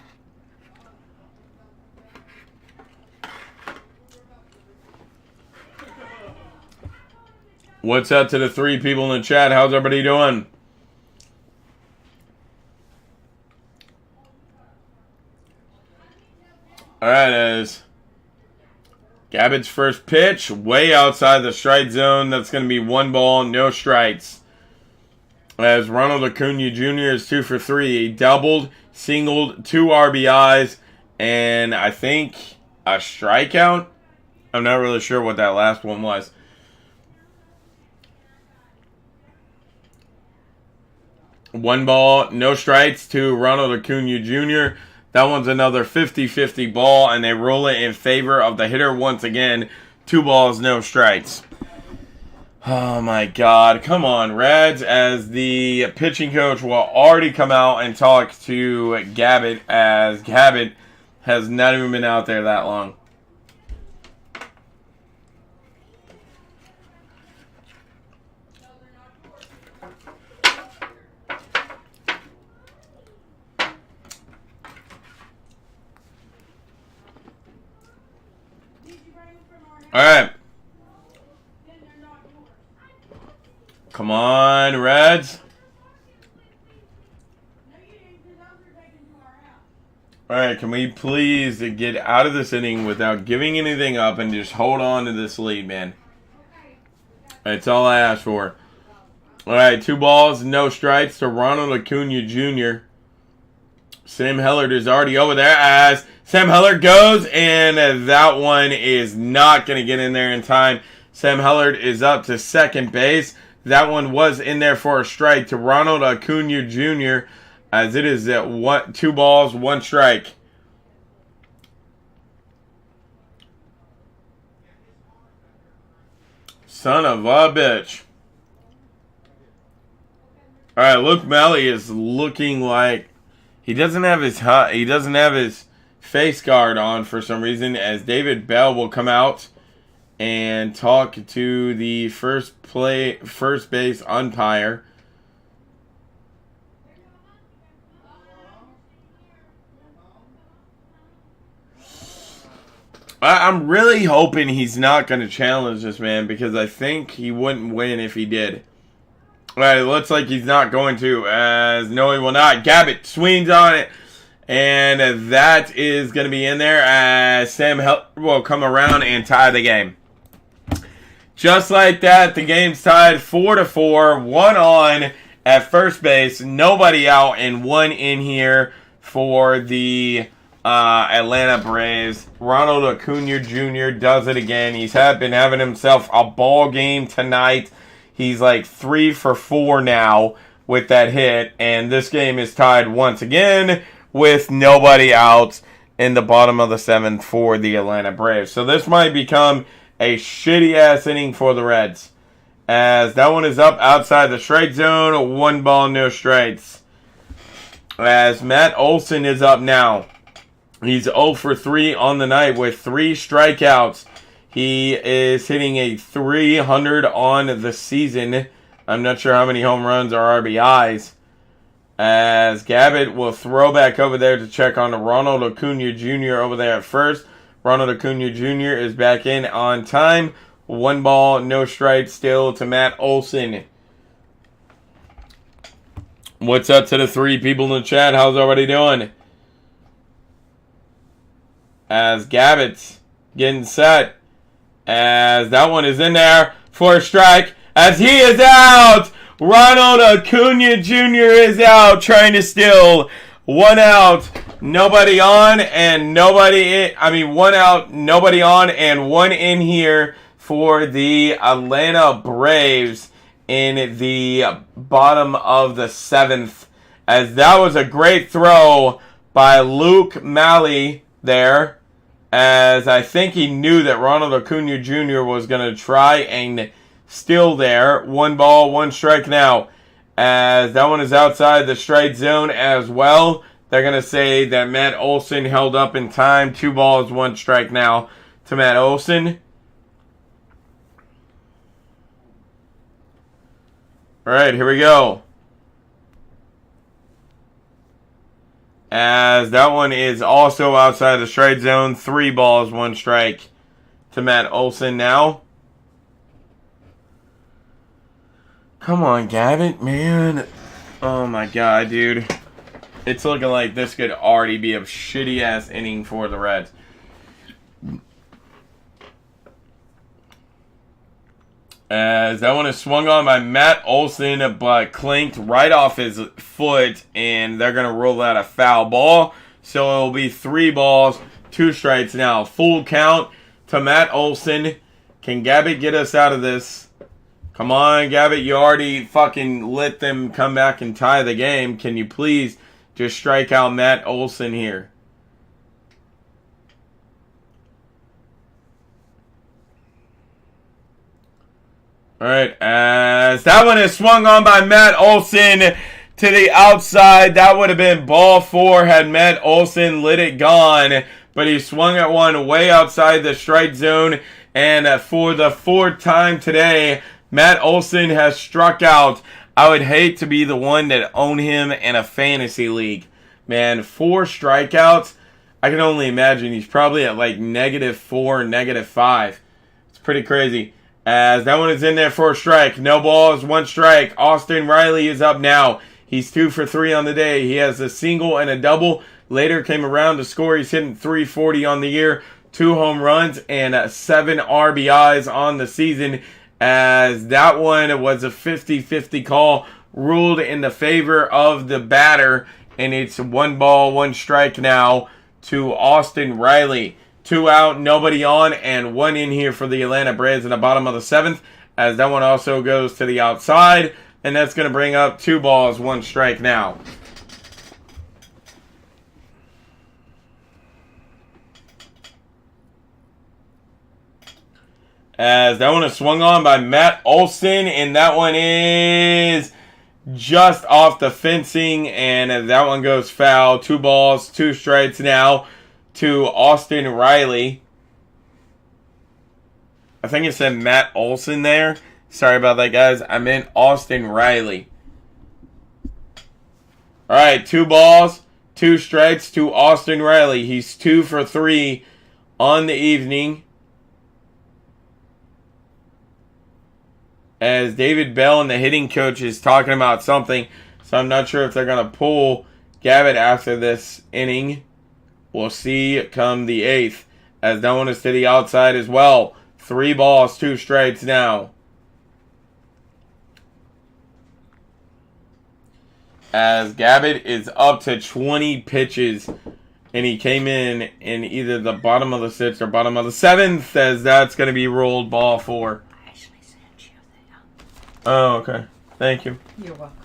What's up to the 3 people in the chat? How's everybody doing? Alright, as Gabbett's first pitch, way outside the strike zone. That's going to be 1 ball, no strikes. As Ronald Acuna Jr. is 2 for 3. He doubled, singled, 2 RBIs, and I think a strikeout. I'm not really sure what that last one was. One ball, no strikes to Ronald Acuna Jr. That one's another 50-50 ball, and they roll it in favor of the hitter once again. 2 balls, no strikes. Oh, my God. Come on, Reds. As the pitching coach will already come out and talk to Gabbett, as Gabbett has not even been out there that long. All right. Come on, Reds. All right, can we please get out of this inning without giving anything up and just hold on to this lead, man? That's all I asked for. All right, 2 balls, no strikes to Ronald Acuna Jr. Sam Hellard is already over there as Sam Hellard goes, and that one is not going to get in there in time. Sam Hellard is up to second base. That one was in there for a strike to Ronald Acuna Jr. as it is at 2 balls, 1 strike. Son of a bitch. All right, Luke Melly is looking like he doesn't have his face guard on for some reason, as David Bell will come out and talk to the first base umpire. I'm really hoping he's not going to challenge this man, because I think he wouldn't win if he did. All right, it looks like he's not going to, as no, he will not. Gabbett swings on it, and that is going to be in there, as Sam will come around and tie the game. Just like that, the game's tied 4-4, 1 on at first base, nobody out, and 1 in here for the Atlanta Braves. Ronald Acuna Jr. does it again. He's been having himself a ball game tonight. He's like 3 for 4 now with that hit. And this game is tied once again with nobody out in the bottom of the 7th for the Atlanta Braves. So this might become a shitty-ass inning for the Reds. As that one is up outside the strike zone. 1 ball, no strikes. As Matt Olson is up now. He's 0 for 3 on the night with 3 strikeouts. He is hitting a .300 on the season. I'm not sure how many home runs or RBIs. As Gabbett will throw back over there to check on Ronald Acuna Jr. over there at first. Ronald Acuna Jr. is back in on time. 1 ball, no strike still to Matt Olson. What's up to the 3 people in the chat? How's everybody doing? As Gabbett's getting set. As that one is in there for a strike. As he is out. Ronald Acuna Jr. is out trying to steal. 1 out. Nobody on and nobody in. 1 out, nobody on, and 1 in here for the Atlanta Braves in the bottom of the 7th. As that was a great throw by Luke Malley there. As I think he knew that Ronald Acuna Jr. was going to try and steal there. 1 ball, 1 strike now. As that one is outside the strike zone as well. They're going to say that Matt Olson held up in time. 2 balls, 1 strike now to Matt Olson. All right, here we go. As that one is also outside the strike zone. 3 balls, 1 strike to Matt Olson now. Come on, Gabbett, man. Oh my god, dude. It's looking like this could already be a shitty-ass inning for the Reds. As that one is swung on by Matt Olson, but clinked right off his foot, and they're going to roll out a foul ball. So it will be 3 balls, 2 strikes now. Full count to Matt Olson. Can Gabbett get us out of this? Come on, Gabbett. You already fucking let them come back and tie the game. Can you please just strike out Matt Olson here? Alright, as that one is swung on by Matt Olson to the outside. That would have been ball 4 had Matt Olson let it gone. But he swung at one way outside the strike zone. And for the 4th time today, Matt Olson has struck out. I would hate to be the one that own him in a fantasy league. Man, 4 strikeouts. I can only imagine he's probably at like -4, -5. It's pretty crazy. As that one is in there for a strike. No balls, 1 strike. Austin Riley is up now. He's 2 for 3 on the day. He has a single and a double. Later came around to score. He's hitting .340 on the year. 2 home runs and 7 RBIs on the season. As that one was a 50-50 call ruled in the favor of the batter. And it's 1 ball, 1 strike now to Austin Riley. 2 out, nobody on, and 1 in here for the Atlanta Braves in the bottom of the 7th. As that one also goes to the outside. And that's going to bring up 2 balls, 1 strike now. As that one is swung on by Matt Olson, and that one is just off the fencing, and that one goes foul. 2 balls, 2 strikes now to Austin Riley. I think it said Matt Olson there. Sorry about that, guys. I meant Austin Riley. All right, 2 balls, 2 strikes to Austin Riley. He's 2 for 3 on the evening. As David Bell and the hitting coach is talking about something. So I'm not sure if they're going to pull Gabbett after this inning. We'll see come the 8th. As that one is to the outside as well. 3 balls, 2 strikes now. As Gabbett is up to 20 pitches. And he came in either the bottom of the 6th or bottom of the 7th. As that's going to be rolled ball 4. I actually sent you that. Oh, okay. Thank you. You're welcome.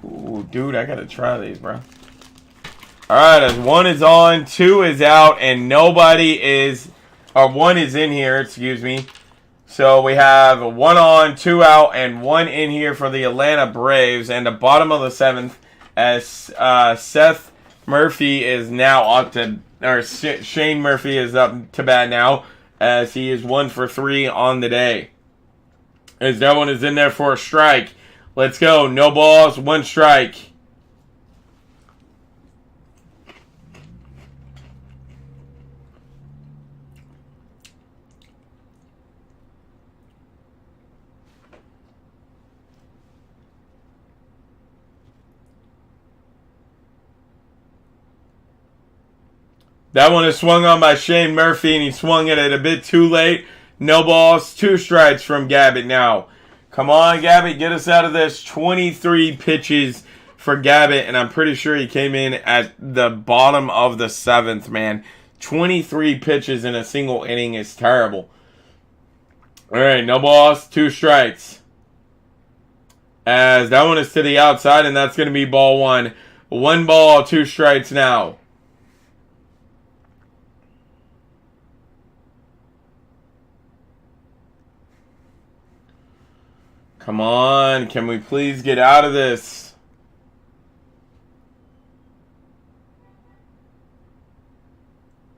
Ooh, dude, I gotta try these, bro. Alright, as 1 is on, 2 is out, and nobody is... Or 1 is in here, excuse me. So we have 1 on, 2 out, and 1 in here for the Atlanta Braves. And the bottom of the 7th, as Seth Murphy is now up to... Or Shane Murphy is up to bat now, as he is 1 for 3 on the day. As that one is in there for a strike. Let's go. No balls, 1 strike. That one is swung on by Shane Murphy, and he swung it a bit too late. No balls, 2 strikes from Gabbett now. Come on, Gabbett, get us out of this. 23 pitches for Gabbett, and I'm pretty sure he came in at the bottom of the 7th, man. 23 pitches in a single inning is terrible. All right, no balls, 2 strikes. As that one is to the outside, and that's going to be ball 1. 1 ball, 2 strikes now. Come on, can we please get out of this?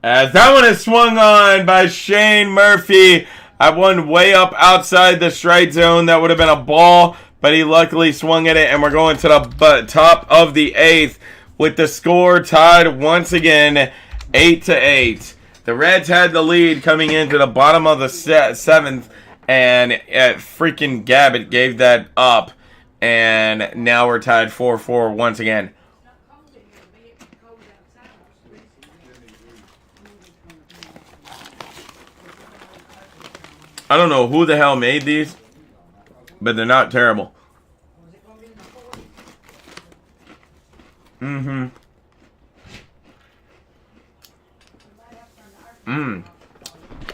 As that one is swung on by Shane Murphy. I won way up outside the strike zone. That would have been a ball, but he luckily swung at it, and we're going to the top of the 8th with the score tied once again, 8-8. The Reds had the lead coming into the bottom of the 7th. And freaking Gabbett gave that up. And now we're tied 4-4 once again. I don't know who the hell made these, but they're not terrible.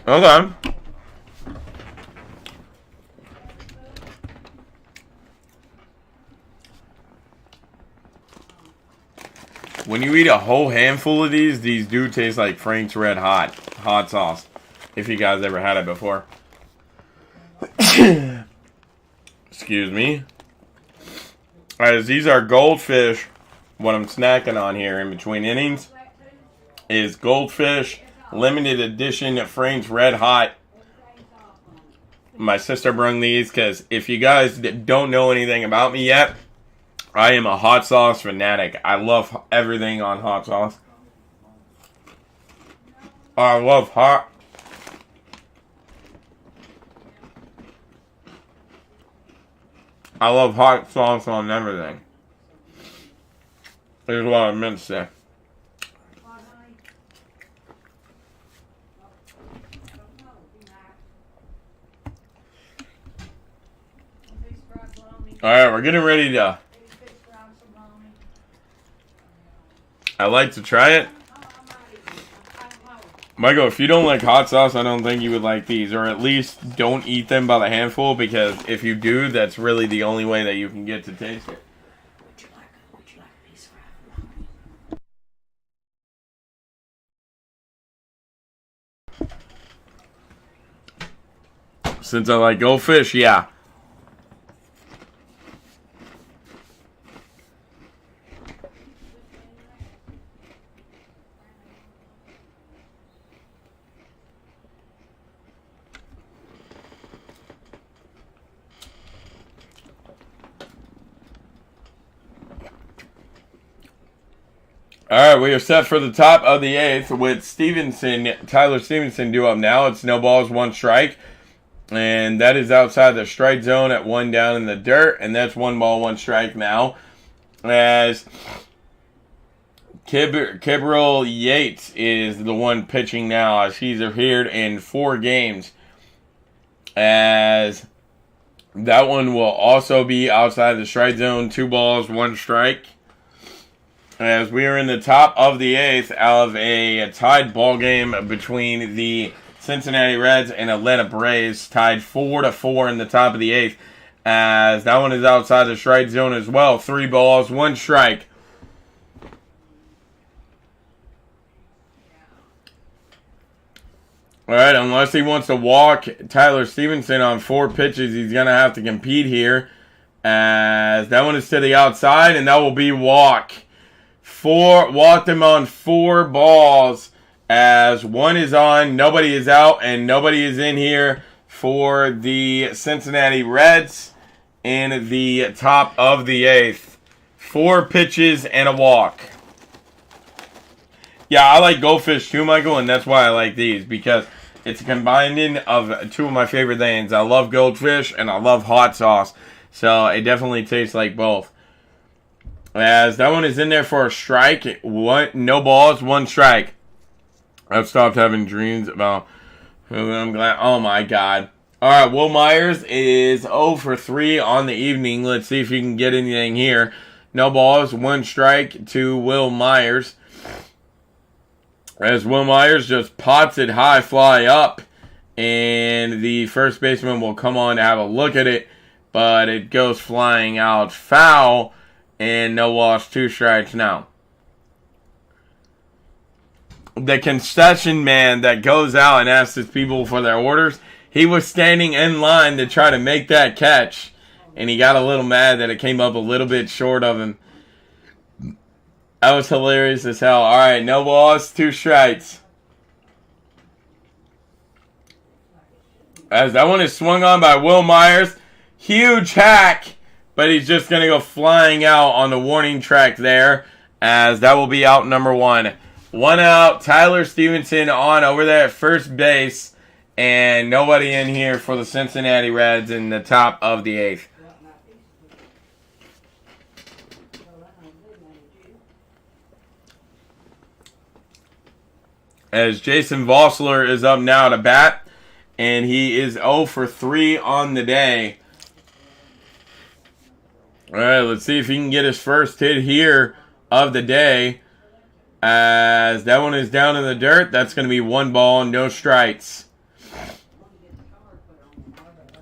Okay. When you eat a whole handful of these do taste like Frank's Red Hot sauce. If you guys ever had it before. Excuse me. As these are goldfish, what I'm snacking on here in between innings is goldfish limited edition Frank's Red Hot. My sister brung these because if you guys don't know anything about me yet, I am a hot sauce fanatic. I love everything on hot sauce. I love hot. I love hot sauce on everything. Here's what I meant to say. Alright, we're getting ready to... I like to try it. Michael, if you don't like hot sauce, I don't think you would like these. Or at least don't eat them by the handful, because if you do, that's really the only way that you can get to taste it. Would you like a piece of Since I like goldfish, yeah. All right, we are set for the top of the 8th with Tyler Stevenson due up now. It's no balls, 1 strike. And that is outside the strike zone at 1 down in the dirt. And that's 1 ball, 1 strike now. As Kibril Yates is the one pitching now, as he's appeared in 4 games. As that one will also be outside the strike zone, 2 balls, 1 strike. As we are in the top of the 8th out of a tied ball game between the Cincinnati Reds and Atlanta Braves, tied 4-4 in the top of the 8th. as that one is outside the strike zone as well. 3 balls, 1 strike. All right, unless he wants to walk Tyler Stevenson on 4 pitches, he's going to have to compete here. As that one is to the outside, and that will be walk. Walked him on 4 balls. As 1 is on, nobody is out, and nobody is in here for the Cincinnati Reds in the top of the 8th. 4 pitches and a walk. Yeah, I like goldfish too, Michael, and that's why I like these, because it's a combining of 2 of my favorite things. I love goldfish and I love hot sauce. So it definitely tastes like both. As that one is in there for a strike. No balls, 1 strike. I've stopped having dreams about who I'm glad. Oh my God. Alright, Will Myers is 0 for 3 on the evening. Let's see if you can get anything here. No balls, 1 strike to Will Myers. As Will Myers just pots it high fly up. And the first baseman will come on to have a look at it. But it goes flying out foul. And no loss, 2 strikes now. The concession man that goes out and asks his people for their orders, he was standing in line to try to make that catch. And he got a little mad that it came up a little bit short of him. That was hilarious as hell. Alright, no balls, 2 strikes. As that one is swung on by Will Myers. Huge hack. But he's just going to go flying out on the warning track there. As that will be out number 1. 1 out. Tyler Stevenson on over there at first base. And nobody in here for the Cincinnati Reds in the top of the 8th. As Jason Vossler is up now to bat. And he is 0 for 3 on the day. Alright, let's see if he can get his first hit here of the day. As that one is down in the dirt. That's going to be 1 ball, no strikes.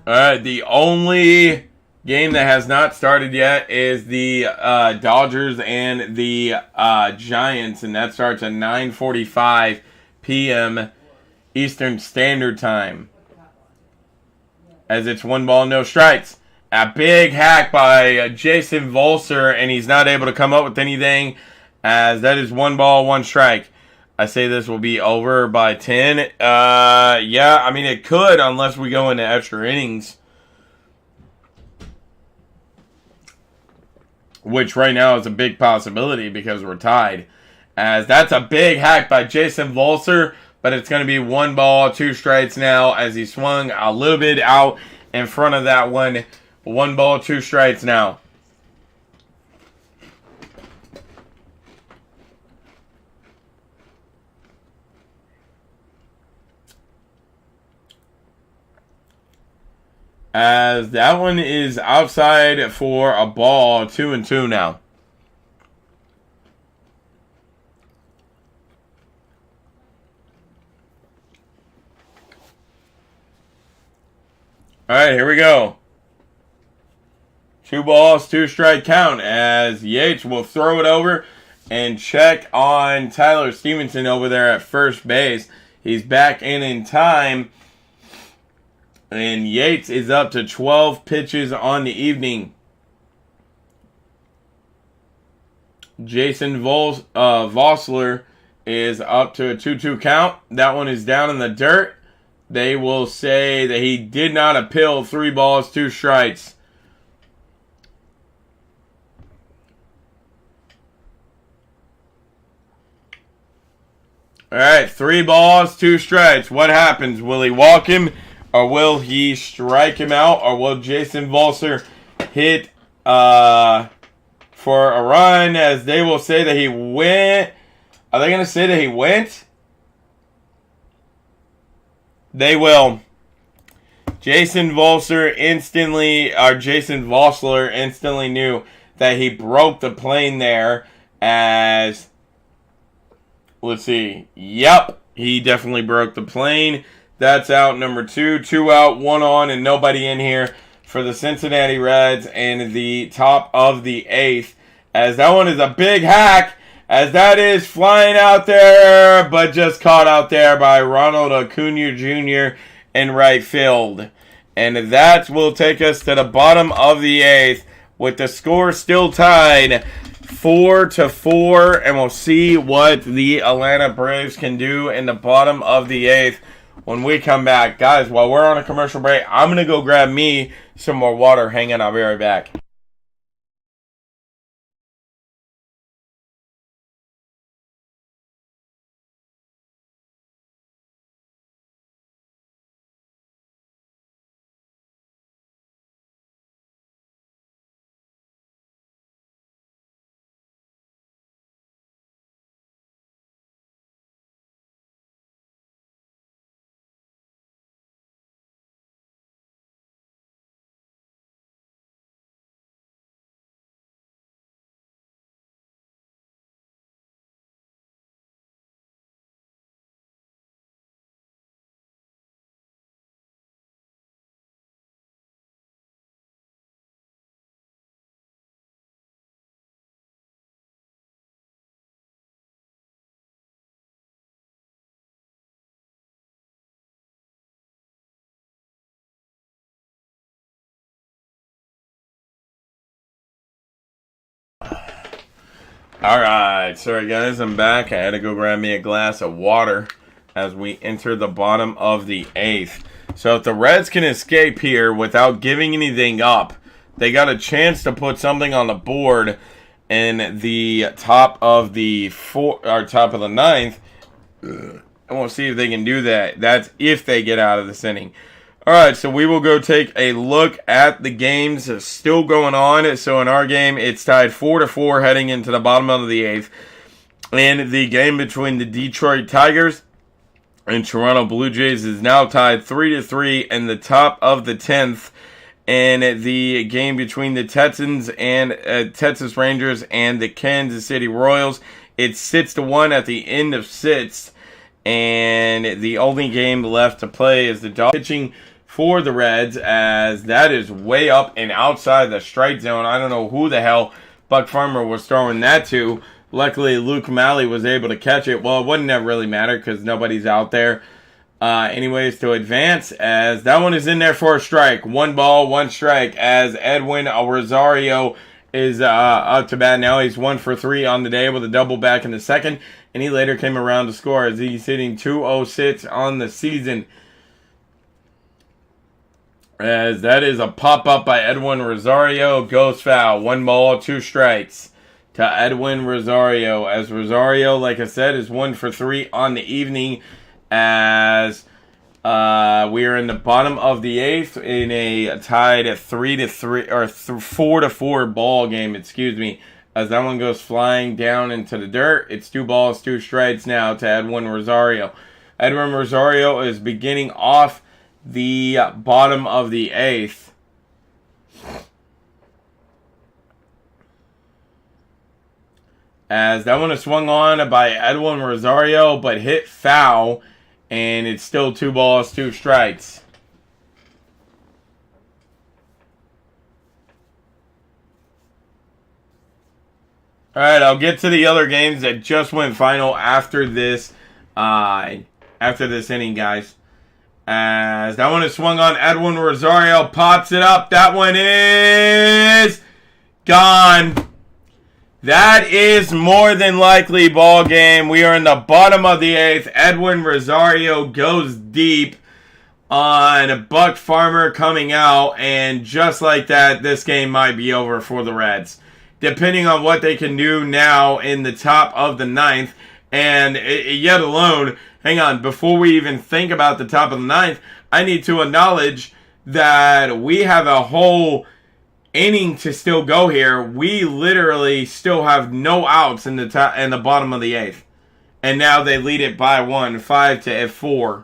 Alright, the only game that has not started yet is the Dodgers and the Giants. And that starts at 9:45 p.m. Eastern Standard Time. As it's 1 ball, no strikes. A big hack by Jason Volser, and he's not able to come up with anything, as that is 1 ball, 1 strike. I say this will be over by 10. Yeah, I mean, it could, unless we go into extra innings. Which right now is a big possibility because we're tied. As that's a big hack by Jason Volser, but it's going to be 1 ball, 2 strikes now, as he swung a little bit out in front of that one. 1 ball, 2 strikes now. As that one is outside for a ball, 2-2 now. Alright, here we go. 2 balls, 2 strike count, as Yates will throw it over and check on Tyler Stevenson over there at first base. He's back in time. And Yates is up to 12 pitches on the evening. Jason Vossler is up to a 2-2 count. That one is down in the dirt. They will say that he did not appeal. 3 balls, 2 strikes. Alright, 3 balls, 2 strikes. What happens? Will he walk him? Or will he strike him out? Or will Jason Volser hit for a run? As they will say that he went. Are they going to say that he went? They will. Jason Vossler instantly knew that he broke the plane there. As, let's see. Yep, he definitely broke the plane. That's out number 2. 2 out, 1 on, and nobody in here for the Cincinnati Reds in the top of the 8th. As that one is a big hack, as that is flying out there, but just caught out there by Ronald Acuna Jr. in right field. And that will take us to the bottom of the 8th, with the score still tied 4-4, and we'll see what the Atlanta Braves can do in the bottom of the 8th when we come back. Guys, while we're on a commercial break, I'm going to go grab me some more water. Hang on, I'll be right back. Alright, sorry guys, I'm back. I had to go grab me a glass of water as we enter the bottom of the 8th. So if the Reds can escape here without giving anything up, they got a chance to put something on the board in the top of the top of the 9th. And we'll see if they can do that. That's if they get out of this inning. Alright, so we will go take a look at the games still going on. So in our game, it's tied 4-4 heading into the bottom of the 8th. And the game between the Detroit Tigers and Toronto Blue Jays is now tied 3-3 in the top of the 10th. And the game between the Texans and Texas Rangers and the Kansas City Royals, it's 6-1 at the end of 6th. And the only game left to play is the Dodgers pitching for the Reds, as that is way up and outside the strike zone. I don't know who the hell Buck Farmer was throwing that to. Luckily, Luke Malley was able to catch it. Well, it wouldn't have really mattered because nobody's out there. Anyways, to advance, as that one is in there for a strike. 1 ball, 1 strike, as Edwin Rosario is up to bat now. He's 1 for 3 on the day with a double back in the second. And he later came around to score as he's hitting .206 on the season. As that is a pop-up by Edwin Rosario. Goes foul. 1 ball, 2 strikes to Edwin Rosario. As Rosario, like I said, is 1 for 3 on the evening. As we are in the bottom of the 8th in a tied at 3-3 or 4-4 ball game. Excuse me. As that one goes flying down into the dirt. It's 2 balls, 2 strikes now to Edwin Rosario. Edwin Rosario is beginning off the bottom of the 8th. As that one is swung on by Edwin Rosario, but hit foul. And it's still 2 balls, 2 strikes. Alright, I'll get to the other games that just went final after this inning, guys. As that one is swung on, Edwin Rosario pops it up. That one is gone. That is more than likely ball game. We are in the bottom of the 8th. Edwin Rosario goes deep on Buck Farmer coming out. And just like that, this game might be over for the Reds. Depending on what they can do now in the top of the 9th. And yet alone, hang on, before we even think about the top of the 9th, I need to acknowledge that we have a whole inning to still go here. We literally still have no outs in the bottom of the 8th. And now they lead it by 1, 5-4.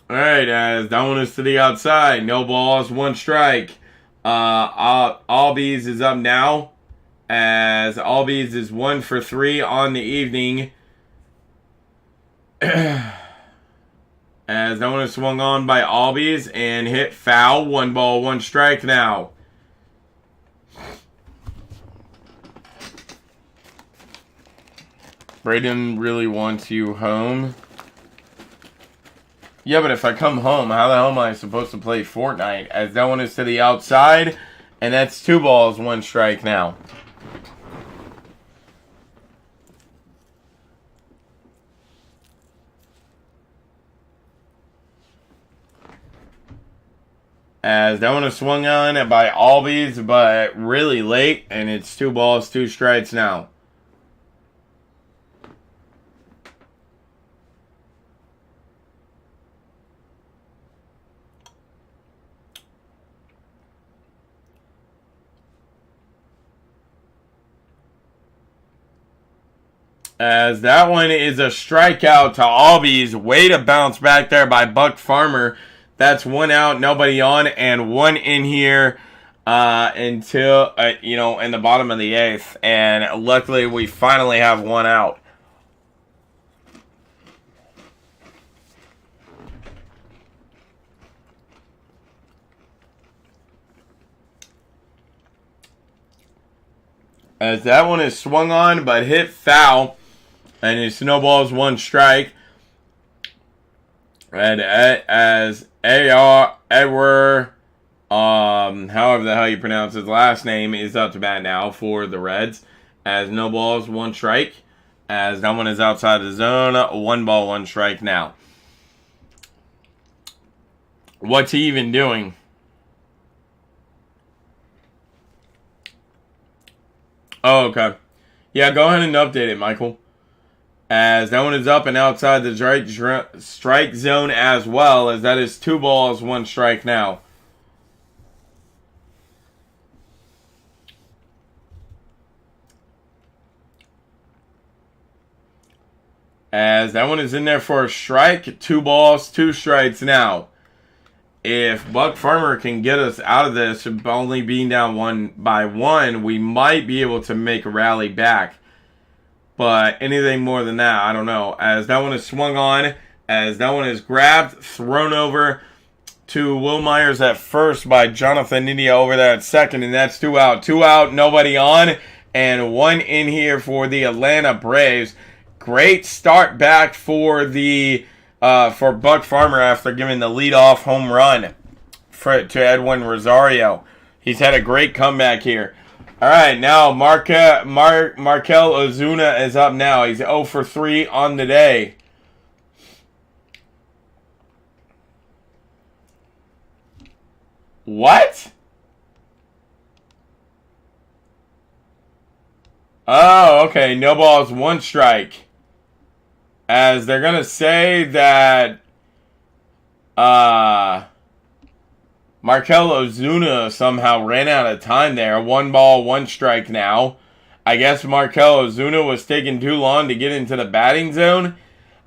Alright, as that one is to the outside. No balls, 1 strike. Albies is up now. As Albies is 1 for 3 on the evening. As that one is swung on by Albies and hit foul. 1 ball, 1 strike now. Braden really wants you home. Yeah, but if I come home, how the hell am I supposed to play Fortnite? As that one is to the outside, and that's 2 balls, 1 strike now. As that one is swung on by Albies, but really late, and it's 2 balls, 2 strikes now. As that one is a strikeout to Albies. Way to bounce back there by Buck Farmer. That's 1 out, nobody on, and 1 in here until, in the bottom of the 8th. And luckily, we finally have 1 out. As that one is swung on, but hit foul. And it snowballs 1 strike. And as Edward, however the hell you pronounce his last name, is up to bat now for the Reds. As no balls, 1 strike. As that one is outside the zone, 1 ball, 1 strike now. What's he even doing? Oh, okay. Yeah, go ahead and update it, Michael. As that one is up and outside the strike zone as well, as that is 2 balls, 1 strike now. As that one is in there for a strike, 2 balls, 2 strikes now. If Buck Farmer can get us out of this, only being down 1-1, we might be able to make a rally back. But anything more than that, I don't know. As that one is swung on, as that one is grabbed, thrown over to Will Myers at first by Jonathan India over there at second, and that's 2 out. 2 out, nobody on, and 1 in here for the Atlanta Braves. Great start back for the for Buck Farmer after giving the leadoff home run to Edwin Rosario. He's had a great comeback here. All right, now Markel Ozuna is up now. He's 0 for 3 on the day. What? Oh, okay. No balls, 1 strike. As they're going to say that Markel Ozuna somehow ran out of time there. 1 ball, 1 strike now. I guess Markel Ozuna was taking too long to get into the batting zone.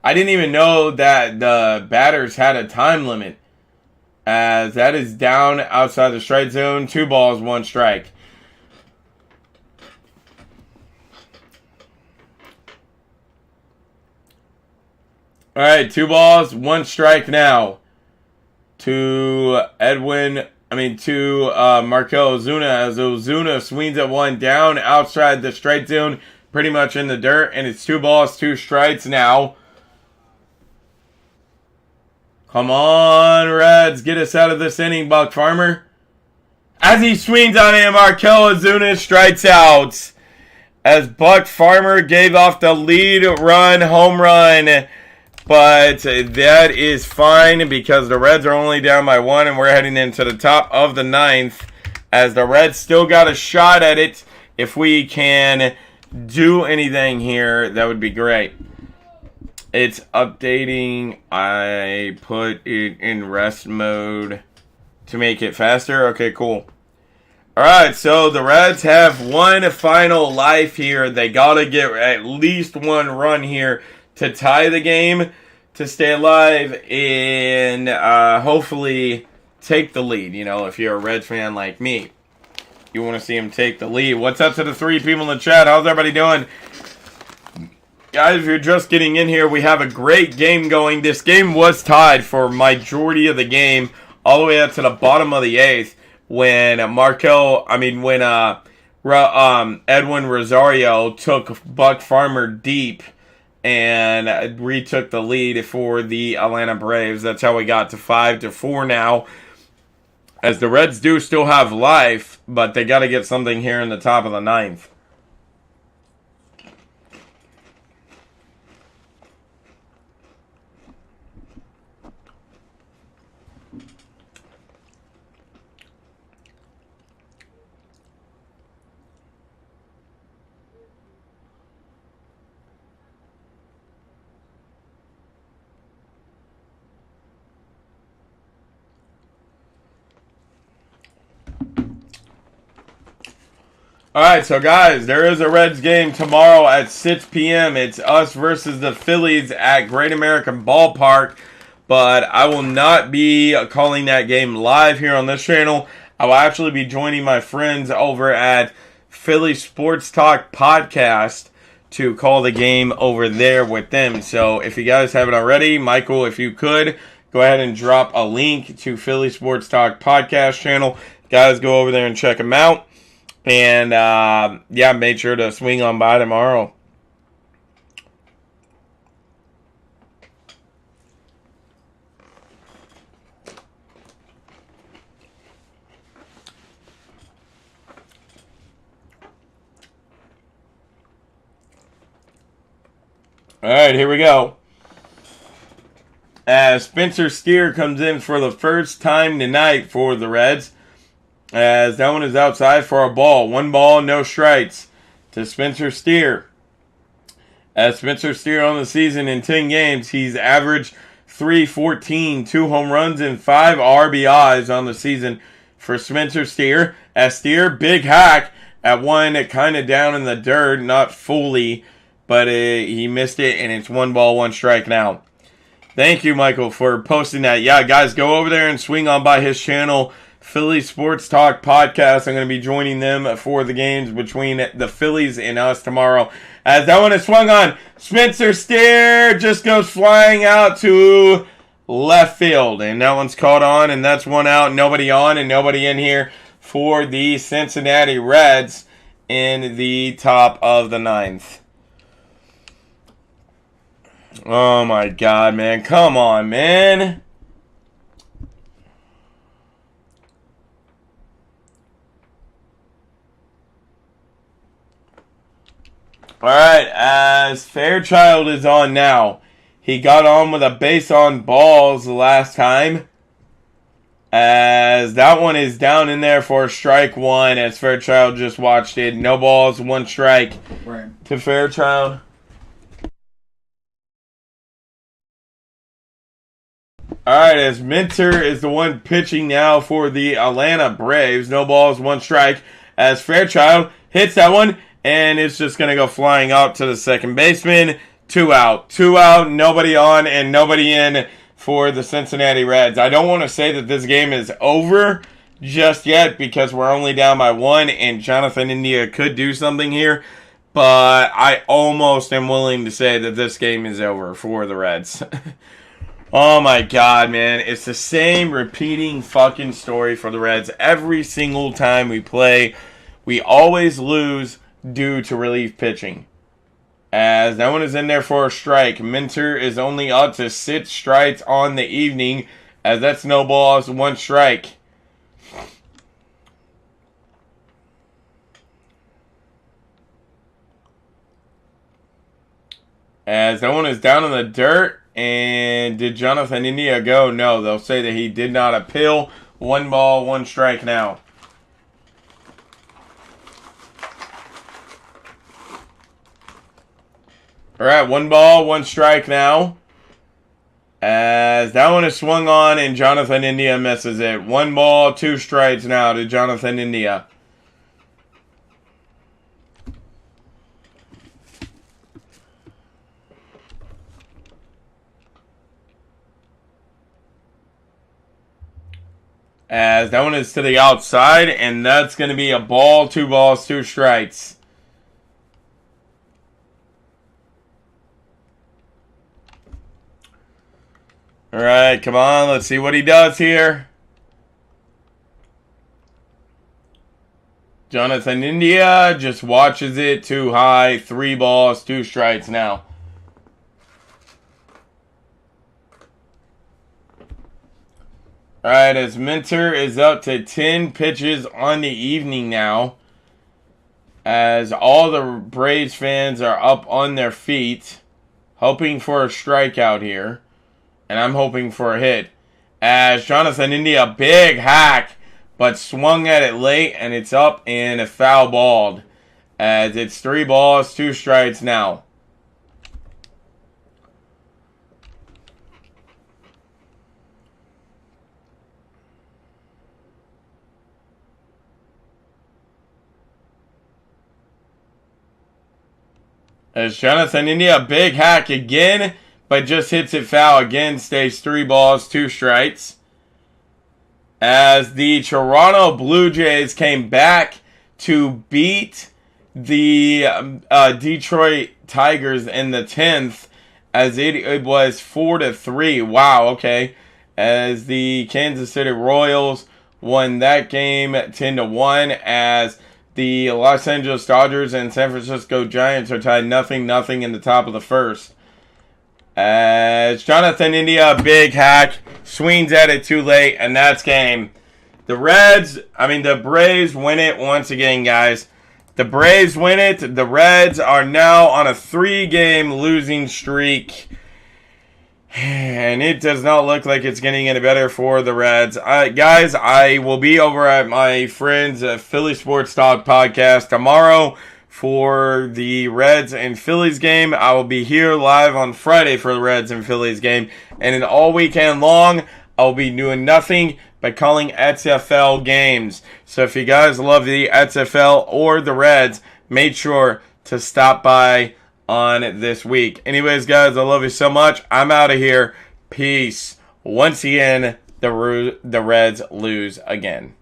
I didn't even know that the batters had a time limit. As that is down outside the strike zone. 2 balls, 1 strike. All right, 2 balls, 1 strike now. To Markel Ozuna, as Ozuna swings at 1 down outside the strike zone, pretty much in the dirt, and it's 2 balls, 2 strikes now. Come on, Reds, get us out of this inning, Buck Farmer. As he swings on him, Markel Ozuna strikes out. As Buck Farmer gave off the lead run, home run. But that is fine because the Reds are only down by 1 and we're heading into the top of the 9th. As the Reds still got a shot at it. If we can do anything here, that would be great. It's updating. I put it in rest mode to make it faster. Okay, cool. Alright, so the Reds have 1 final life here. They got to get at least 1 run here to tie the game, to stay alive, and hopefully take the lead. You know, if you're a Reds fan like me, you want to see him take the lead. What's up to the 3 people in the chat? How's everybody doing? Guys, if you're just getting in here, we have a great game going. This game was tied for majority of the game, all the way up to the bottom of the 8th, when Edwin Rosario took Buck Farmer deep and retook the lead for the Atlanta Braves. That's how we got to 5-4 now. As the Reds do still have life, but they got to get something here in the top of the 9th. Alright, so guys, there is a Reds game tomorrow at 6 p.m. It's us versus the Phillies at Great American Ballpark. But I will not be calling that game live here on this channel. I will actually be joining my friends over at Philly Sports Talk Podcast to call the game over there with them. So if you guys haven't already, Michael, if you could, go ahead and drop a link to Philly Sports Talk Podcast channel. Guys, go over there and check them out. And, yeah, make sure to swing on by tomorrow. Alright, here we go. As Spencer Steer comes in for the first time tonight for the Reds. As that one is outside for a ball. 1 ball, no strikes to Spencer Steer. As Spencer Steer on the season in 10 games, he's averaged .314, 2 home runs, and 5 RBIs on the season for Spencer Steer. As Steer, big hack at one kind of down in the dirt, not fully, but he missed it, and it's 1 ball, 1 strike now. Thank you, Michael, for posting that. Yeah, guys, go over there and swing on by his channel, Philly Sports Talk Podcast. I'm going to be joining them for the games between the Phillies and us tomorrow. As that one is swung on, Spencer Steer just goes flying out to left field. And that one's caught on, and that's 1 out, nobody on and nobody in here for the Cincinnati Reds in the top of the 9th. Oh my God, man. Come on, man. Alright, as Fairchild is on now. He got on with a base on balls the last time. As that one is down in there for strike 1, as Fairchild just watched it. No balls, 1 strike to Fairchild. Alright, as Minter is the one pitching now for the Atlanta Braves. No balls, 1 strike. As Fairchild hits that one, and it's just going to go flying up to the second baseman. 2 out. 2 out, nobody on, and nobody in for the Cincinnati Reds. I don't want to say that this game is over just yet because we're only down by 1, and Jonathan India could do something here. But I almost am willing to say that this game is over for the Reds. Oh my God, man. It's the same repeating fucking story for the Reds. Every single time we play, we always lose due to relief pitching. As that one is in there for a strike. Minter is only up to 6 strikes on the evening, as that's no balls, 1 strike. As that one is down in the dirt. And did Jonathan India go? No, they'll say that he did not appeal. 1 ball, 1 strike now. Alright, 1 ball, 1 strike now. As that one is swung on and Jonathan India misses it. 1 ball, 2 strikes now to Jonathan India. As that one is to the outside, and that's going to be a ball, 2 balls, 2 strikes. All right, come on. Let's see what he does here. Jonathan India just watches it too high. 3 balls, 2 strikes now. All right, as Minter is up to 10 pitches on the evening now. As all the Braves fans are up on their feet, hoping for a strikeout here. And I'm hoping for a hit. As Jonathan India, big hack, but swung at it late, and it's up and a foul balled. As it's 3 balls, 2 strikes now. As Jonathan India, big hack again, but just hits it foul again. Stays 3 balls, 2 strikes. As the Toronto Blue Jays came back to beat the Detroit Tigers in the 10th, as it was 4-3. Wow, okay. As the Kansas City Royals won that game 10-1, as the Los Angeles Dodgers and San Francisco Giants are tied 0-0 in the top of the first. As Jonathan India, big hack, swings at it too late, and that's game. The Braves win it once again, guys. The Braves win it. The Reds are now on a 3-game losing streak. And it does not look like it's getting any better for the Reds. Guys, I will be over at my friends at Philly Sports Talk podcast tomorrow for the Reds and Phillies game. I will be here live on Friday for the Reds and Phillies game. And then all weekend long, I'll be doing nothing but calling XFL games. So if you guys love the XFL or the Reds, make sure to stop by on this week. Anyways, guys, I love you so much. I'm out of here. Peace. Once again, the Reds lose again.